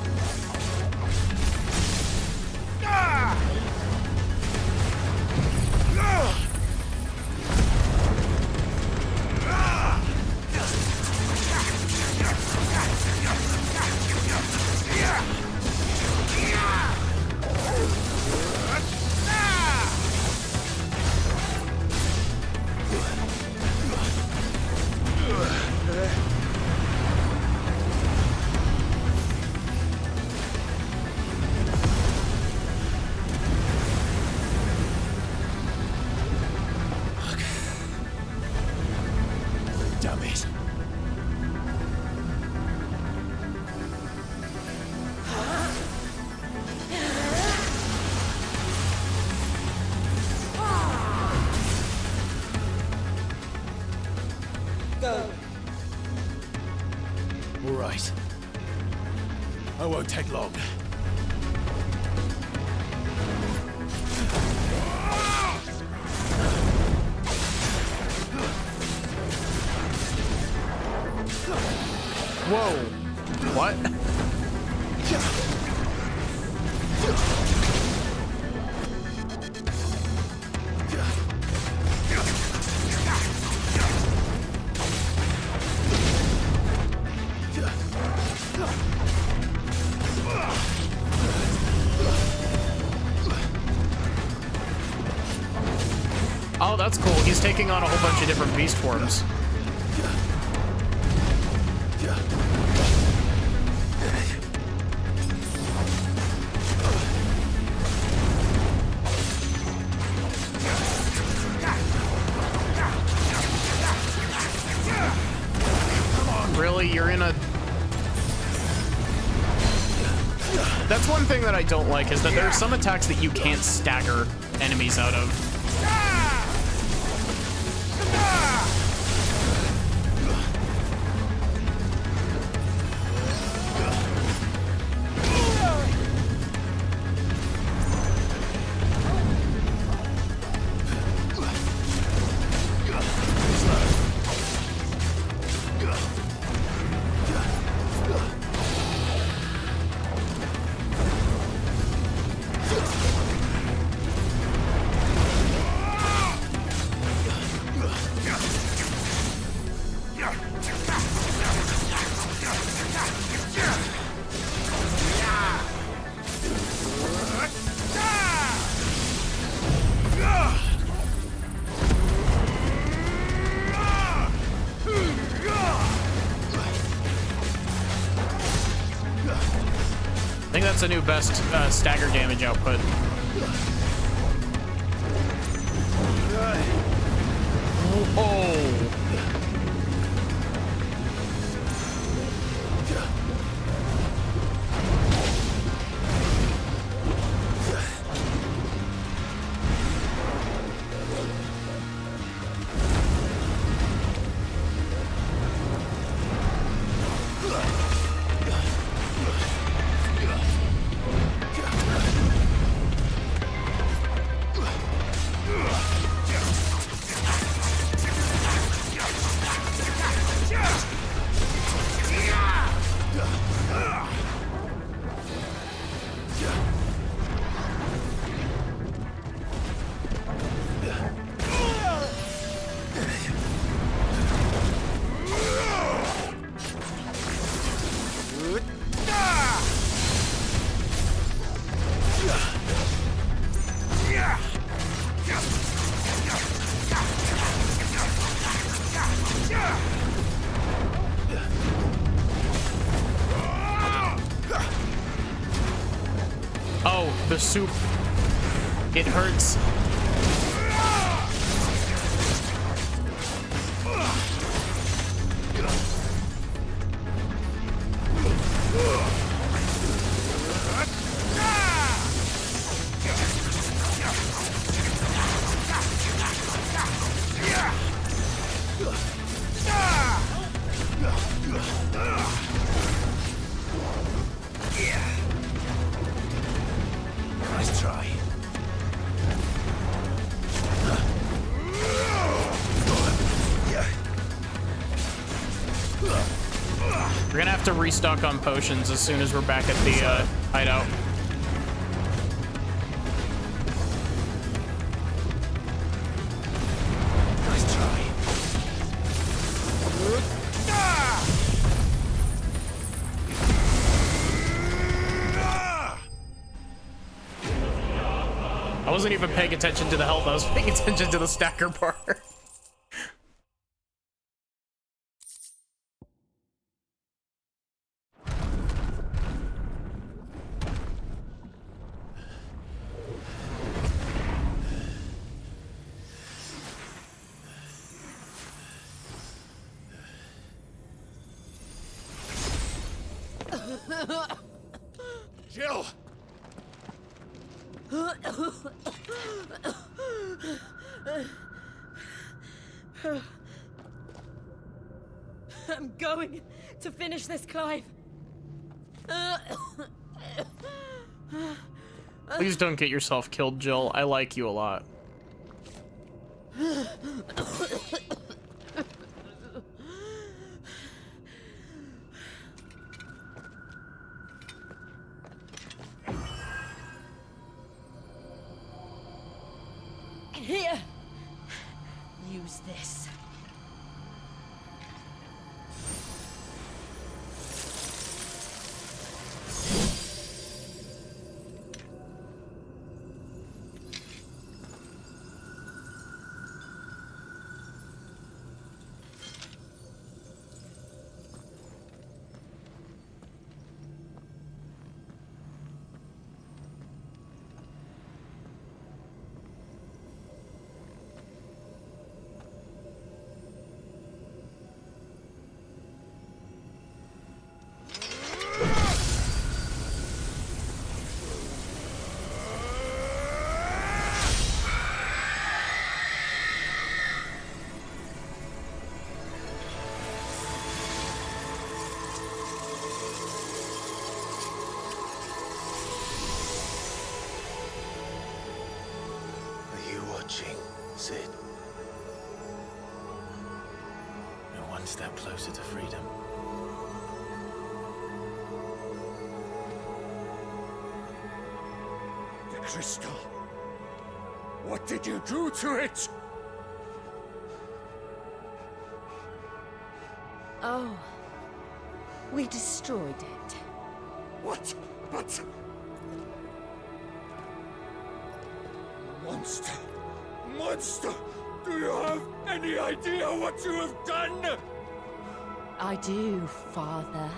C: Damn it.
P: Go.
C: All right. I won't take long.
A: Whoa. What? Oh, that's cool. He's taking on a whole bunch of different beast forms. Really? You're in a... That's one thing that I don't like, is that there are some attacks that you can't stagger enemies out of. I think that's a new best stagger damage output. Oh. Oh, the soup. It hurts.
C: Nice try.
A: We're gonna have to restock on potions as soon as we're back at the hideout.
C: Nice try.
A: I wasn't even paying attention to the health, I was paying attention to the stacker bar.
O: Jill!
Q: I'm going to finish this, Clive.
A: Please don't get yourself killed, Jill. I like you a lot.
Q: Here. Use this.
C: Sid. We're one step closer to freedom.
O: The crystal. What did you do to it?
Q: Oh. We destroyed it.
O: What? But... Monster! Monster! Do you have any idea what you have done?
Q: I do, Father.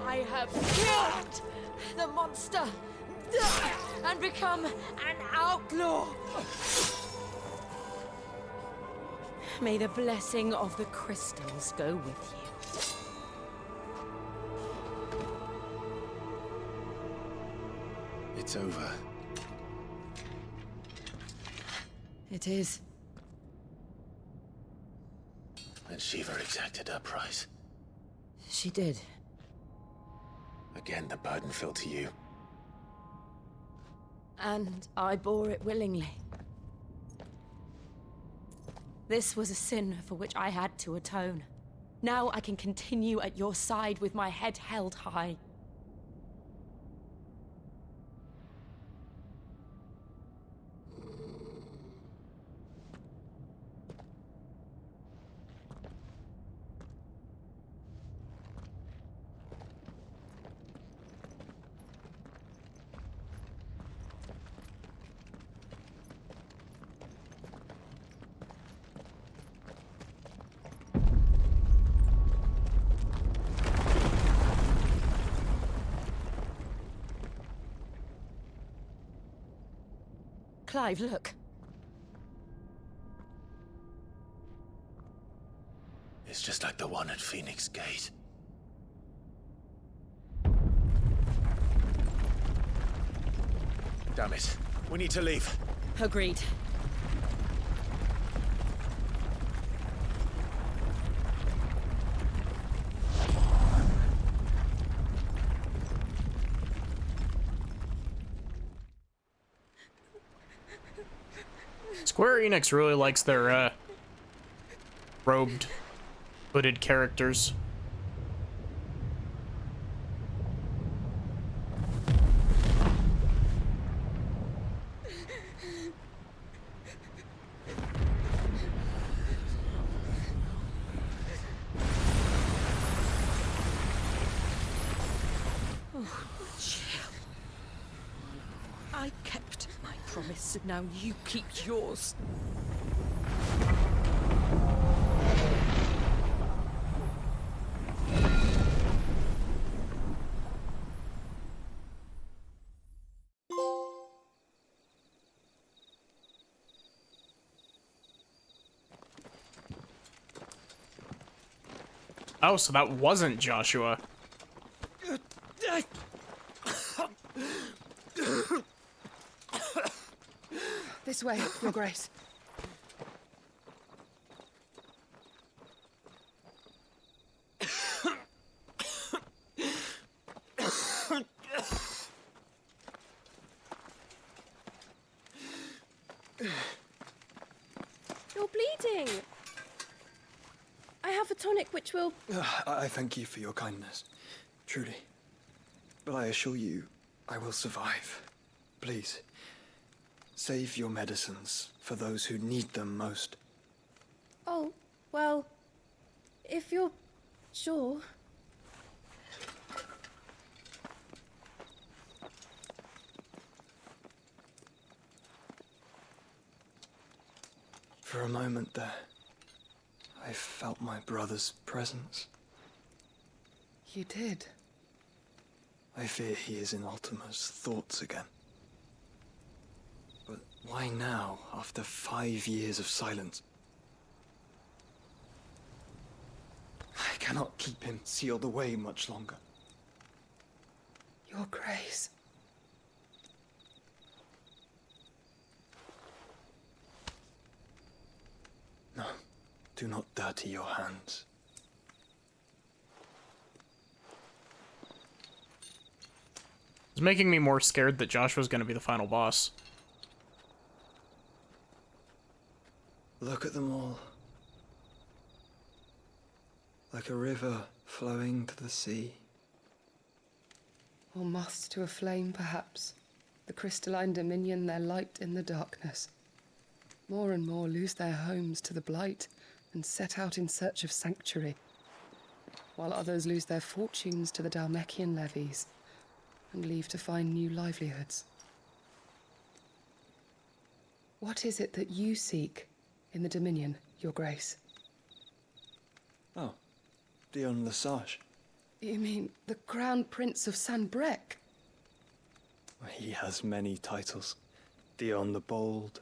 Q: I have killed the monster and become an outlaw. May the blessing of the crystals go with you.
C: It's over.
Q: It is.
C: And Shiva exacted her price.
Q: She did.
C: Again, the burden fell to you.
Q: And I bore it willingly. This was a sin for which I had to atone. Now I can continue at your side with my head held high. Clive, look.
C: It's just like the one at Phoenix Gate. Damn it. We need to leave.
Q: Agreed.
A: Square Enix really likes their robed, hooded characters.
P: Oh, Jill. I kept my promise, and now you keep yours.
A: Oh, so that wasn't Joshua.
P: This way, Your Grace.
R: You're bleeding. I have a tonic which will...
U: I thank you for your kindness, truly. But I assure you, I will survive. Please, save your medicines for those who need them most.
R: Oh, well, if you're sure.
U: For a moment there, I felt my brother's presence.
P: You did?
U: I fear he is in Ultima's thoughts again. But why now, after 5 years of silence? I cannot keep him sealed away much longer.
P: Your Grace.
U: No, do not dirty your hands.
A: It's making me more scared that Joshua's gonna be the final boss.
U: Look at them all. Like a river flowing to the sea.
P: Or moths to a flame, perhaps. The crystalline dominion their light in the darkness. More and more lose their homes to the blight and set out in search of sanctuary, while others lose their fortunes to the Dalmekian levies and leave to find new livelihoods. What is it that you seek in the Dominion, Your Grace?
U: Oh, Dion Lesage.
P: You mean the Crown Prince of Sanbreque?
U: He has many titles. Dion the Bold,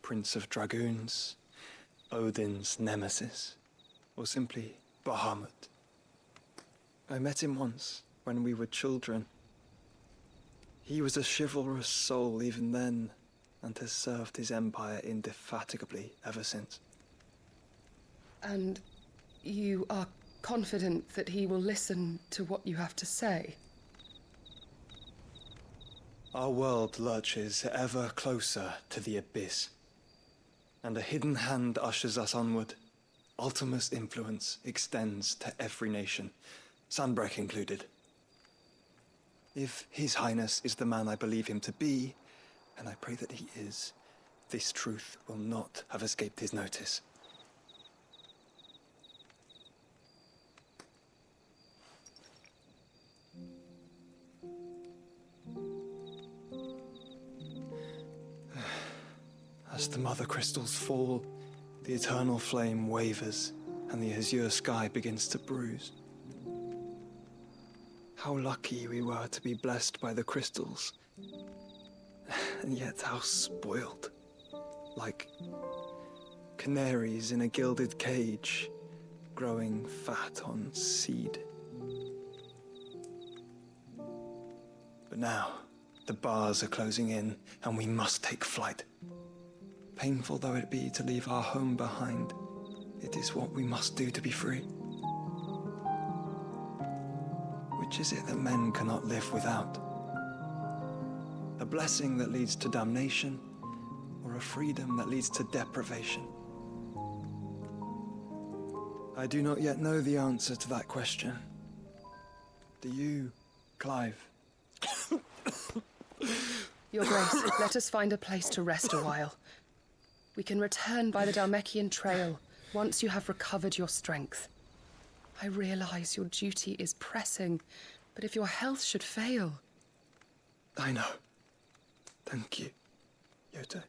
U: Prince of Dragoons, Odin's Nemesis, or simply Bahamut. I met him once, when we were children. He was a chivalrous soul even then, and has served his empire indefatigably ever since.
P: And you are confident that he will listen to what you have to say?
U: Our world lurches ever closer to the abyss, and a hidden hand ushers us onward. Ultima's influence extends to every nation, Sanbreque included. If His Highness is the man I believe him to be, and I pray that he is, this truth will not have escaped his notice. As the mother crystals fall, the eternal flame wavers, and the azure sky begins to bruise. How lucky we were to be blessed by the crystals. And yet how spoiled. Like canaries in a gilded cage, growing fat on seed. But now, the bars are closing in, and we must take flight. Painful though it be to leave our home behind, it is what we must do to be free. Which is it that men cannot live without? A blessing that leads to damnation, or a freedom that leads to deprivation? I do not yet know the answer to that question. Do you, Clive?
P: Your Grace, let us find a place to rest a while. We can return by the Dalmekian trail once you have recovered your strength. I realize your duty is pressing, but if your health should fail...
U: I know. Thank you, Yote.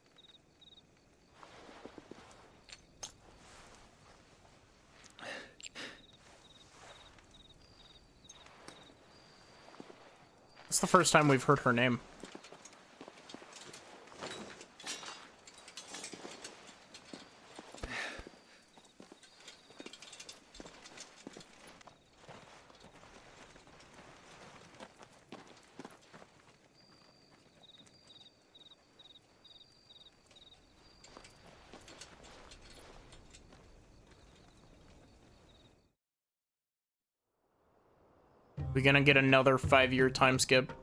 A: It's the first time we've heard her name. We gonna get another 5-year time skip?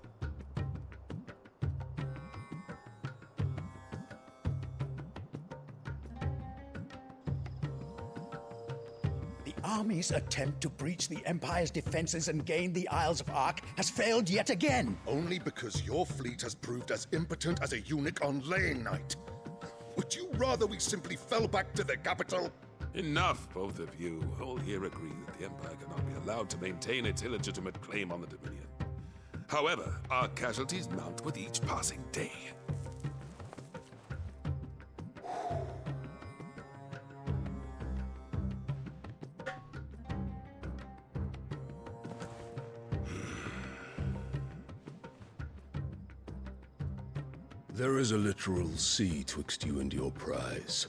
D: The army's attempt to breach the Empire's defenses and gain the Isles of Ark has failed yet again.
G: Only because your fleet has proved as impotent as a eunuch on laying night. Would you rather we simply fell back to the capital?
O: Enough, both of you. All here agree that the Empire cannot be allowed to maintain its illegitimate claim on the Dominion. However, our casualties mount with each passing day.
G: There is a literal sea twixt you and your prize.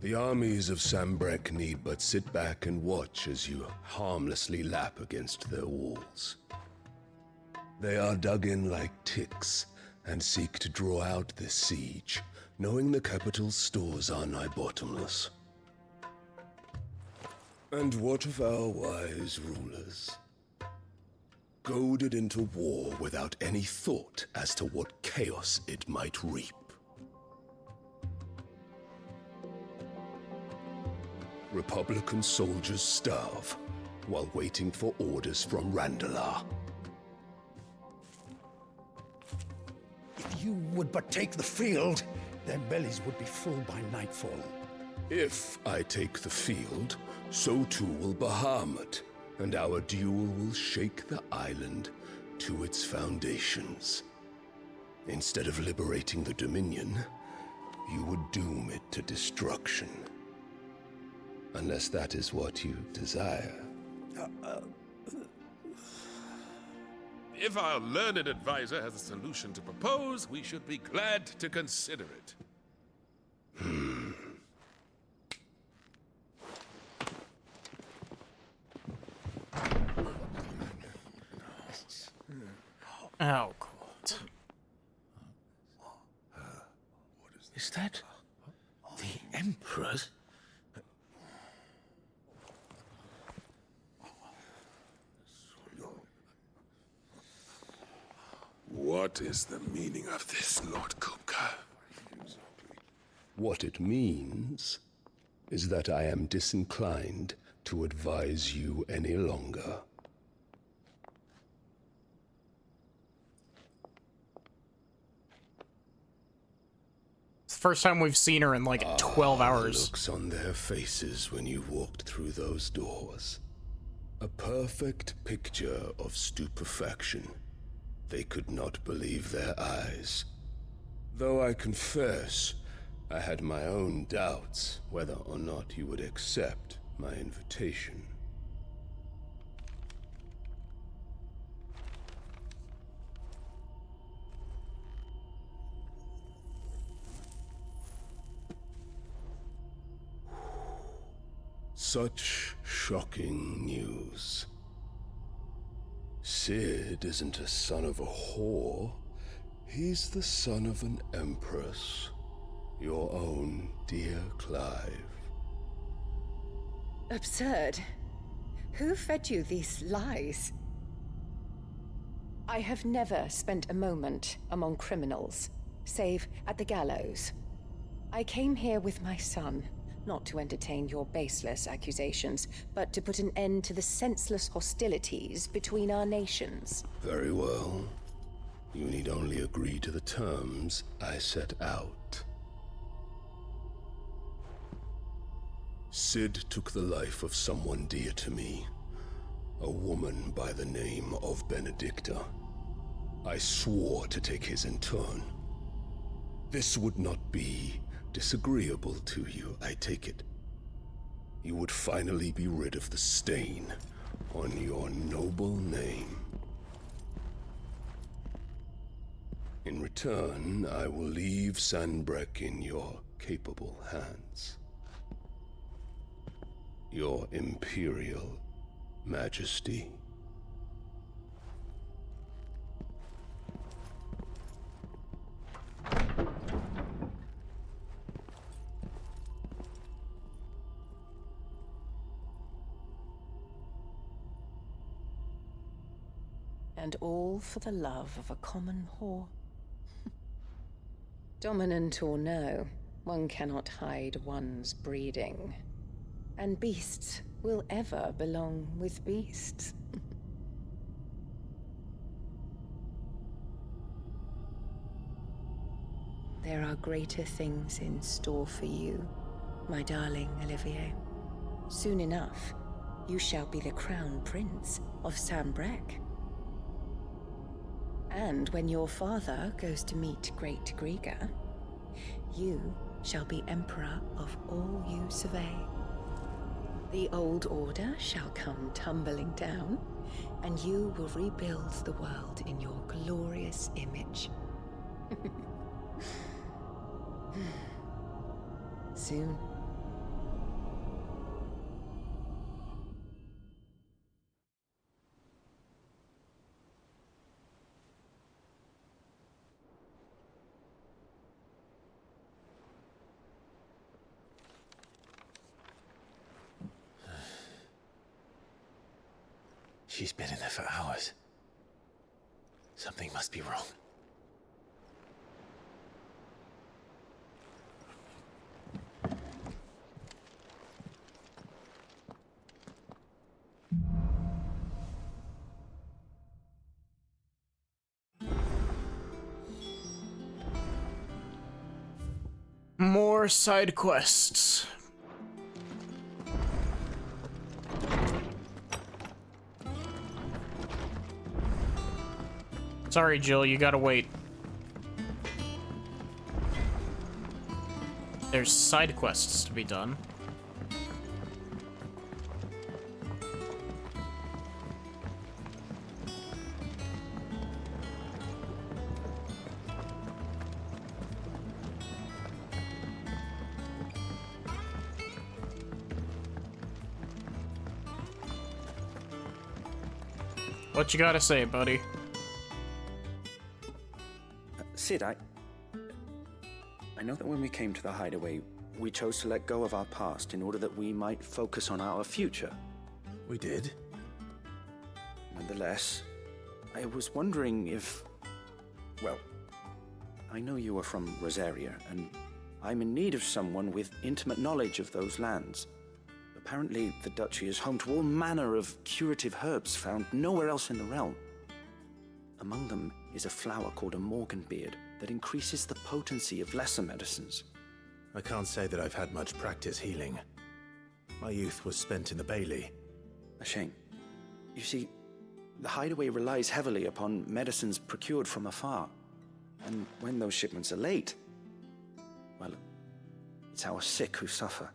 G: The armies of Sambrek need but sit back and watch as you harmlessly lap against their walls. They are dug in like ticks and seek to draw out this siege, knowing the capital's stores are nigh bottomless. And what of our wise rulers? Goaded into war without any thought as to what chaos it might reap. Republican soldiers starve while waiting for orders from Randalar.
D: If you would but take the field, their bellies would be full by nightfall.
G: If I take the field, so too will Bahamut, and our duel will shake the island to its foundations. Instead of liberating the Dominion, you would doom it to destruction. Unless that is what you desire.
O: If our learned advisor has a solution to propose, we should be glad to consider it.
A: Oh, God.
S: Is that the Emperor's?
G: What is the meaning of this, Lord Kupka? What it means is that I am disinclined to advise you any longer.
A: It's the first time we've seen her in like 12 hours.
G: Looks on their faces when you walked through those doors. A perfect picture of stupefaction. They could not believe their eyes. Though I confess, I had my own doubts whether or not you would accept my invitation. Such shocking news. Sid isn't a son of a whore. He's the son of an empress. Your own dear Clive.
H: Absurd. Who fed you these lies? I have never spent a moment among criminals, save at the gallows. I came here with my son, not to entertain your baseless accusations, but to put an end to the senseless hostilities between our nations.
G: Very well. You need only agree to the terms I set out. Sid took the life of someone dear to me, a woman by the name of Benedicta. I swore to take his in turn. This would not be disagreeable to you, I take it. You would finally be rid of the stain on your noble name. In return, I will leave Sanbreque in your capable hands. Your Imperial Majesty.
H: And all for the love of a common whore. Dominant or no, one cannot hide one's breeding. And beasts will ever belong with beasts. There are greater things in store for you, my darling Olivier. Soon enough, you shall be the crown prince of Sanbreque. And when your father goes to meet Great Griga, you shall be emperor of all you survey. The old order shall come tumbling down, and you will rebuild the world in your glorious image. Soon.
C: She's been in there for hours. Something must be wrong.
A: More side quests. Sorry, Jill, you gotta wait. There's side quests to be done. What you gotta say, buddy?
D: Sid, I know that when we came to the hideaway, we chose to let go of our past in order that we might focus on our future.
C: We did?
D: Nonetheless, I was wondering if... Well, I know you are from Rosaria, and I'm in need of someone with intimate knowledge of those lands. Apparently, the duchy is home to all manner of curative herbs found nowhere else in the realm. Among them is a flower called a morganbeard that increases the potency of lesser medicines.
C: I can't say that I've had much practice healing. My youth was spent in the Bailey.
D: A shame. You see, the hideaway relies heavily upon medicines procured from afar. And when those shipments are late, well, it's our sick who suffer.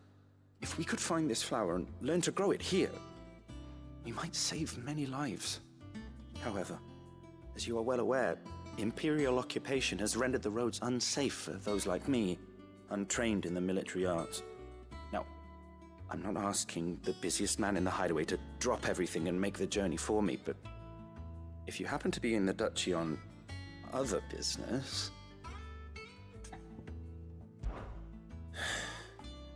D: If we could find this flower and learn to grow it here, we might save many lives. However, as you are well aware, Imperial occupation has rendered the roads unsafe for those like me, untrained in the military arts. Now, I'm not asking the busiest man in the hideaway to drop everything and make the journey for me, but if you happen to be in the duchy on other business...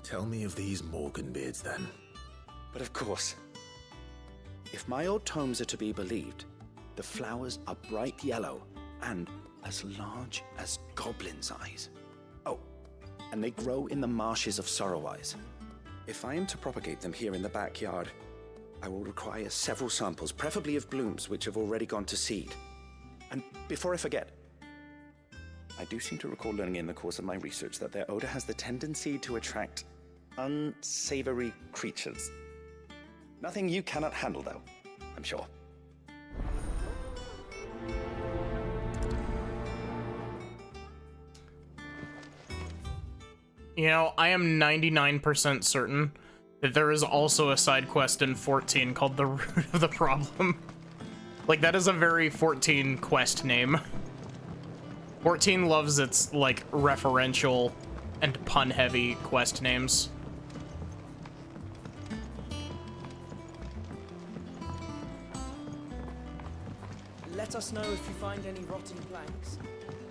C: Tell me of these Morganbeards, then.
D: But of course. If my old tomes are to be believed, the flowers are bright yellow and as large as goblins' eyes. Oh, and they grow in the marshes of Sorrowise. If I am to propagate them here in the backyard, I will require several samples, preferably of blooms which have already gone to seed. And before I forget, I do seem to recall learning in the course of my research that their odor has the tendency to attract unsavory creatures. Nothing you cannot handle, though, I'm sure.
A: You know, I am 99% certain that there is also a side quest in 14 called The Root of the Problem. Like, that is a very 14 quest name. 14 loves its, like, referential and pun-heavy quest names.
F: Let us know if you find any rotten planks.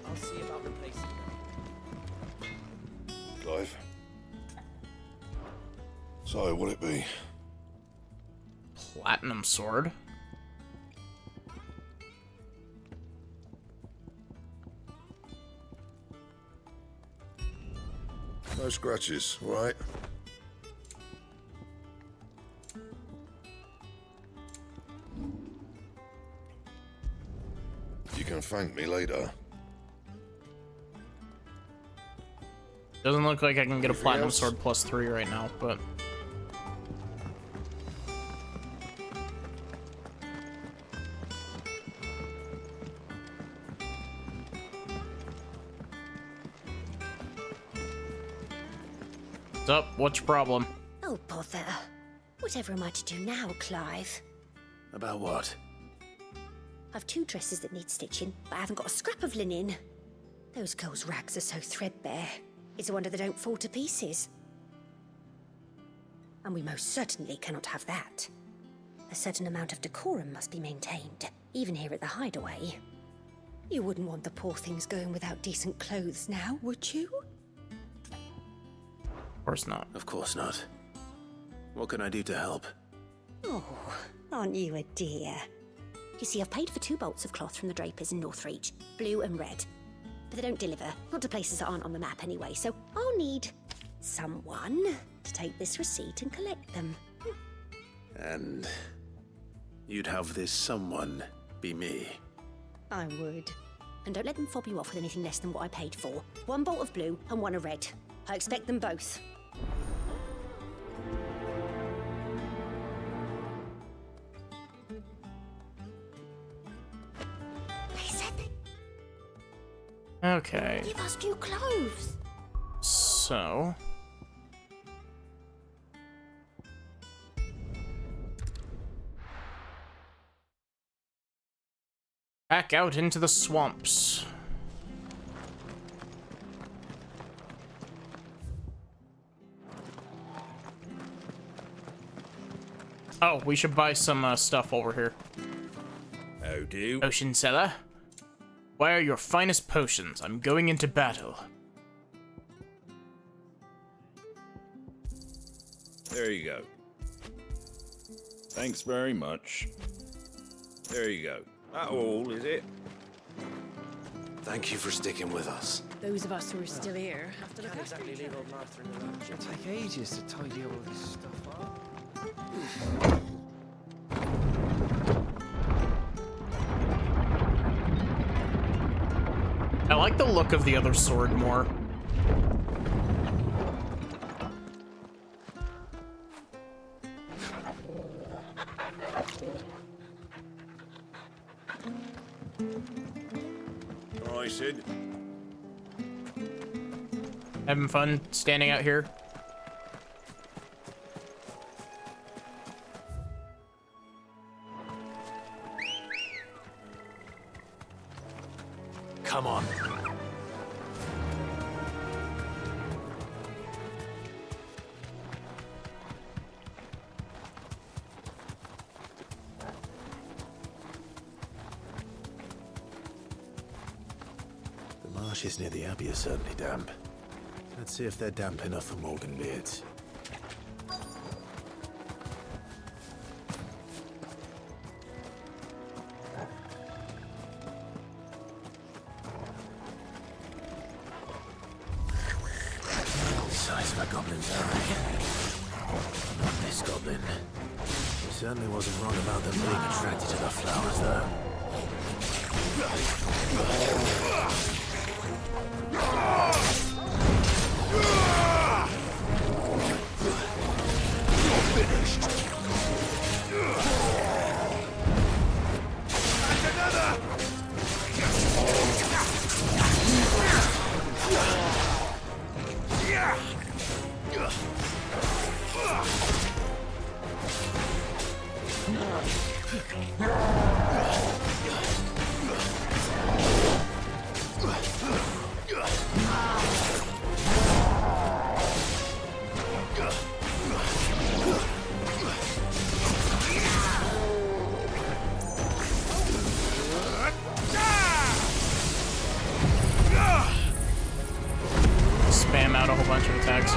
F: I'll see about replacing them.
G: Clive. So, what'll it be?
A: Platinum sword?
G: No scratches, all right? You can thank me later.
A: Doesn't look like I can get a
G: Anything
A: platinum
G: else?
A: sword +3 right now, but... What's up? What's your problem?
L: Oh, bother. Whatever am I to do now, Clive?
C: About what?
L: I've 2 dresses that need stitching, but I haven't got a scrap of linen. Those girls' rags are so threadbare. It's a wonder they don't fall to pieces. And we most certainly cannot have that. A certain amount of decorum must be maintained, even here at the hideaway. You wouldn't want the poor things going without decent clothes now, would you?
A: Of course not.
C: Of course not. What can I do to help?
L: Oh, aren't you a dear? You see, I've paid for 2 bolts of cloth from the drapers in Northreach, blue and red. But they don't deliver, not to places that aren't on the map anyway, so I'll need someone to take this receipt and collect them.
C: And you'd have this someone be me.
L: I would. And don't let them fob you off with anything less than what I paid for. 1 bolt of blue and 1 of red. I expect them both.
A: Okay.
L: Give us new clothes.
A: So... back out into the swamps. Oh, we should buy some stuff over here.
N: How do?
A: Potion seller. Why are your finest potions? I'm going into battle.
N: There you go. Thanks very much. There you go. That all, is it?
C: Thank you for sticking with us.
R: Those of us who are still here have to look
F: Can't
R: after
F: exactly
R: each
F: leave
R: other.
F: old Martha in the lurch.
I: It'll take ages to tidy all this stuff up.
A: I like the look of the other sword more.
G: All right, Sid.
A: Having fun standing out here?
C: Come on. Marshes near the Abbey are certainly damp. Let's see if they're damp enough for Morgan beards. Size of a goblin's eye. Not this goblin. He certainly wasn't wrong about them being attracted to the flowers, though.
O: Finished. That's another.
A: Spam out a whole bunch of attacks.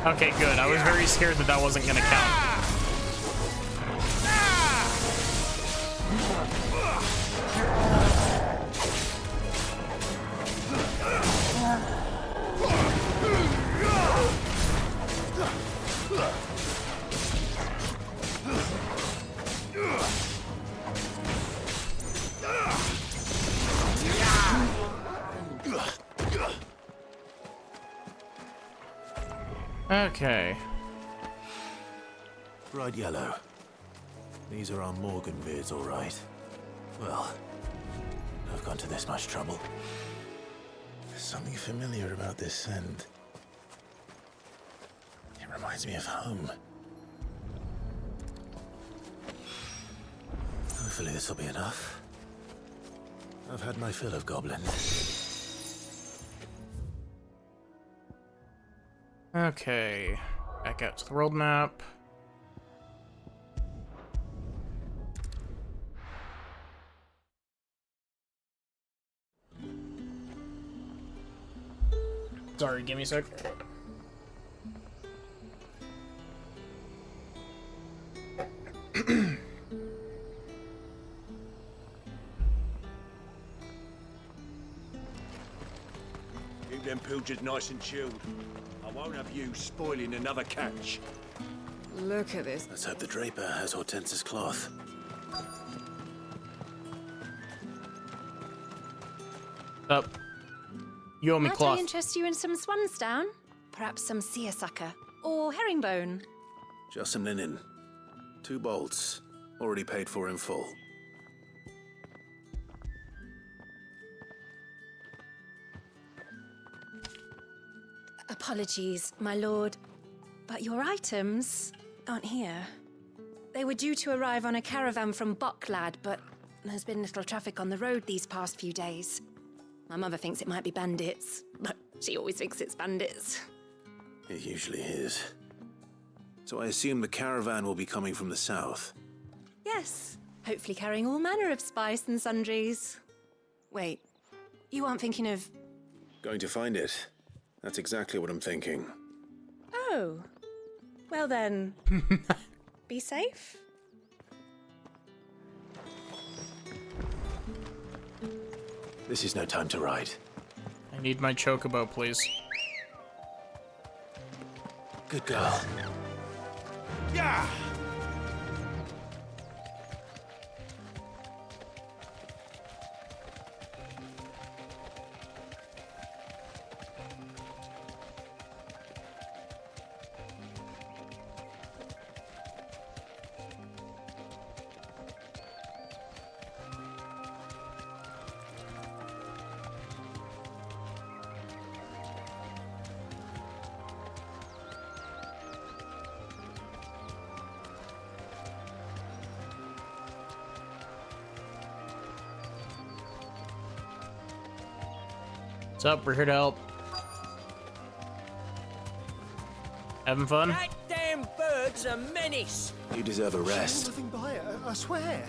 A: Okay, good. I was very scared that that wasn't gonna count. Okay.
C: Bright yellow. These are our Morgan beards, all right. Well, I've gone to this much trouble. There's something familiar about this scent. It reminds me of home. Hopefully this will be enough. I've had my fill of goblins.
A: Okay. Back out to the world map. Sorry, give me a sec.
O: Keep them pilgers nice and chilled. I won't have you spoiling another catch.
P: Look at this.
C: Let's hope the Draper has Hortense's cloth.
A: Up. You owe me
E: Might
A: cloth.
E: I interest you in some swansdown? Perhaps some seersucker or herringbone?
C: Just some linen. 2 bolts. Already paid for in full.
E: Apologies, my lord, but your items aren't here. They were due to arrive on a caravan from Bocklad, but there's been little traffic on the road these past few days. My mother thinks it might be bandits, but she always thinks it's bandits.
C: It usually is. So I assume the caravan will be coming from the south.
E: Yes, hopefully carrying all manner of spice and sundries. Wait, you aren't thinking of...
C: Going to find it. That's exactly what I'm thinking.
E: Oh, well then, be safe.
C: This is no time to ride.
A: I need my chocobo, please.
C: Good girl.
O: Yeah!
A: What's up? We're here to help. Having fun?
F: That damn bird's a menace.
C: You deserve a rest.
O: Nothing by it, I swear.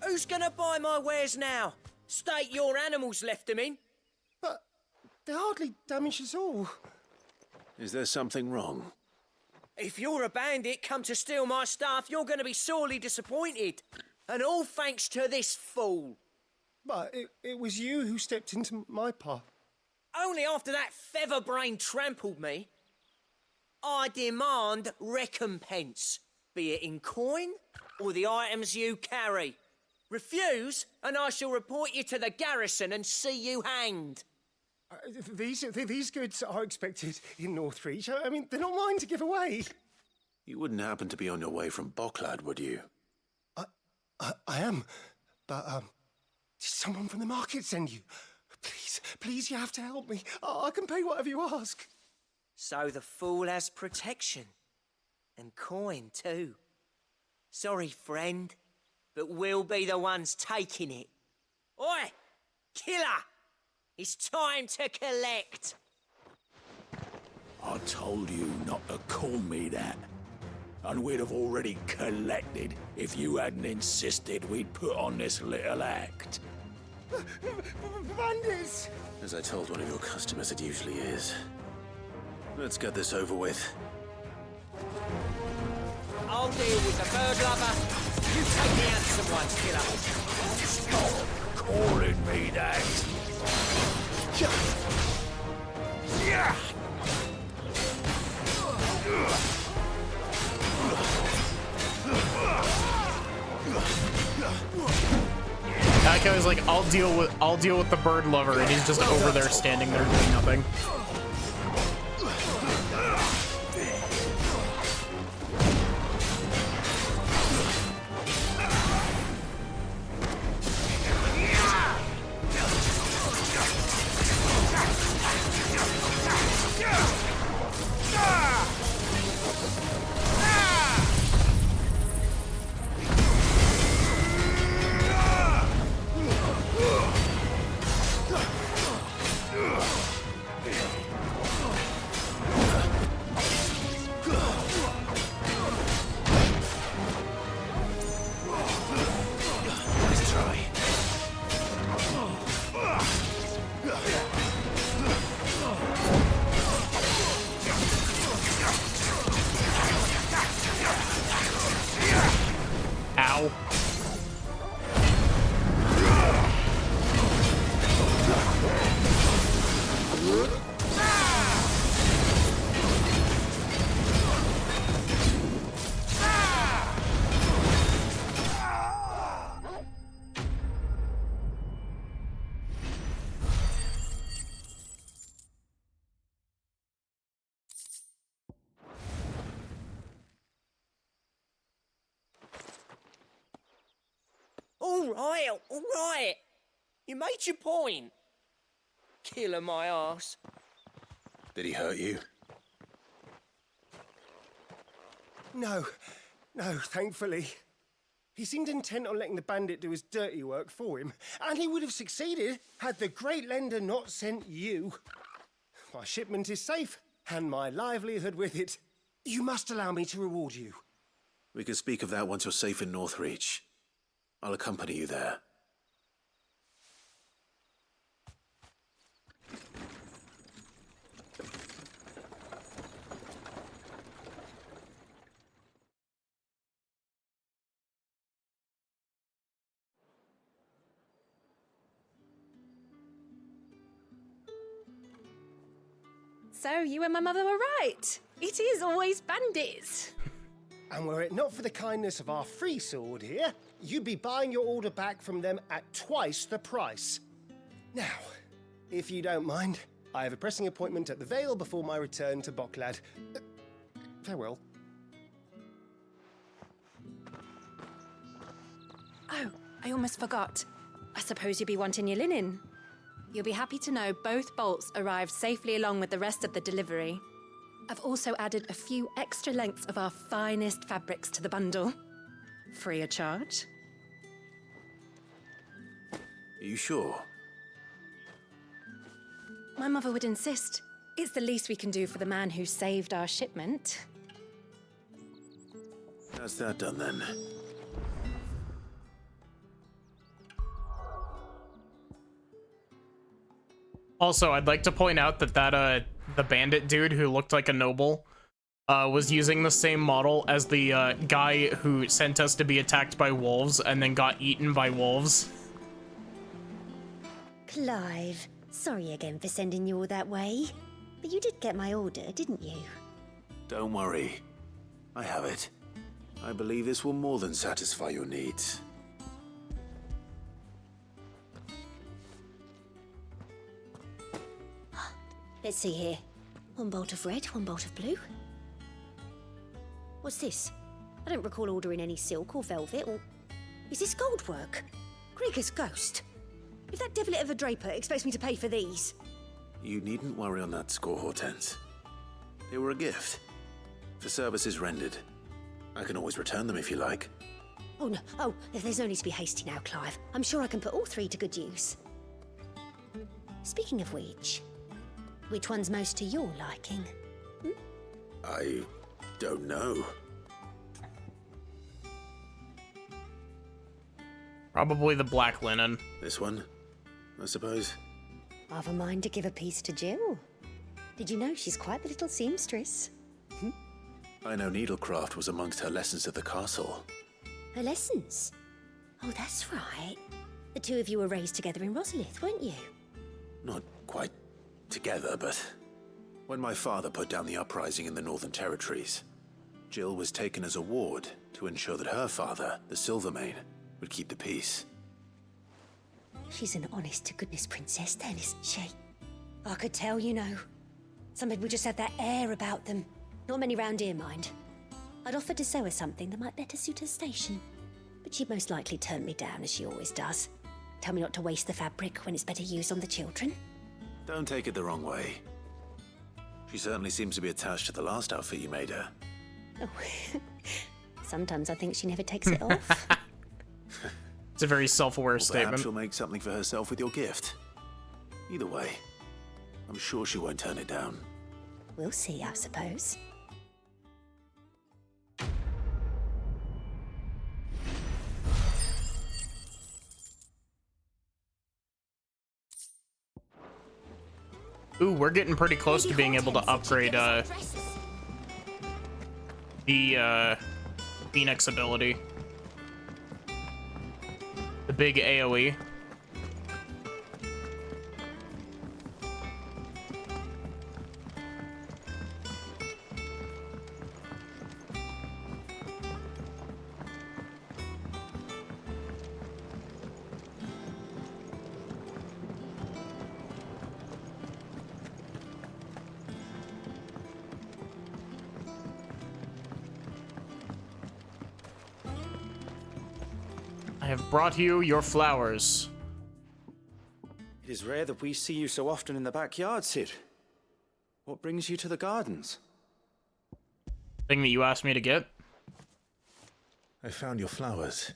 F: Who's gonna buy my wares now? State your animals left them in.
O: But they hardly damaged us all.
C: Is there something wrong?
F: If you're a bandit come to steal my stuff, you're gonna be sorely disappointed. And all thanks to this fool.
O: But it was you who stepped into my path.
F: Only after that feather-brain trampled me. I demand recompense, be it in coin or the items you carry. Refuse, and I shall report you to the garrison and see you hanged.
O: These goods are expected in Northreach. I mean, they're not mine to give away.
C: You wouldn't happen to be on your way from Bocklad, would you?
O: I am, but did someone from the market send you? Please, you have to help me. I can pay whatever you ask.
F: So the fool has protection. And coin, too. Sorry, friend, but we'll be the ones taking it. Oi! Killer! It's time to collect!
N: I told you not to call me that. And we'd have already collected if you hadn't insisted we'd put on this little act.
O: Bandits!
C: As I told one of your customers, it usually is. Let's get this over with.
F: I'll deal with the bird lover. You take the handsome ones, killer.
N: Stop calling me that. Yeah.
A: That guy was like, I'll deal with the bird lover, and he's just over there standing there doing nothing. Ow.
F: All right. You made your point. Killer my ass.
C: Did he hurt you?
O: No, thankfully. He seemed intent on letting the bandit do his dirty work for him, and he would have succeeded had the Great Lender not sent you. My shipment is safe, and my livelihood with it. You must allow me to reward you.
C: We can speak of that once you're safe in Northreach. I'll accompany you there.
R: So you and my mother were right. It is always bandits.
O: And were it not for the kindness of our free sword here, you'd be buying your order back from them at twice the price. Now, if you don't mind, I have a pressing appointment at the Vale before my return to Bocklad. Farewell.
R: Oh, I almost forgot. I suppose you'll be wanting your linen. You'll be happy to know both bolts arrived safely along with the rest of the delivery. I've also added a few extra lengths of our finest fabrics to the bundle. Free of charge.
C: Are you sure?
R: My mother would insist. It's the least we can do for the man who saved our shipment.
J: How's that done then?
A: Also, I'd like to point out that the bandit dude who looked like a noble was using the same model as the guy who sent us to be attacked by wolves and then got eaten by wolves.
L: Clive, sorry again for sending you all that way. But you did get my order, didn't you?
J: Don't worry. I have it. I believe this will more than satisfy your needs.
L: Let's see here. One bolt of red, one bolt of blue. What's this? I don't recall ordering any silk or velvet or... Is this gold work? Gregor's ghost. If that devilet of a draper expects me to pay for these...
J: You needn't worry on that score, Hortense. They were a gift. For services rendered. I can always return them if you like.
L: Oh, no. Oh, there's no need to be hasty now, Clive. I'm sure I can put all three to good use. Speaking of which one's most to your liking?
J: I don't know.
A: Probably the black linen.
J: This one, I suppose.
L: I've a mind to give a piece to Jill. Did you know she's quite the little seamstress?
J: I know needlecraft was amongst her lessons at the castle.
L: Her lessons? Oh, that's right. The two of you were raised together in Rosalith, weren't you?
J: Not quite together, but when my father put down the uprising in the Northern Territories, Jill was taken as a ward to ensure that her father, the Silvermane, would keep the peace.
L: She's an honest-to-goodness princess then, isn't she? I could tell, you know. Some people just have that air about them. Not many round here, mind. I'd offered to sew her something that might better suit her station. But she'd most likely turn me down, as she always does. Tell me not to waste the fabric when it's better used on the children.
J: Don't take it the wrong way. She certainly seems to be attached to the last outfit you made her.
L: Oh, sometimes I think she never takes it off.
A: It's a very self-aware
J: Perhaps
A: statement.
J: she'll make something for herself with your gift. Either way, I'm sure she won't turn it down.
L: We'll see, I suppose.
A: Ooh, we're getting pretty close to being able to upgrade the Phoenix ability. The big AoE. I have brought you your flowers.
D: It is rare that we see you so often in the backyard, Cid. What brings you to the gardens?
A: Thing that you asked me to get?
J: I found your flowers.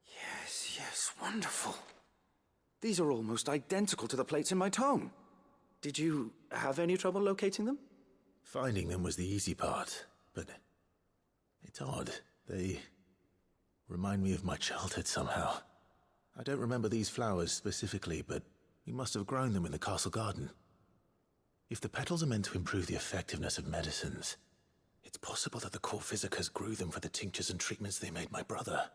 D: Yes, wonderful. These are almost identical to the plates in my tome. Did you have any trouble locating them?
J: Finding them was the easy part, but it's odd. They remind me of my childhood somehow. I don't remember these flowers specifically, but we must have grown them in the castle garden. If the petals are meant to improve the effectiveness of medicines, it's possible that the court physicers grew them for the tinctures and treatments they made my brother.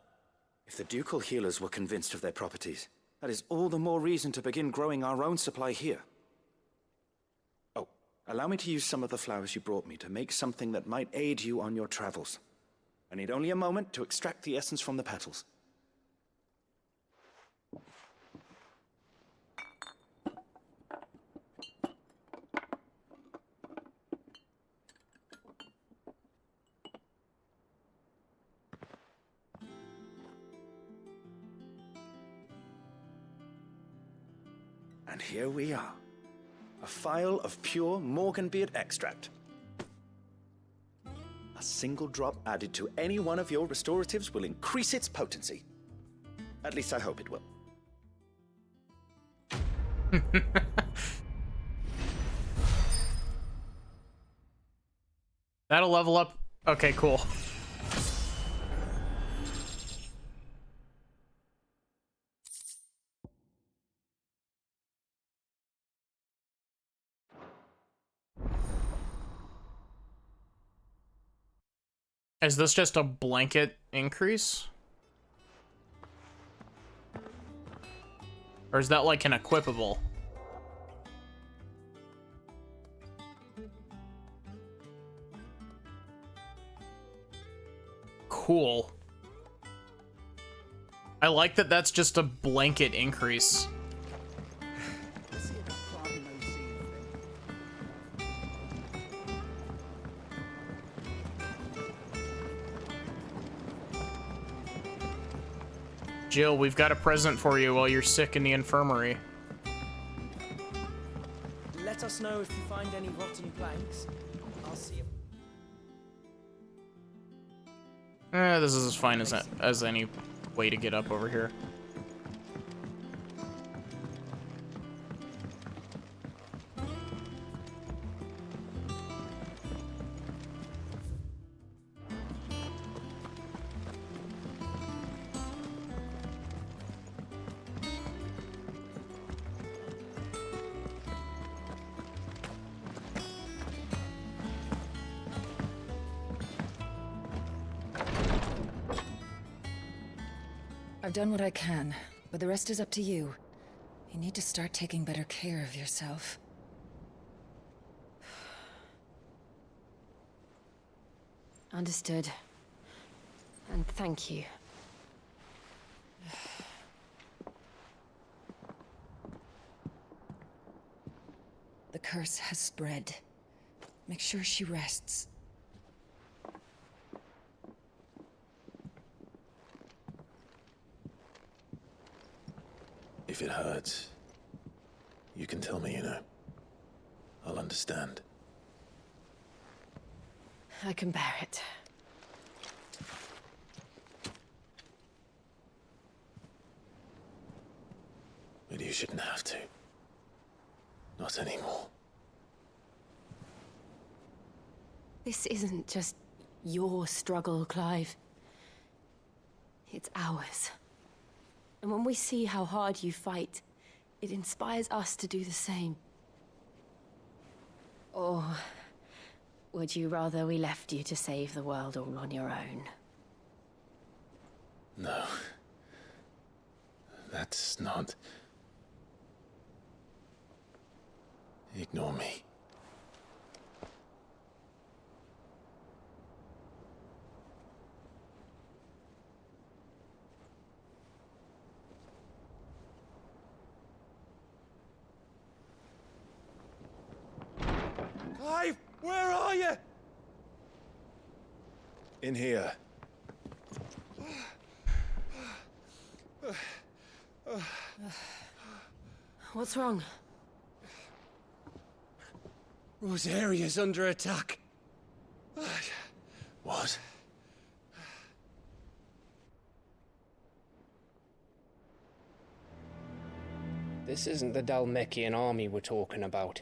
D: If the ducal healers were convinced of their properties, that is all the more reason to begin growing our own supply here. Oh, allow me to use some of the flowers you brought me to make something that might aid you on your travels. I need only a moment to extract the essence from the petals. And here we are. A phial of pure Morganbeard extract. A single drop added to any one of your restoratives will increase its potency. At least I hope it will.
A: That'll level up. Okay, cool. Is this just a blanket increase? Or is that like an equipable? Cool. I like that that's just a blanket increase. Jill, we've got a present for you while you're sick in the infirmary.
F: Let us know if you find any rotten planks. I'll see you.
A: This is as fine as any way to get up over here.
K: I've done what I can, but the rest is up to you. You need to start taking better care of yourself.
B: Understood. And thank you.
K: The curse has spread. Make sure she rests.
C: If it hurts, you can tell me, you know. I'll understand.
B: I can bear it.
C: But you shouldn't have to. Not anymore.
B: This isn't just your struggle, Clive. It's ours. And when we see how hard you fight, it inspires us to do the same. Or would you rather we left you to save the world all on your own?
C: No. That's not... Ignore me.
O: Clive, where are you?
C: In here.
B: What's wrong?
O: Rosaria's under attack.
C: What?
M: This isn't the Dalmekian army we're talking about.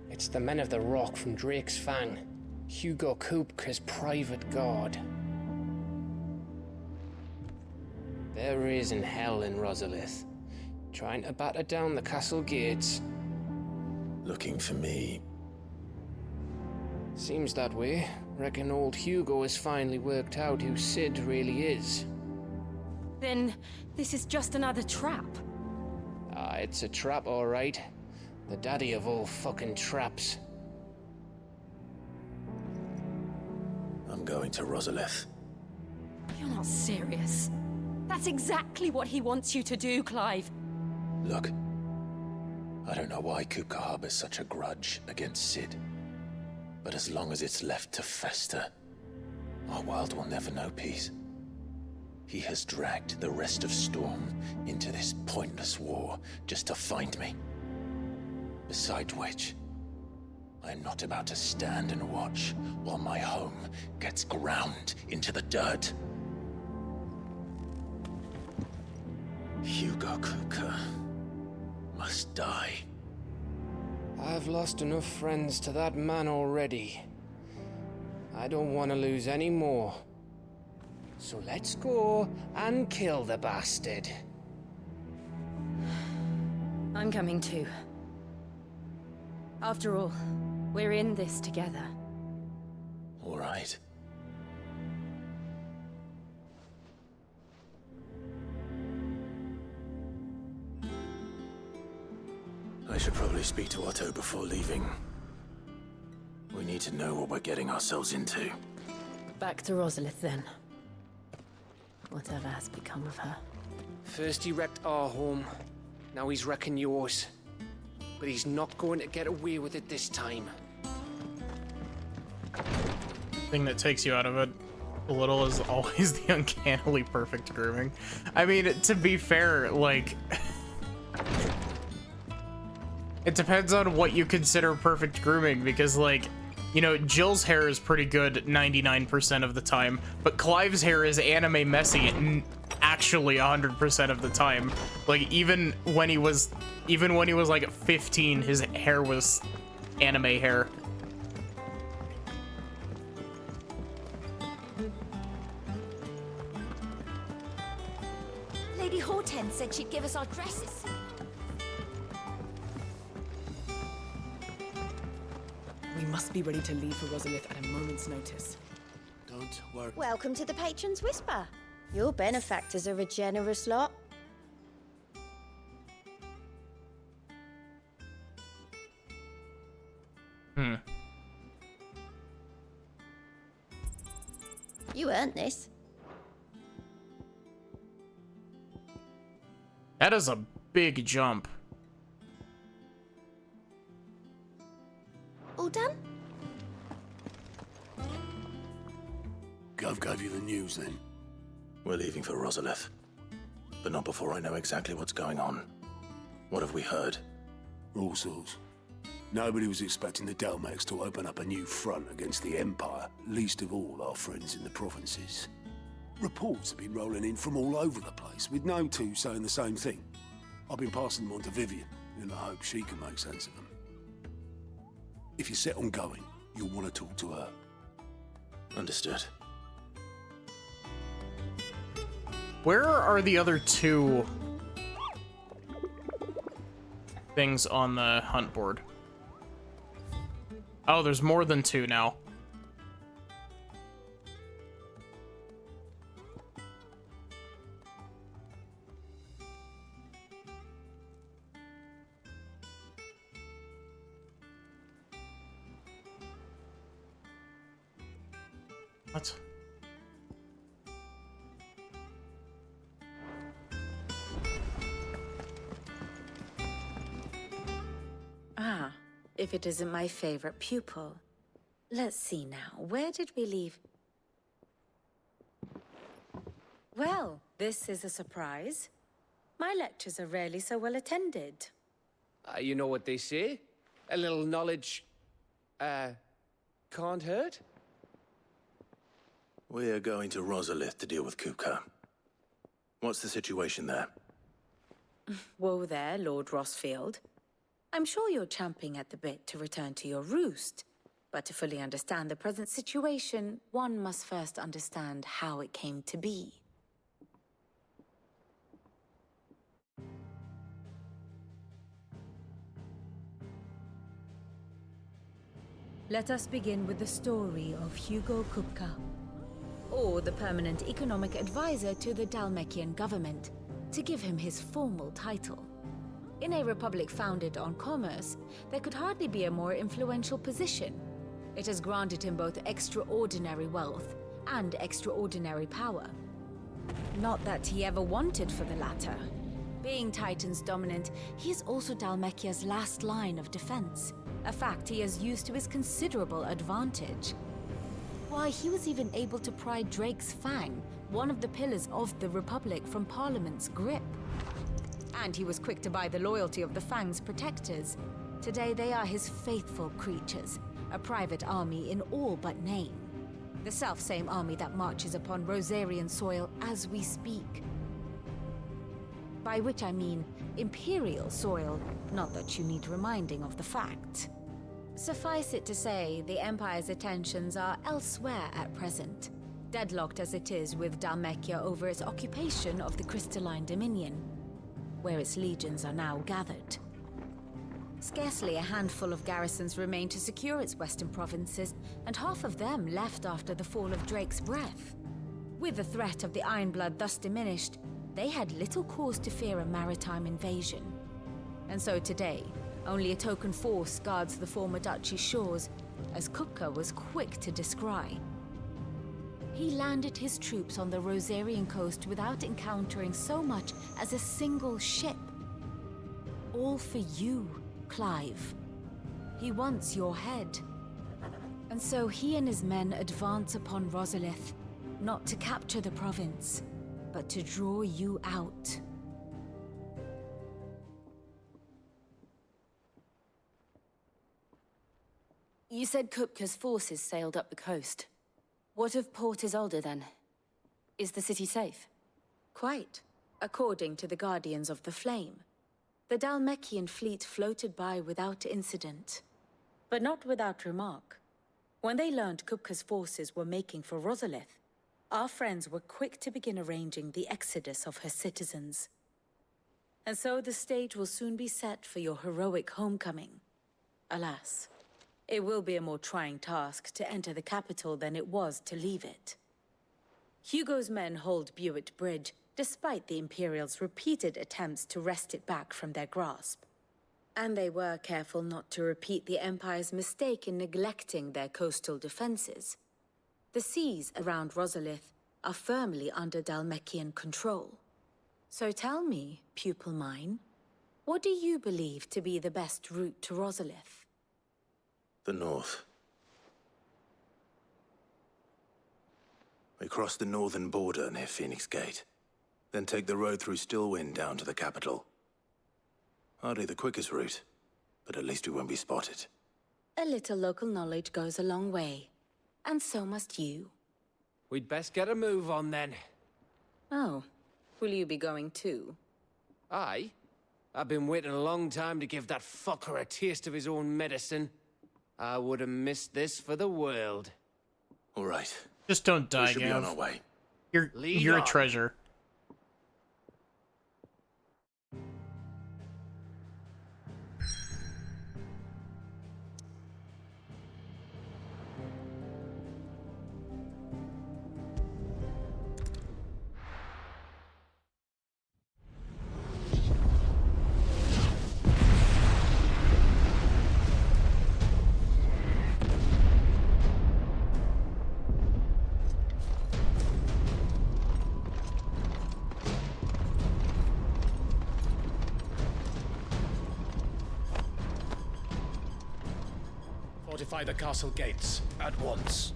M: It's the men of the Rock from Drake's Fang. Hugo Kupka's private guard. There is in hell in Rosalith, trying to batter down the castle gates.
C: Looking for me.
M: Seems that way. Reckon old Hugo has finally worked out who Sid really is.
B: Then this is just another trap.
M: Ah, it's a trap, all right. The daddy of all fucking traps.
C: I'm going to Rosalith.
B: You're not serious. That's exactly what he wants you to do, Clive.
C: Look, I don't know why Kupka harbors such a grudge against Sid. But as long as it's left to fester, our world will never know peace. He has dragged the rest of Storm into this pointless war just to find me. Besides which, I am not about to stand and watch while my home gets ground into the dirt. Hugo Kupka must die.
M: I've lost enough friends to that man already. I don't want to lose any more. So let's go and kill the bastard.
B: I'm coming too. After all, we're in this together.
C: All right. I should probably speak to Otto before leaving. We need to know what we're getting ourselves into.
B: Back to Rosalith then. Whatever has become of her.
M: First he wrecked our home, now he's wrecking yours. But he's not going to get away with it this time.
A: Thing that takes you out of it a little is always the uncannily perfect grooming. I mean, to be fair, like... it depends on what you consider perfect grooming, because, like, you know, Jill's hair is pretty good 99% of the time, but Clive's hair is anime messy actually 100% of the time. Like, even when he was like 15, his hair was anime hair.
E: Lady Hortense said she'd give us our dresses.
T: We must be ready to leave for Rosalith at a moment's notice.
S: Don't worry.
L: Welcome to the Patron's Whisper. Your benefactors are a generous lot. You earned this.
A: That is a big jump.
L: All done?
G: Gov gave you the news then?
C: We're leaving for Rosalith, but not before I know exactly what's going on. What have we heard?
G: All sorts. Nobody was expecting the Dalmex to open up a new front against the Empire, least of all our friends in the provinces. Reports have been rolling in from all over the place, with no two saying the same thing. I've been passing them on to Vivian, in the hope she can make sense of them. If you're set on going, you'll want to talk to her.
C: Understood.
A: Where are the other two things on the hunt board? Oh, there's more than two now. What?
E: Ah, if it isn't my favorite pupil. Let's see now, where did we leave? Well, this is a surprise. My lectures are rarely so well attended.
M: You know what they say? A little knowledge, can't hurt?
C: We're going to Rosalith to deal with Kupka. What's the situation there?
E: Whoa there, Lord Rossfield. I'm sure you're champing at the bit to return to your roost. But to fully understand the present situation, one must first understand how it came to be. Let us begin with the story of Hugo Kupka, or the permanent economic advisor to the Dalmekian government, to give him his formal title. In a republic founded on commerce, there could hardly be a more influential position. It has granted him both extraordinary wealth and extraordinary power. Not that he ever wanted for the latter. Being Titan's dominant, he is also Dalmekia's last line of defense, a fact he has used to his considerable advantage. Why, he was even able to pry Drake's Fang, one of the pillars of the Republic, from Parliament's grip. And he was quick to buy the loyalty of the Fang's protectors. Today they are his faithful creatures, a private army in all but name. The self-same army that marches upon Rosarian soil as we speak. By which I mean Imperial soil, not that you need reminding of the fact. Suffice it to say, the Empire's attentions are elsewhere at present, deadlocked as it is with Dhalmekia over its occupation of the Crystalline Dominion, where its legions are now gathered. Scarcely a handful of garrisons remain to secure its western provinces, and half of them left after the fall of Drake's Breath. With the threat of the Ironblood thus diminished, they had little cause to fear a maritime invasion. And so today, only a token force guards the former duchy's shores, as Kupka was quick to descry. He landed his troops on the Rosarian coast without encountering so much as a single ship. All for you, Clive. He wants your head. And so he and his men advance upon Rosalith, not to capture the province, but to draw you out.
B: You said Kupka's forces sailed up the coast. What of Port Isolde, then? Is the city safe?
E: Quite, according to the Guardians of the Flame. The Dhalmekian fleet floated by without incident. But not without remark. When they learned Kupka's forces were making for Rosalith, our friends were quick to begin arranging the exodus of her citizens. And so the stage will soon be set for your heroic homecoming. Alas, it will be a more trying task to enter the capital than it was to leave it. Hugo's men hold Buett Bridge, despite the Imperials' repeated attempts to wrest it back from their grasp. And they were careful not to repeat the Empire's mistake in neglecting their coastal defenses. The seas around Rosalith are firmly under Dhalmekian control. So tell me, pupil mine, what do you believe to be the best route to Rosalith?
J: The north. We cross the northern border near Phoenix Gate, then take the road through Stillwind down to the capital. Hardly the quickest route, but at least we won't be spotted.
E: A little local knowledge goes a long way, and so must you.
M: We'd best get a move on then.
E: Oh, will you be going too?
M: Aye. I've been waiting a long time to give that fucker a taste of his own medicine. I would have missed this for the world.
J: All right.
A: Just don't die,
J: We should be on
A: Gav.
J: our way.
A: You're a treasure.
Q: Fortify the castle gates at once.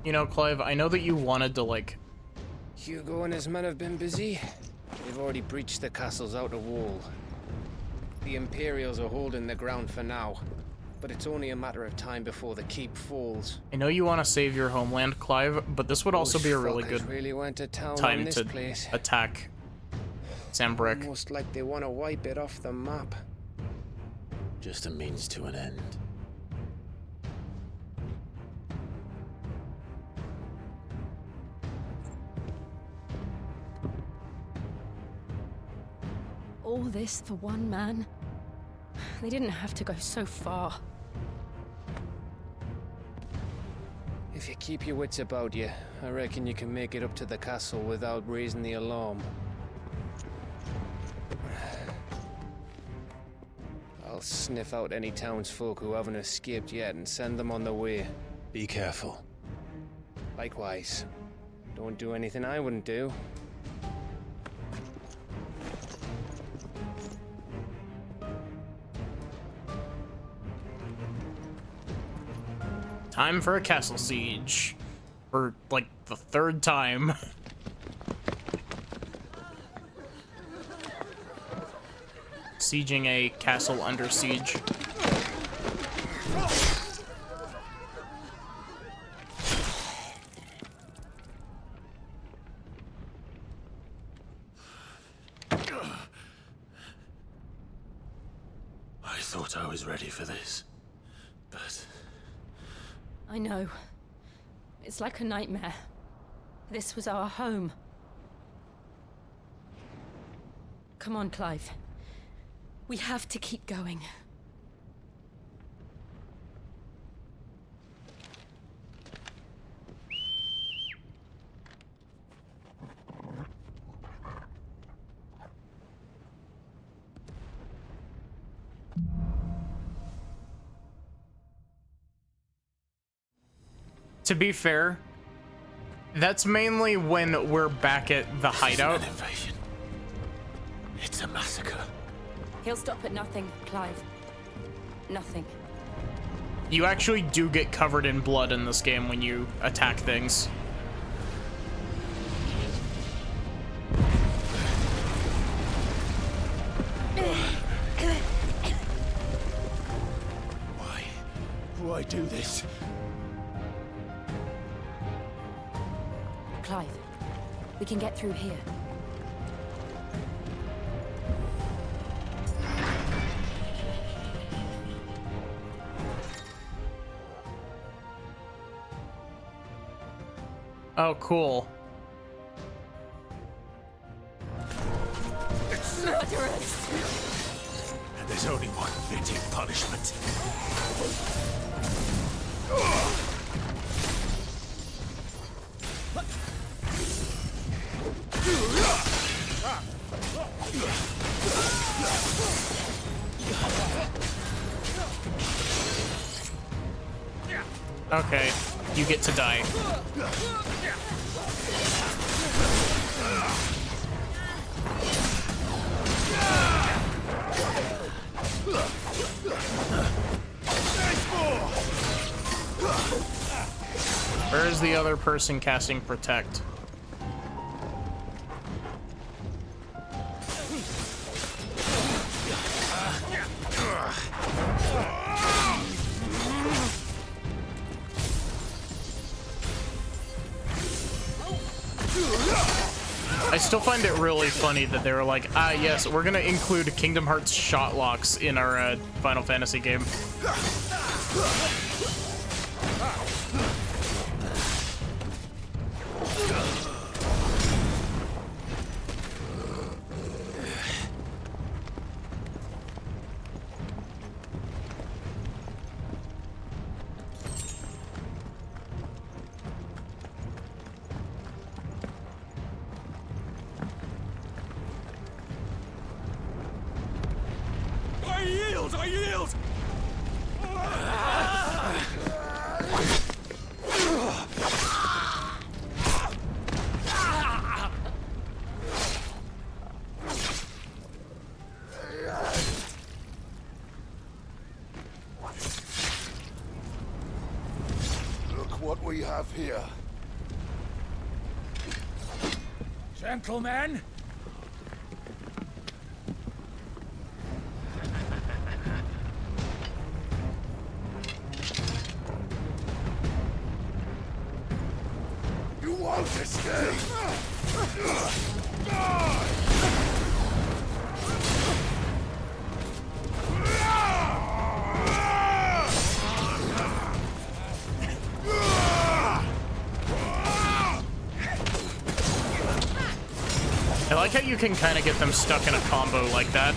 A: You know, Clive, I know that you wanted to, like...
M: Hugo and his men have been busy. They've already breached the castle's outer wall. The Imperials are holding the ground for now, but it's only a matter of time before the keep falls.
A: I know you want to save your homeland, Clive, but this would also be a really
M: Fuckers
A: good
M: really went to town on
A: time
M: this
A: to
M: place.
A: attack Sambrick.
M: Almost like they want to wipe it off the map.
J: Just a means to an end.
R: All this for one man? They didn't have to go so far.
M: If you keep your wits about you, I reckon you can make it up to the castle without raising the alarm. I'll sniff out any townsfolk who haven't escaped yet and send them on their way.
J: Be careful.
M: Likewise. Don't do anything I wouldn't do.
A: Time for a castle siege. For, like, the third time. Sieging a castle under siege.
J: thought I was ready for this, but...
B: I know. It's like a nightmare. This was our home. Come on, Clive. We have to keep going.
A: To be fair, that's mainly when we're back at the hideout.
C: It's an invasion. It's a massacre.
B: He'll stop at nothing, Clive. Nothing.
A: You actually do get covered in blood in this game when you attack things.
C: Why do this?
B: Clive, we can get through here.
A: Oh, cool.
B: Murderers!
C: And there's only one fitting punishment.
A: Okay, you get to die. Where is the other person casting Protect? I still find it really funny that they were like, ah, yes, we're gonna include Kingdom Hearts shot locks in our Final Fantasy game.
O: I yield!
G: Look what we have here.
O: Gentlemen!
G: You won't escape!
A: I like how you can kind of get them stuck in a combo like that.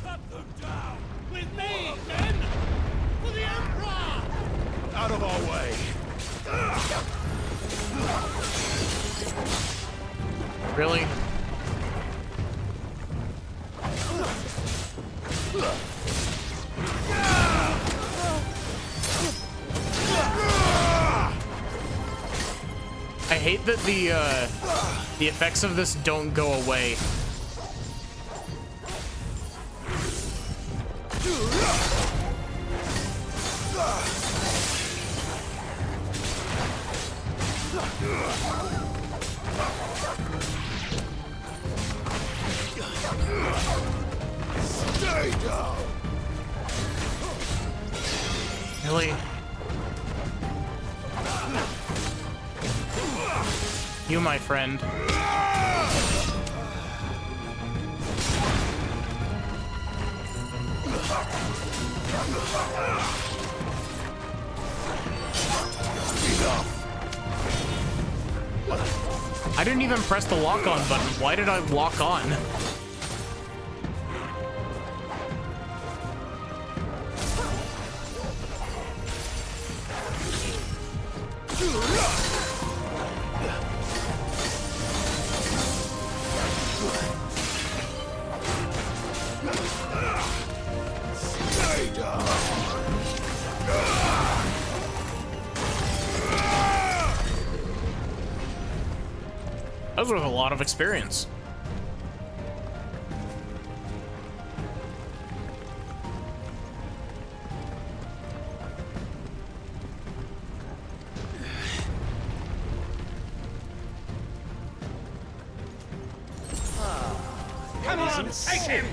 O: Cut them down! With me, men! For the Emperor!
G: Out of our way!
A: Really? I hate that the effects of this don't go away.
O: Stay down!
A: Really? You, my friend. I didn't even press the lock on button. Why did I lock on?
O: Stay down!
A: That was with a lot of experience.
O: Come on, take him!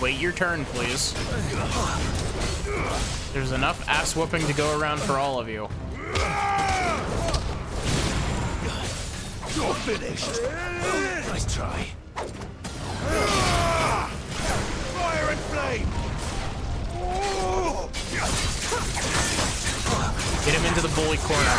A: Wait your turn, please. There's enough ass whooping to go around for all of you.
O: You're finished!
C: Nice try.
O: Fire and flame!
A: Get him into the bully corner.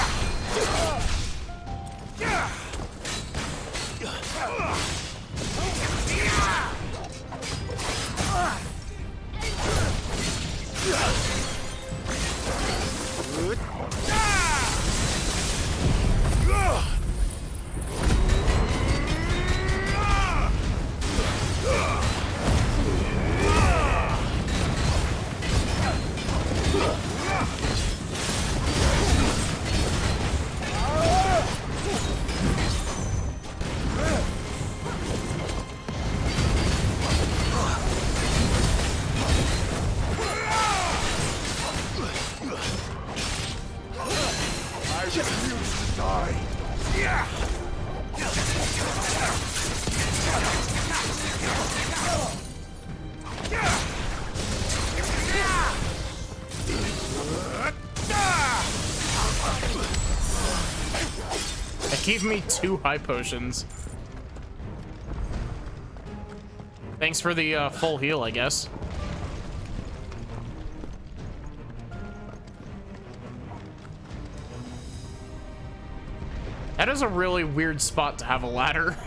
O: I refuse to die! Yeah!
A: That gave me 2 high potions. Thanks for the full heal, I guess. That is a really weird spot to have a ladder.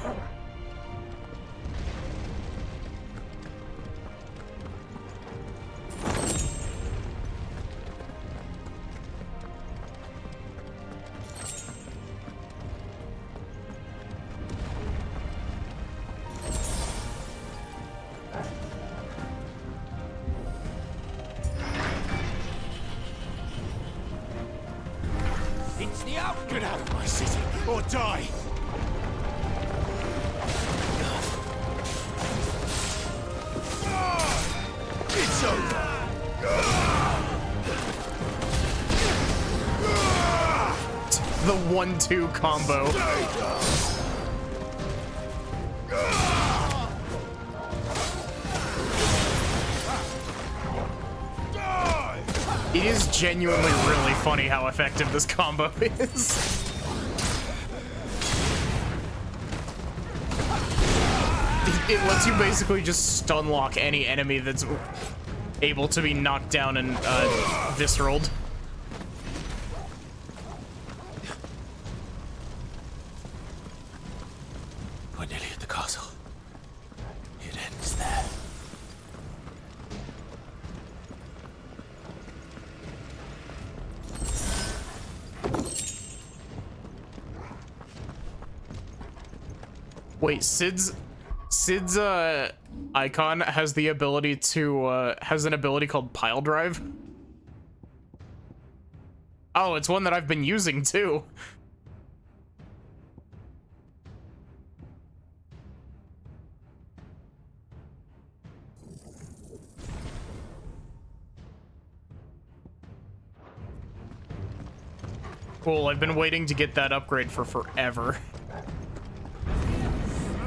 O: It's the out! Get out of my city, or die! It's over!
A: The 1-2 combo. It is genuinely really funny how effective this combo is. It lets you basically just stun lock any enemy that's able to be knocked down and visceraled.
C: We're nearly at the castle. It ends there.
A: Wait, Sid's icon has the ability to has an ability called pile drive. Oh, it's one that I've been using too. . Cool, I've been waiting to get that upgrade for forever.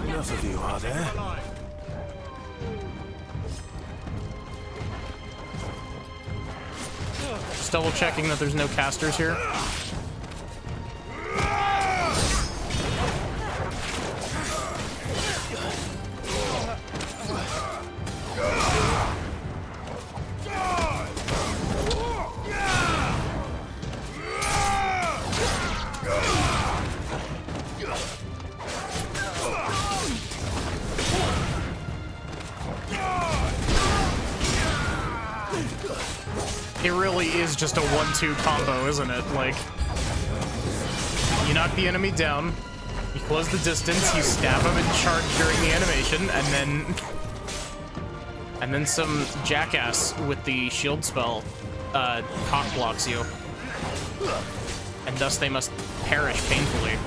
C: Enough of you, are there?
A: Just double checking that there's no casters here. It really is just a 1-2 combo, isn't it? Like, you knock the enemy down, you close the distance, you stab him and charge during the animation, and then some jackass with the shield spell cock blocks you. And thus they must perish painfully.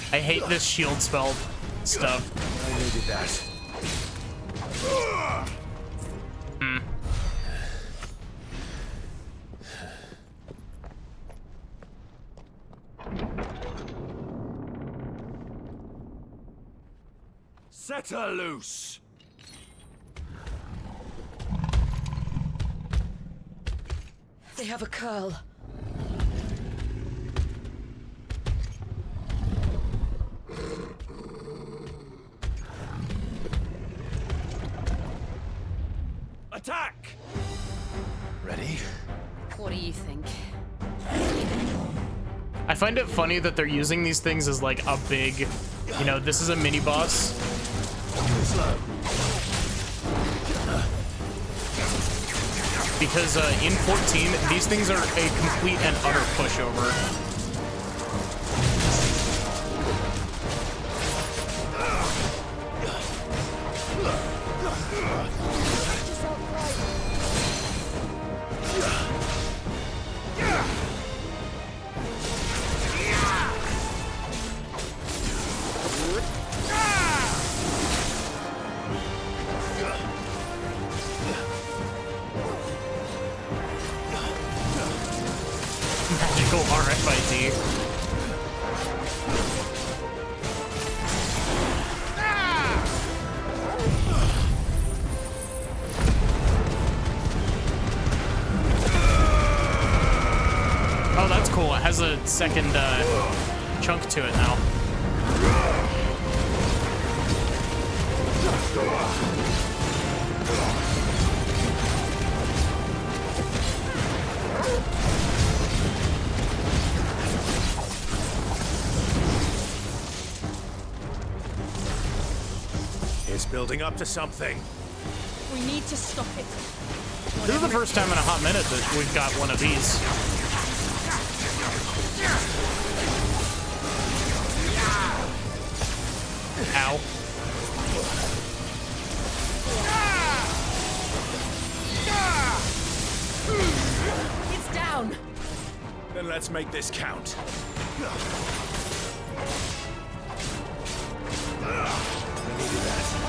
A: I hate this shield spell stuff.
C: I needed that.
A: Hmm.
O: Set her loose!
K: They have a curl.
O: Attack!
C: Ready?
B: What do you think?
A: I find it funny that they're using these things as like a big, you know, this is a mini boss. Because in 14, these things are a complete and utter pushover. Magical RFID. Oh, that's cool. It has a second chunk to it now.
O: It's building up to something.
R: We need to stop it.
A: This is the first time in a hot minute that we've got one of these. Ow.
R: It's down.
O: Then let's make this count. I needed that.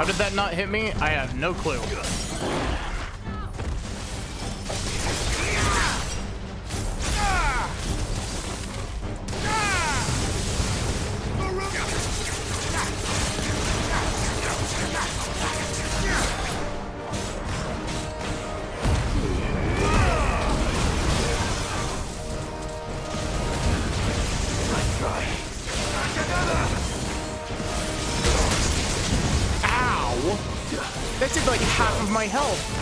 A: did that not hit me? I have no clue. That did like half of my health.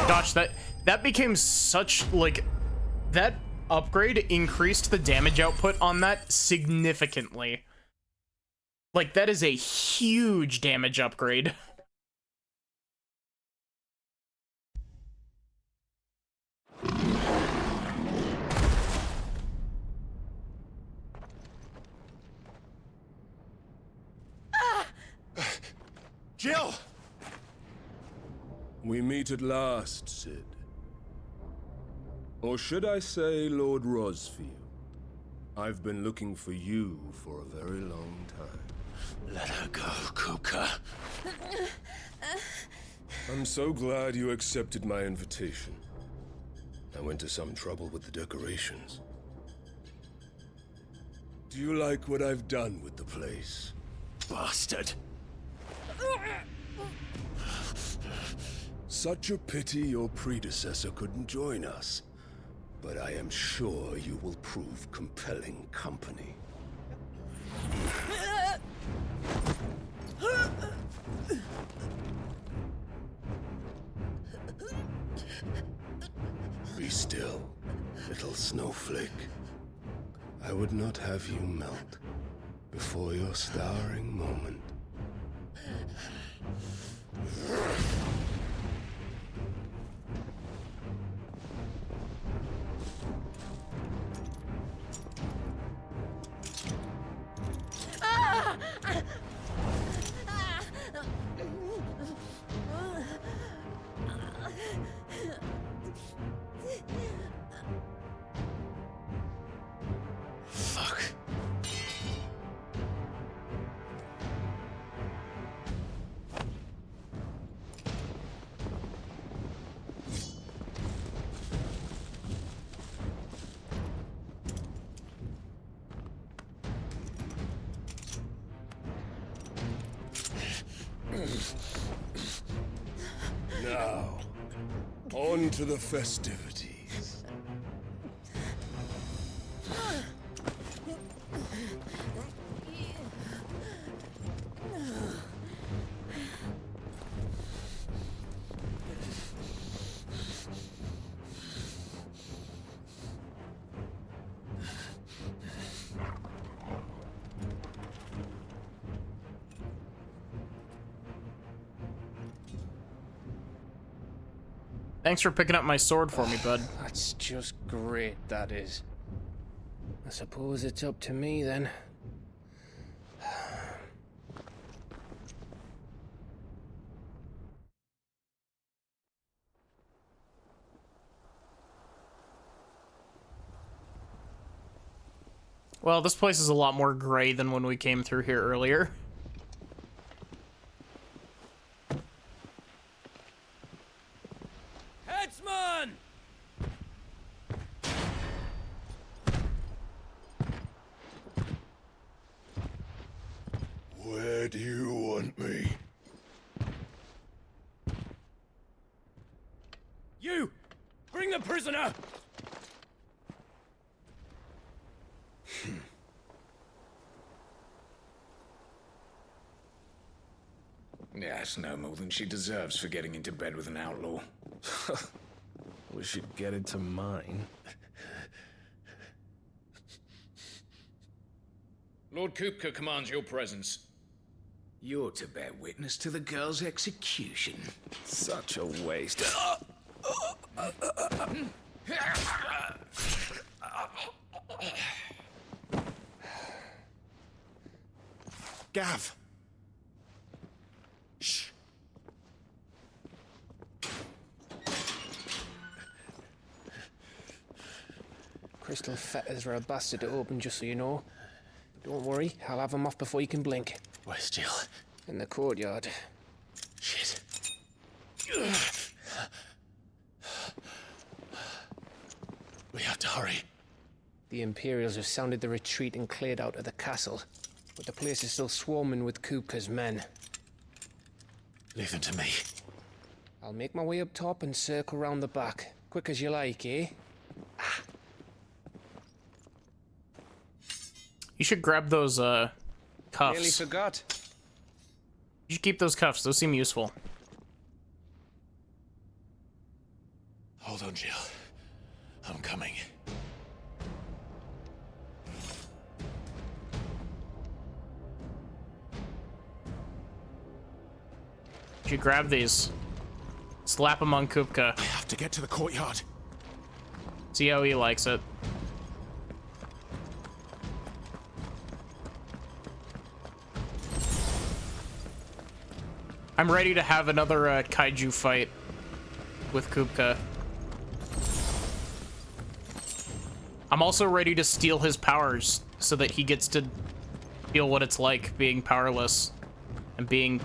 A: Gosh, that became such, like, that upgrade increased the damage output on that significantly. Like, that is a huge damage upgrade.
O: Jill! We meet at last, Sid. Or should I say, Lord Rosfield? I've been looking for you for a very long time.
J: Let her go, Kupka.
O: I'm so glad you accepted my invitation. I went to some trouble with the decorations. Do you like what I've done with the place?
J: Bastard.
O: Such a pity your predecessor couldn't join us. But I am sure you will prove compelling company. Be still, little snowflake. I would not have you melt before your starring moment.
J: Fuck.
O: Now, on to the festivities.
A: Thanks for picking up my sword for me, bud.
M: That's just great, that is. I suppose it's up to me, then.
A: Well, this place is a lot more gray than when we came through here earlier.
N: Headsman!
O: Where do you want me?
N: You! Bring the prisoner!
U: Yes, no more than she deserves for getting into bed with an outlaw.
V: We should get into mine.
Q: Lord Kupka commands your presence.
U: You're to bear witness to the girl's execution.
V: Such a waste.
O: Gav! Shh.
M: Crystal fetters are a bastard to open, just so you know. But don't worry, I'll have them off before you can blink.
J: Where's Jill?
M: In the courtyard.
J: Shit. We have to hurry.
M: The Imperials have sounded the retreat and cleared out of the castle, but the place is still swarming with Kupka's men.
J: Leave them to me.
M: I'll make my way up top and circle round the back. Quick as you like, eh?
A: You should grab those cuffs.
M: Nearly forgot.
A: You should keep those cuffs. Those seem useful.
J: Hold on, Jill. I'm coming.
A: You should grab these. Slap them on Kupka.
O: I have to get to the courtyard.
A: See how he likes it. I'm ready to have another kaiju fight with Kupka. I'm also ready to steal his powers so that he gets to feel what it's like being powerless and being...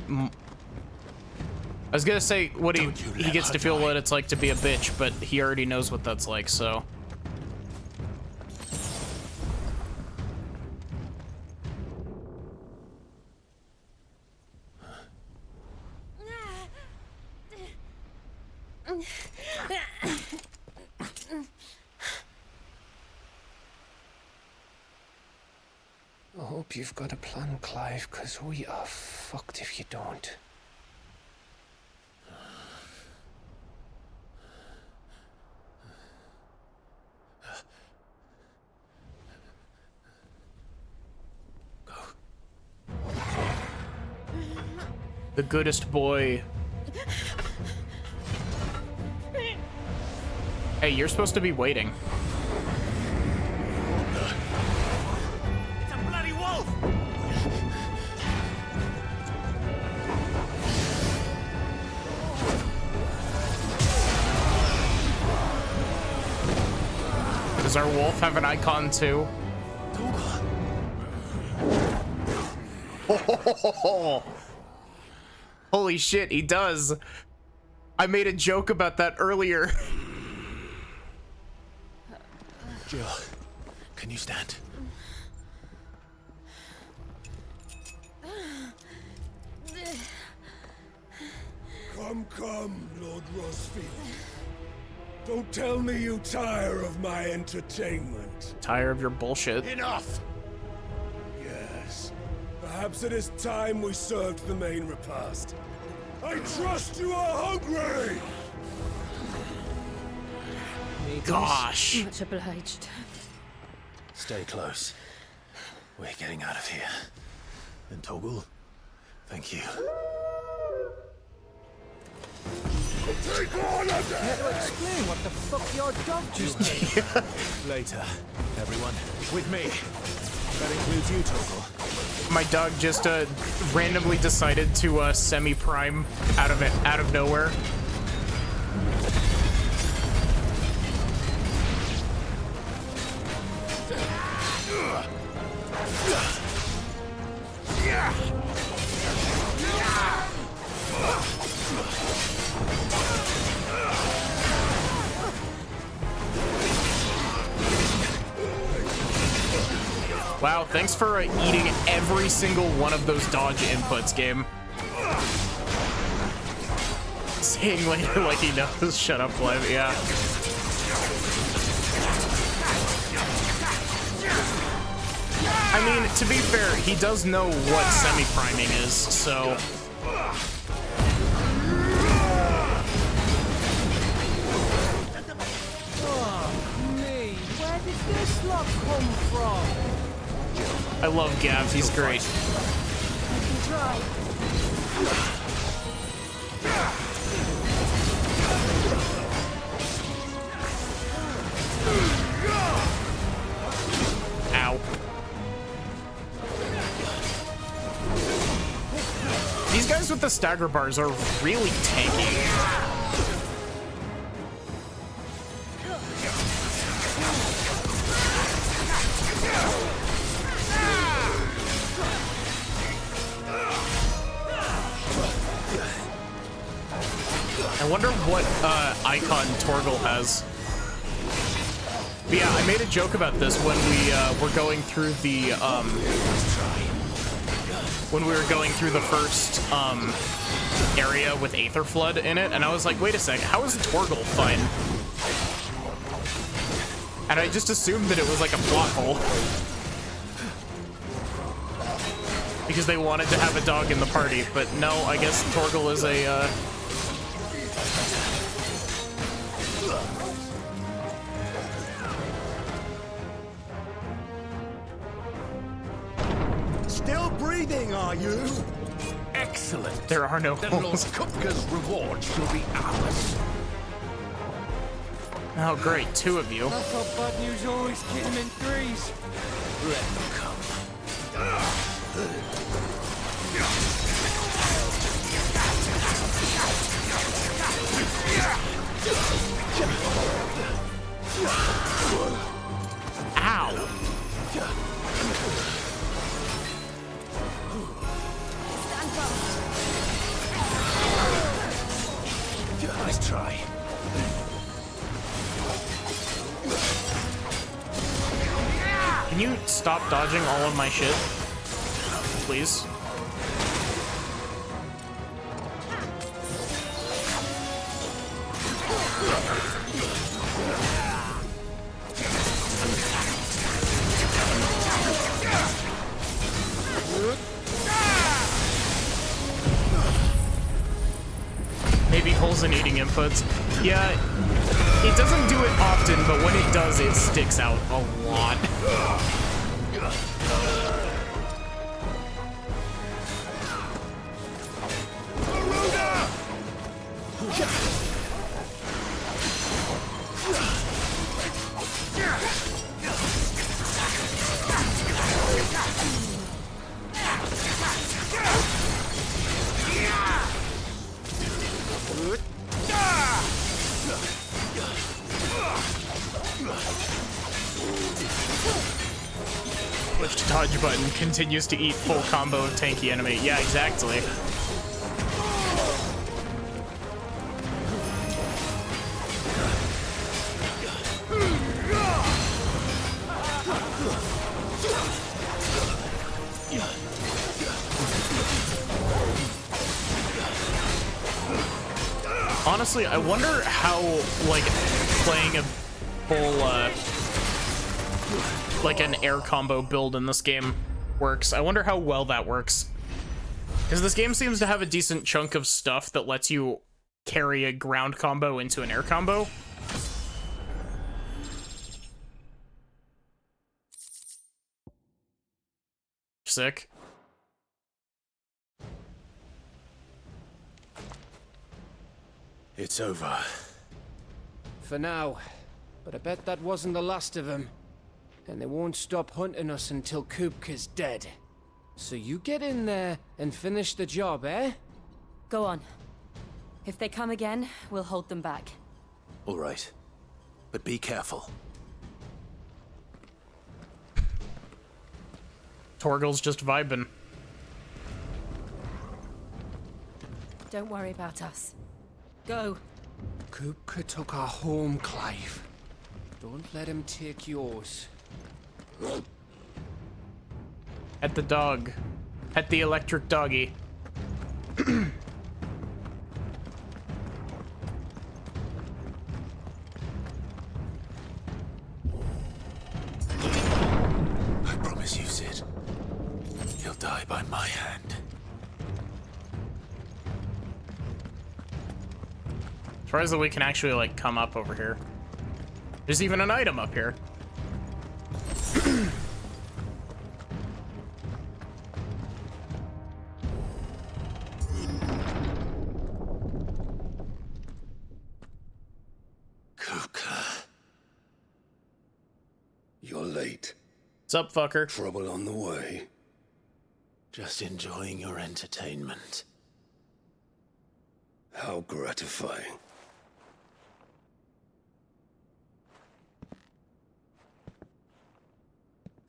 A: I was gonna say what he gets to feel what it's like to be a bitch, but he already knows what that's like, so...
M: I hope you've got a plan, Clive, because we are fucked if you don't.
A: The goodest boy. Hey, you're supposed to be waiting.
O: It's a bloody wolf!
A: Does our wolf have an icon too? Holy shit, he does. I made a joke about that earlier.
J: Jill, can you stand?
O: Come, Lord Rosfield. Don't tell me you tire of my entertainment.
A: Tired of your bullshit.
O: Enough! Yes. Perhaps it is time we served the main repast. I trust you are hungry!
A: Gosh.
B: Much obliged.
J: Stay close. We're getting out of here. And Toggle, thank you.
O: Take on a
M: Care to explain what the fuck your dog just did?
J: Later, everyone. With me. That includes you, Toggle.
A: My dog just randomly decided to semi-prime out of nowhere. Wow, thanks for eating every single one of those dodge inputs, game. Saying later like he knows. Shut up, Clive. Yeah. I mean, to be fair, he does know what semi-priming is, so...
M: Oh, me. Where did this lot come from?
A: I love Gav, he's great.
O: try.
A: Ow. These guys with the stagger bars are really tanky. I wonder what icon Torgal has. But yeah, I made a joke about this when we were going through the first area with Aether Flood in it, and I was like, wait a sec, how is Torgal fine? And I just assumed that it was like a plot hole. Because they wanted to have a dog in the party, but no, I guess Torgal is a
O: Still breathing, are you? Excellent.
A: There are no
O: Then Lord
A: holes.
O: Kupka's reward shall be ours.
A: Oh great, 2 of you.
O: I thought bad news always came in threes. Let them come.
A: Ow.
O: Nice try.
A: Can you stop dodging all of my shit? Please. Maybe holes in eating inputs. Yeah, it doesn't do it often, but when it does, it sticks out a lot. Lift dodge button continues to eat full combo of tanky enemy. Yeah, exactly. Honestly, I wonder how, like, playing a full, like an air combo build in this game works. I wonder how well that works. Because this game seems to have a decent chunk of stuff that lets you carry a ground combo into an air combo. Sick.
J: It's over.
M: For now. But I bet that wasn't the last of them. And they won't stop hunting us until Kupka's dead. So you get in there and finish the job, eh?
B: Go on. If they come again, we'll hold them back.
C: All right. But be careful.
A: Torgal's just vibing.
B: Don't worry about us. Go.
M: Kupka took our home, Clive. Don't let him take yours.
A: At the dog. At the electric doggy.
C: I promise you, Sid. He'll die by my hand.
A: Surprised that we can actually, like, come up over here. There's even an item up here.
G: Kupka. You're late.
A: What's up, fucker?
G: Trouble on the way.
C: Just enjoying your entertainment.
G: How gratifying.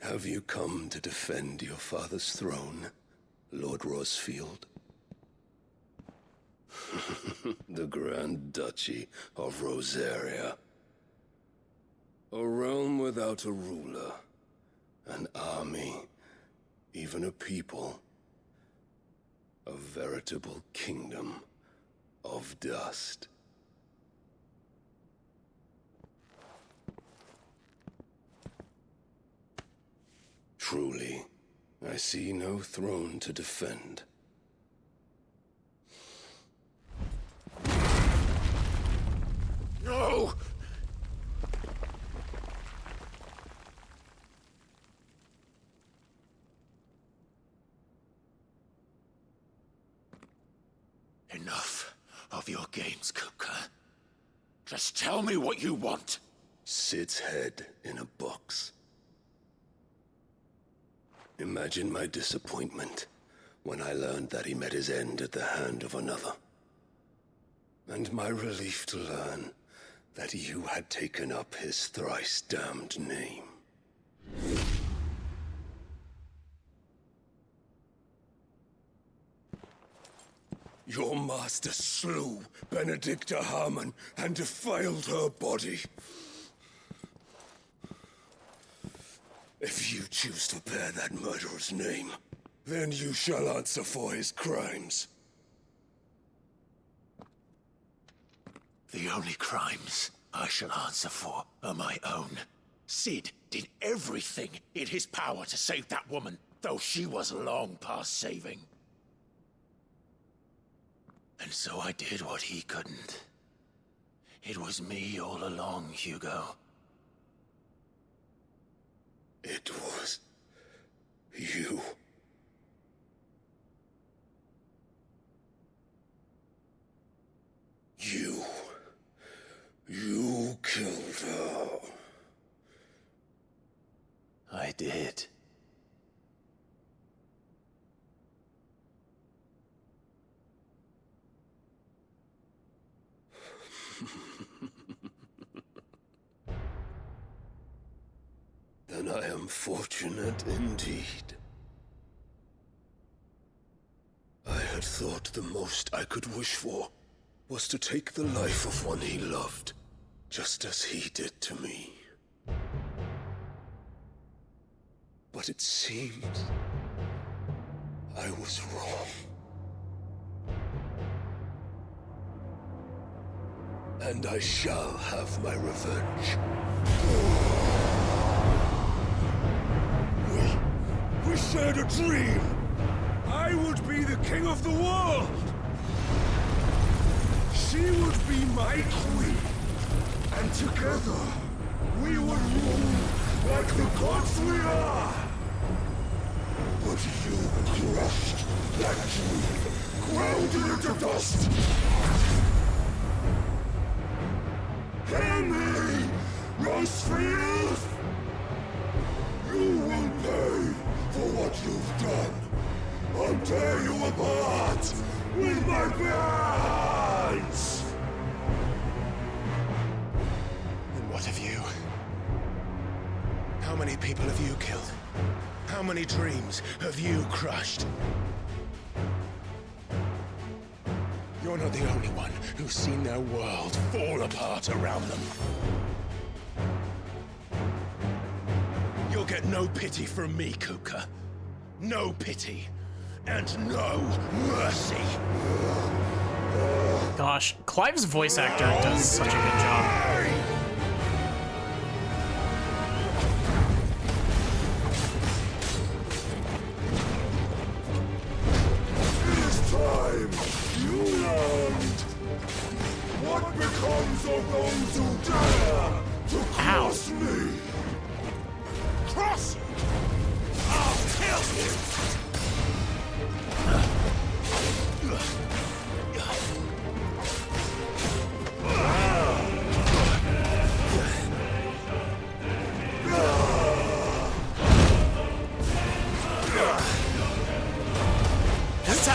G: Have you come to defend your father's throne, Lord Rosfield? The Grand Duchy of Rosaria. A realm without a ruler, an army, even a people. A veritable kingdom of dust. Truly, I see no throne to defend. No! Enough of your games, Kupka. Just tell me what you want. Sid's head in a box. Imagine my disappointment when I learned that he met his end at the hand of another. And my relief to learn that you had taken up his thrice-damned name. Your master slew Benedicta Harmon and defiled her body. If you choose to bear that murderer's name, then you shall answer for his crimes.
C: The only crimes I shall answer for are my own.
G: Sid did everything in his power to save that woman, though she was long past saving.
C: And so I did what he couldn't. It was me all along, Hugo.
G: It was you. You killed her.
C: I did.
G: Then I am fortunate indeed. I had thought the most I could wish for was to take the life of one he loved, just as he did to me. But it seems I was wrong. And I shall have my revenge. We shared a dream! I would be the king of the world! She would be my queen! And together, we would rule like the gods we are! But you crushed that dream, ground it into dust! Hear me, Rosefield! You will pay for what you've done. I'll tear you apart with my hands!
J: And what of you? How many people have you killed? How many dreams have you crushed? You're not the only one who's seen their world fall apart around them. You'll get no pity from me, Kupka. No pity. And no mercy.
A: Gosh, Clive's voice actor does such a good job.
G: It is time you learned what becomes of those who dare to cross me. Cross you! I'll kill you!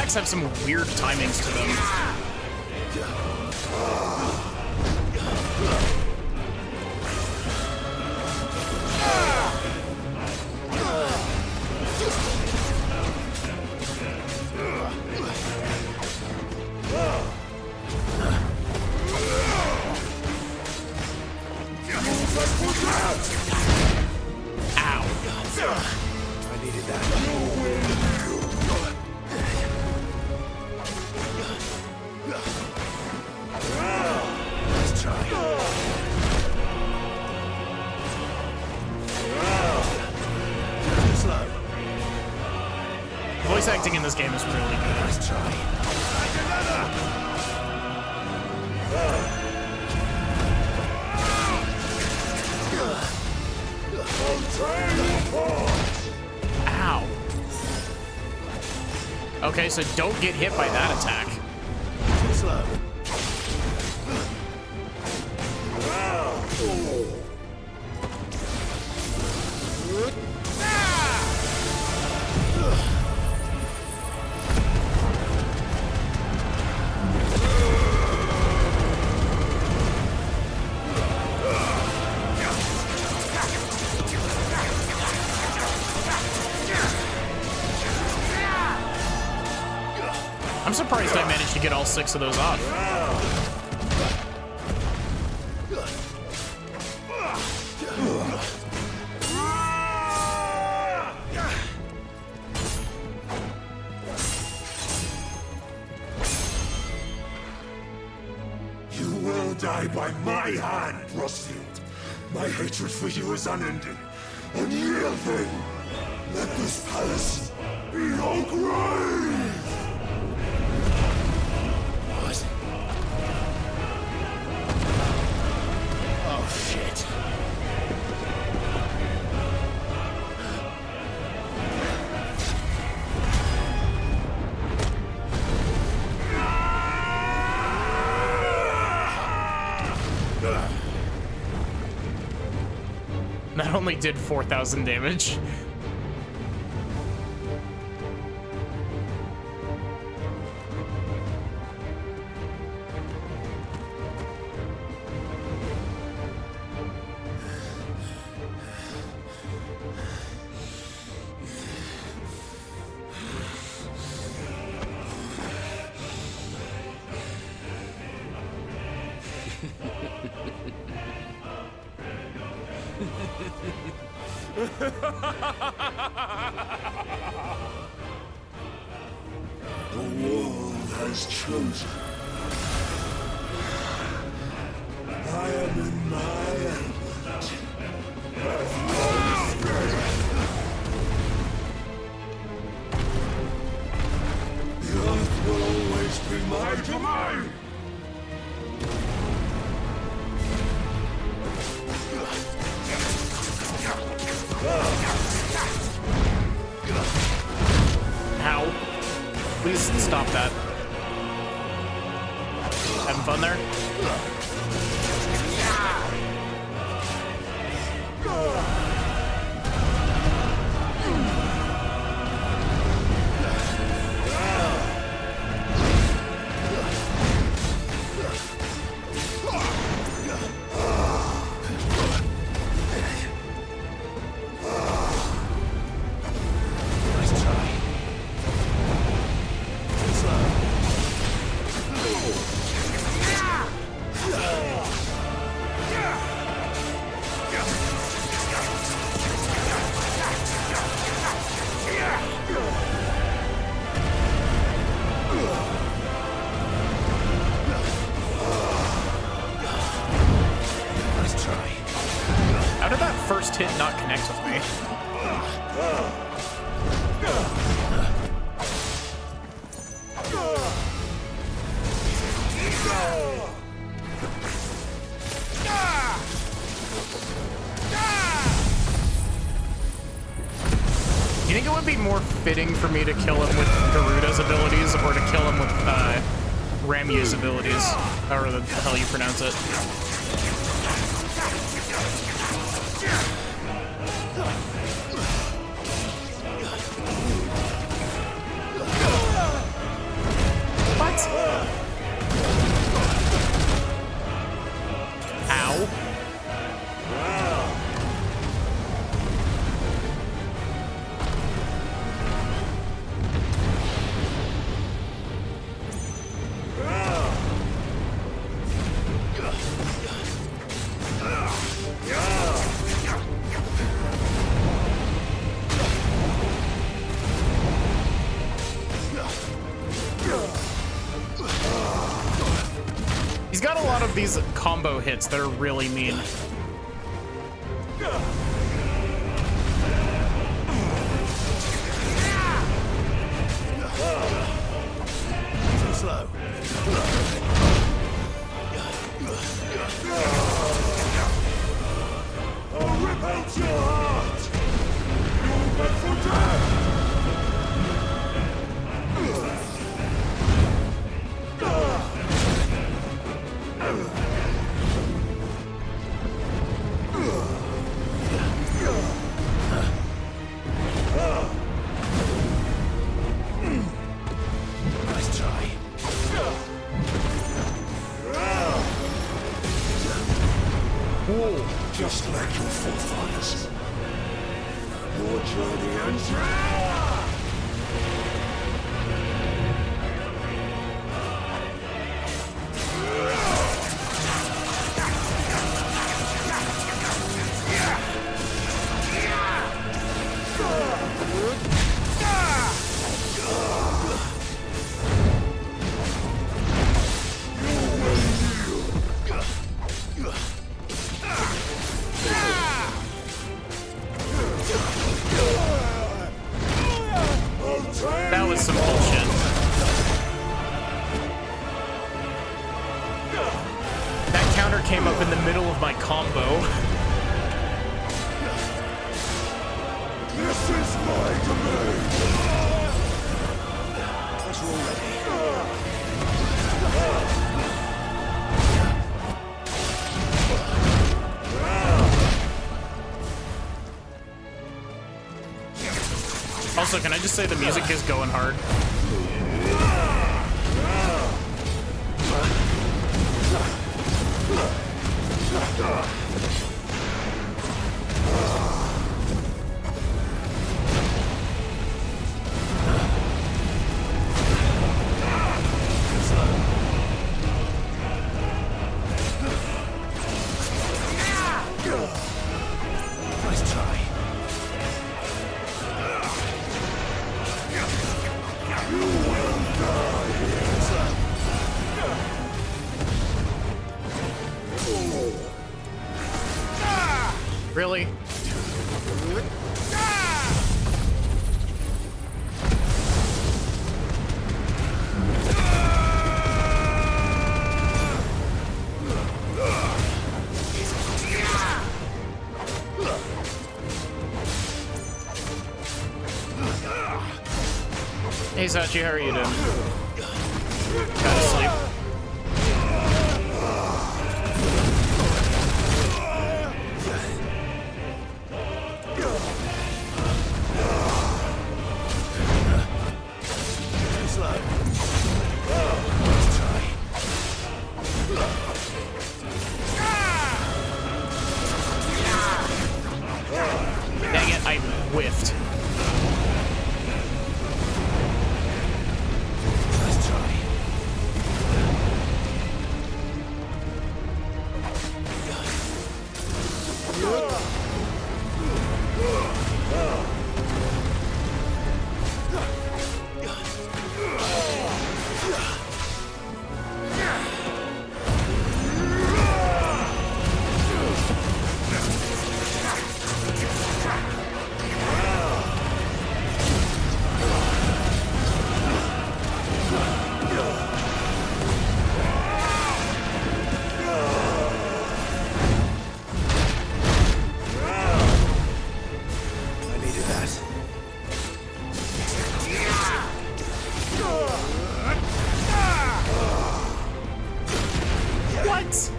A: attacks have some weird timings to them. Ow.
O: I needed that. Let's try. Slow.
A: Voice acting in this game is really good.
O: Let's try.
A: Ow. Okay, so don't get hit by that attack.
O: Slow.
A: I'm surprised I managed to get all 6 of those off.
O: You will die by my hand, Frostfield. My hatred for you is unending, unyielding. Let this palace be your grave!
S: What? Oh, shit.
A: That only did 4,000 damage.
O: The world has chosen. I am in my element. The earth will always be my domain.
A: Ow. Please stop that. Having fun there? How did that first hit not connect with me? You think it would be more fitting for me to kill him with Garuda's abilities or to kill him with Ramyu's abilities? However the hell you pronounce it. these combo hits that are really mean.
C: Too slow.
O: I'll rip out your heart! You're meant for death!
C: Nice try.
O: Just like your forefathers. Your journey ends now!
A: That was some bullshit. That counter came up in the middle of my combo.
O: This is my domain!
C: As we're ready.
A: Also, can I just say the music is going hard?
C: Nice try.
A: Really? Hey Sachi, how are you doing? Gotta sleep. Dang it, I whiffed. What?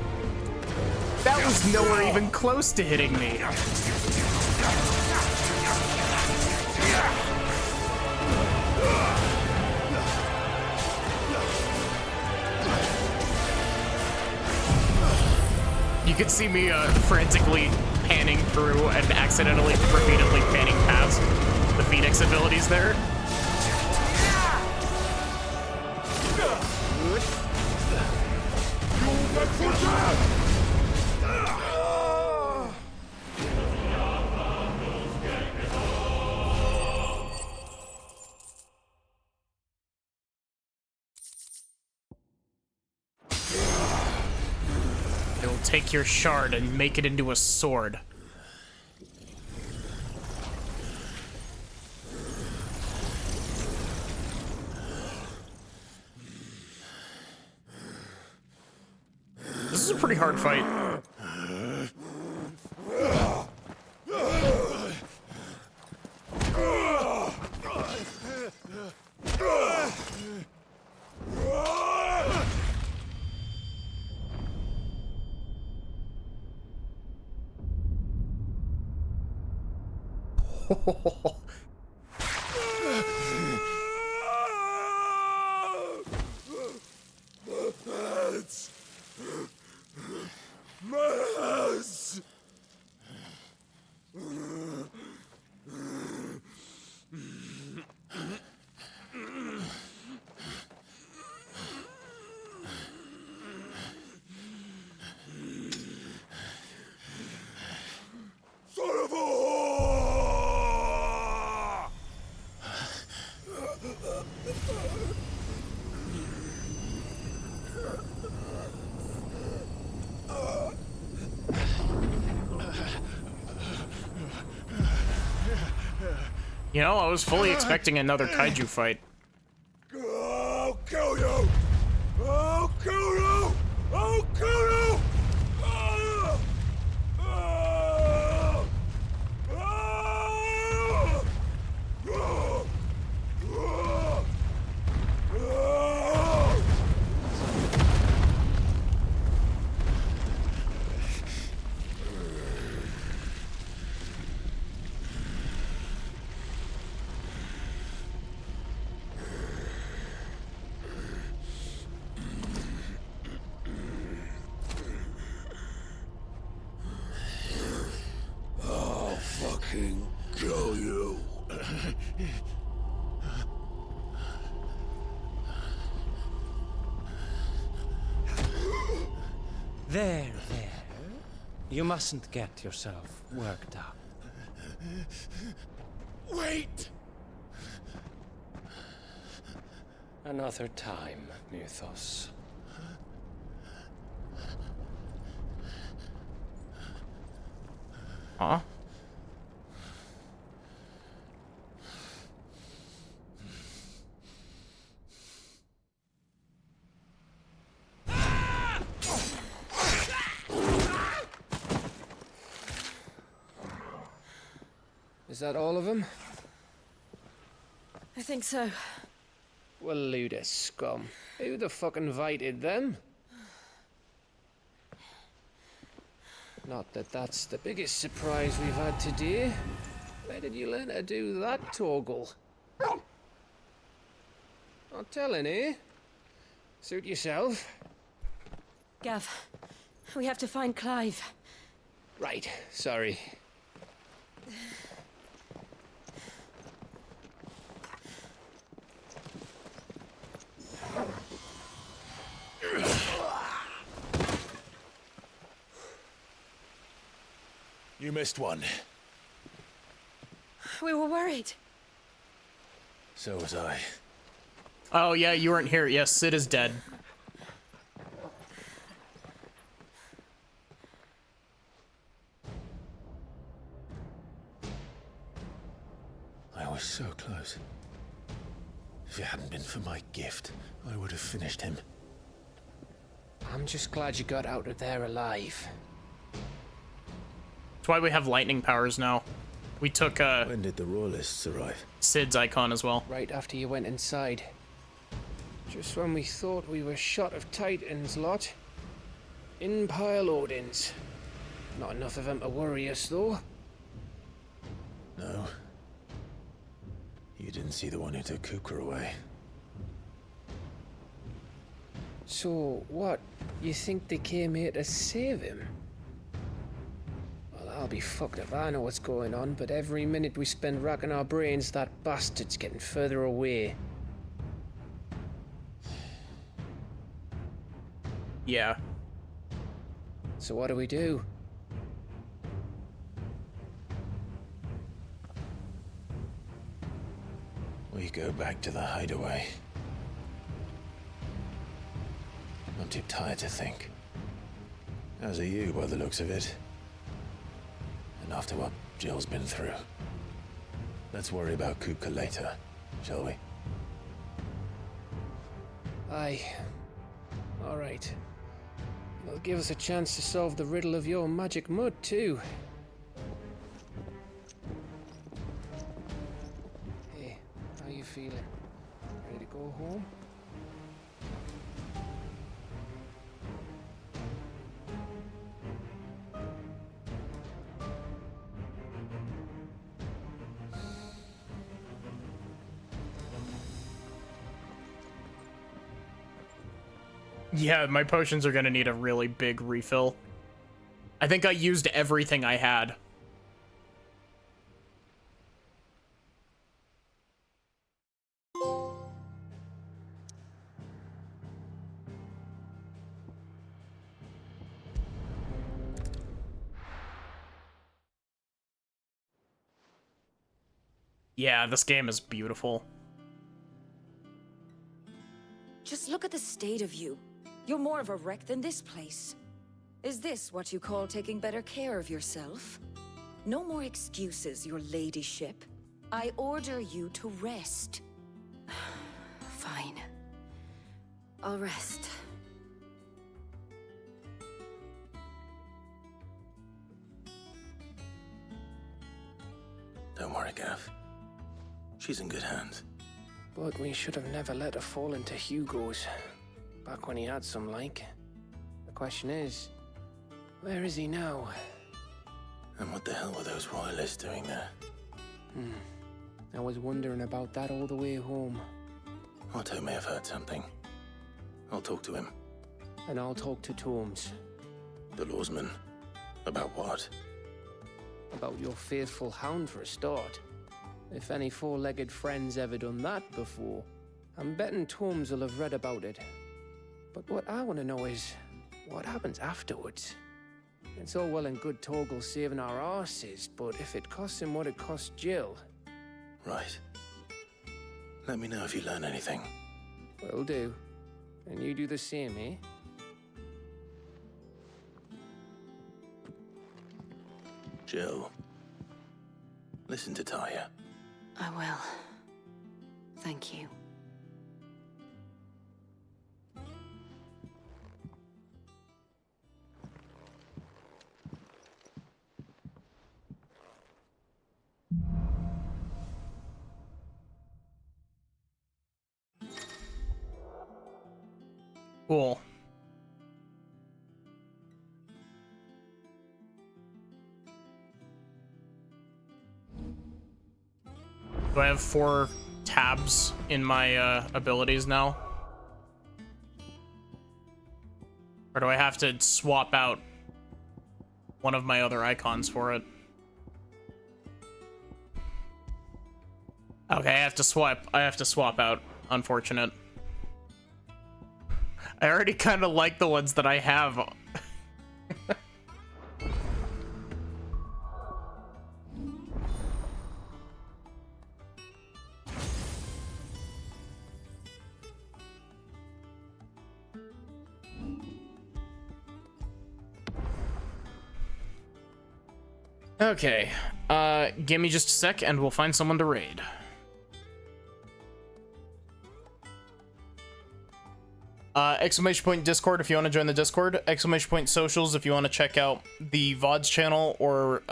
A: That was nowhere even close to hitting me. You could see me frantically panning through and accidentally repeatedly panning past the Phoenix abilities there. take your shard and make it into a sword. This is a pretty hard fight. You know, I was fully expecting another kaiju fight.
O: I'll kill you! I'll kill you! I'll kill you! Ah! Ah! Ah! Ah! Ah! I'll fucking kill you.
H: There. You mustn't get yourself worked up.
O: Wait!
H: Another time, Mythos.
A: Huh?
M: Is that all of them?
R: I think so.
M: Well, load of scum. Who the fuck invited them? Not that that's the biggest surprise we've had today. Where did you learn to do that, Torgal? Not telling, eh? Suit yourself.
R: Gav, we have to find Clive.
M: Right, sorry.
S: You missed one.
R: We were worried.
S: So was I.
A: Oh yeah, you weren't here. Yes, Sid is dead.
J: I was so close. If it hadn't been for my gift, I would have finished him.
M: I'm just glad you got out of there alive.
A: That's why we have lightning powers now. We took
J: When did the Royalists arrive?
A: Sid's icon as well.
M: Right after you went inside. Just when we thought we were shot of Titans, lot. In pile Odins. Not enough of them to worry us, though.
J: No. You didn't see the one who took Kukra away.
M: So, what? You think they came here to save him? Well, I'll be fucked if I know what's going on, but every minute we spend racking our brains, that bastard's getting further away.
A: Yeah.
M: So what do we do?
J: We go back to the hideaway. I'm too tired to think. As are you, by the looks of it. And after what Jill's been through, let's worry about Kupka later, shall we?
M: Aye. All right. It'll give us a chance to solve the riddle of your magic mud, too. Hey, how you feeling? Ready to go home?
A: Yeah, my potions are gonna need a really big refill. I think I used everything I had. Yeah, this game is beautiful.
K: Just look at the state of you. You're more of a wreck than this place. Is this what you call taking better care of yourself? No more excuses, your ladyship. I order you to rest. Fine. I'll rest.
J: Don't worry, Gav. She's in good hands.
M: But we should have never let her fall into Hugo's. Back when he had some like. The question is, where is he now?
J: And what the hell were those royalists doing there?
M: I was wondering about that all the way home.
J: Otto may have heard something. I'll talk to him.
M: And I'll talk to Torms.
J: The lawsman. About what?
M: About your faithful hound for a start. If any four-legged friend's ever done that before, I'm betting Torms will have read about it. But what I want to know is, what happens afterwards? It's all well and good Torgal saving our arses, but if it costs him what it cost Jill...
J: Right. Let me know if you learn anything.
M: Will do. And you do the same, eh?
J: Jill. Listen to Talia.
B: I will. Thank you.
A: Cool. Do I have 4 tabs in my abilities now? Or do I have to swap out one of my other icons for it? Okay, I have to swap out. Unfortunate. I already kind of like the ones that I have. Okay, give me just a sec and we'll find someone to raid. Exclamation point Discord if you want to join the Discord. Exclamation point socials if you want to check out the VODs channel or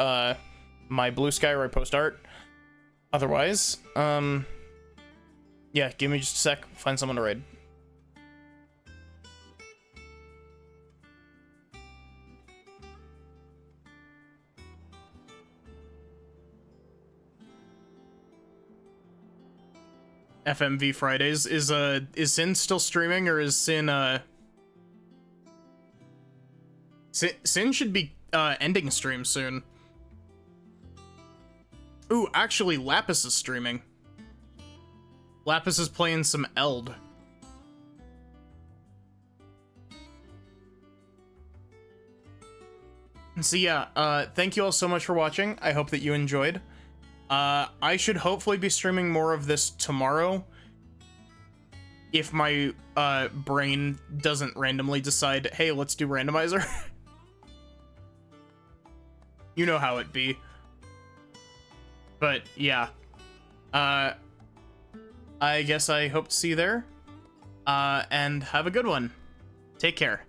A: my Blue Sky where I post art. Otherwise, yeah, give me just a sec. Find someone to raid. FMV Fridays is Sin still streaming, or is Sin Sin should be ending stream soon. Ooh, actually Lapis is streaming. Lapis is playing some Eld. So yeah, thank you all so much for watching. I hope that you enjoyed. I should hopefully be streaming more of this tomorrow if my brain doesn't randomly decide, hey, let's do randomizer. You know how it be. But yeah. I guess I hope to see you there. And have a good one. Take care.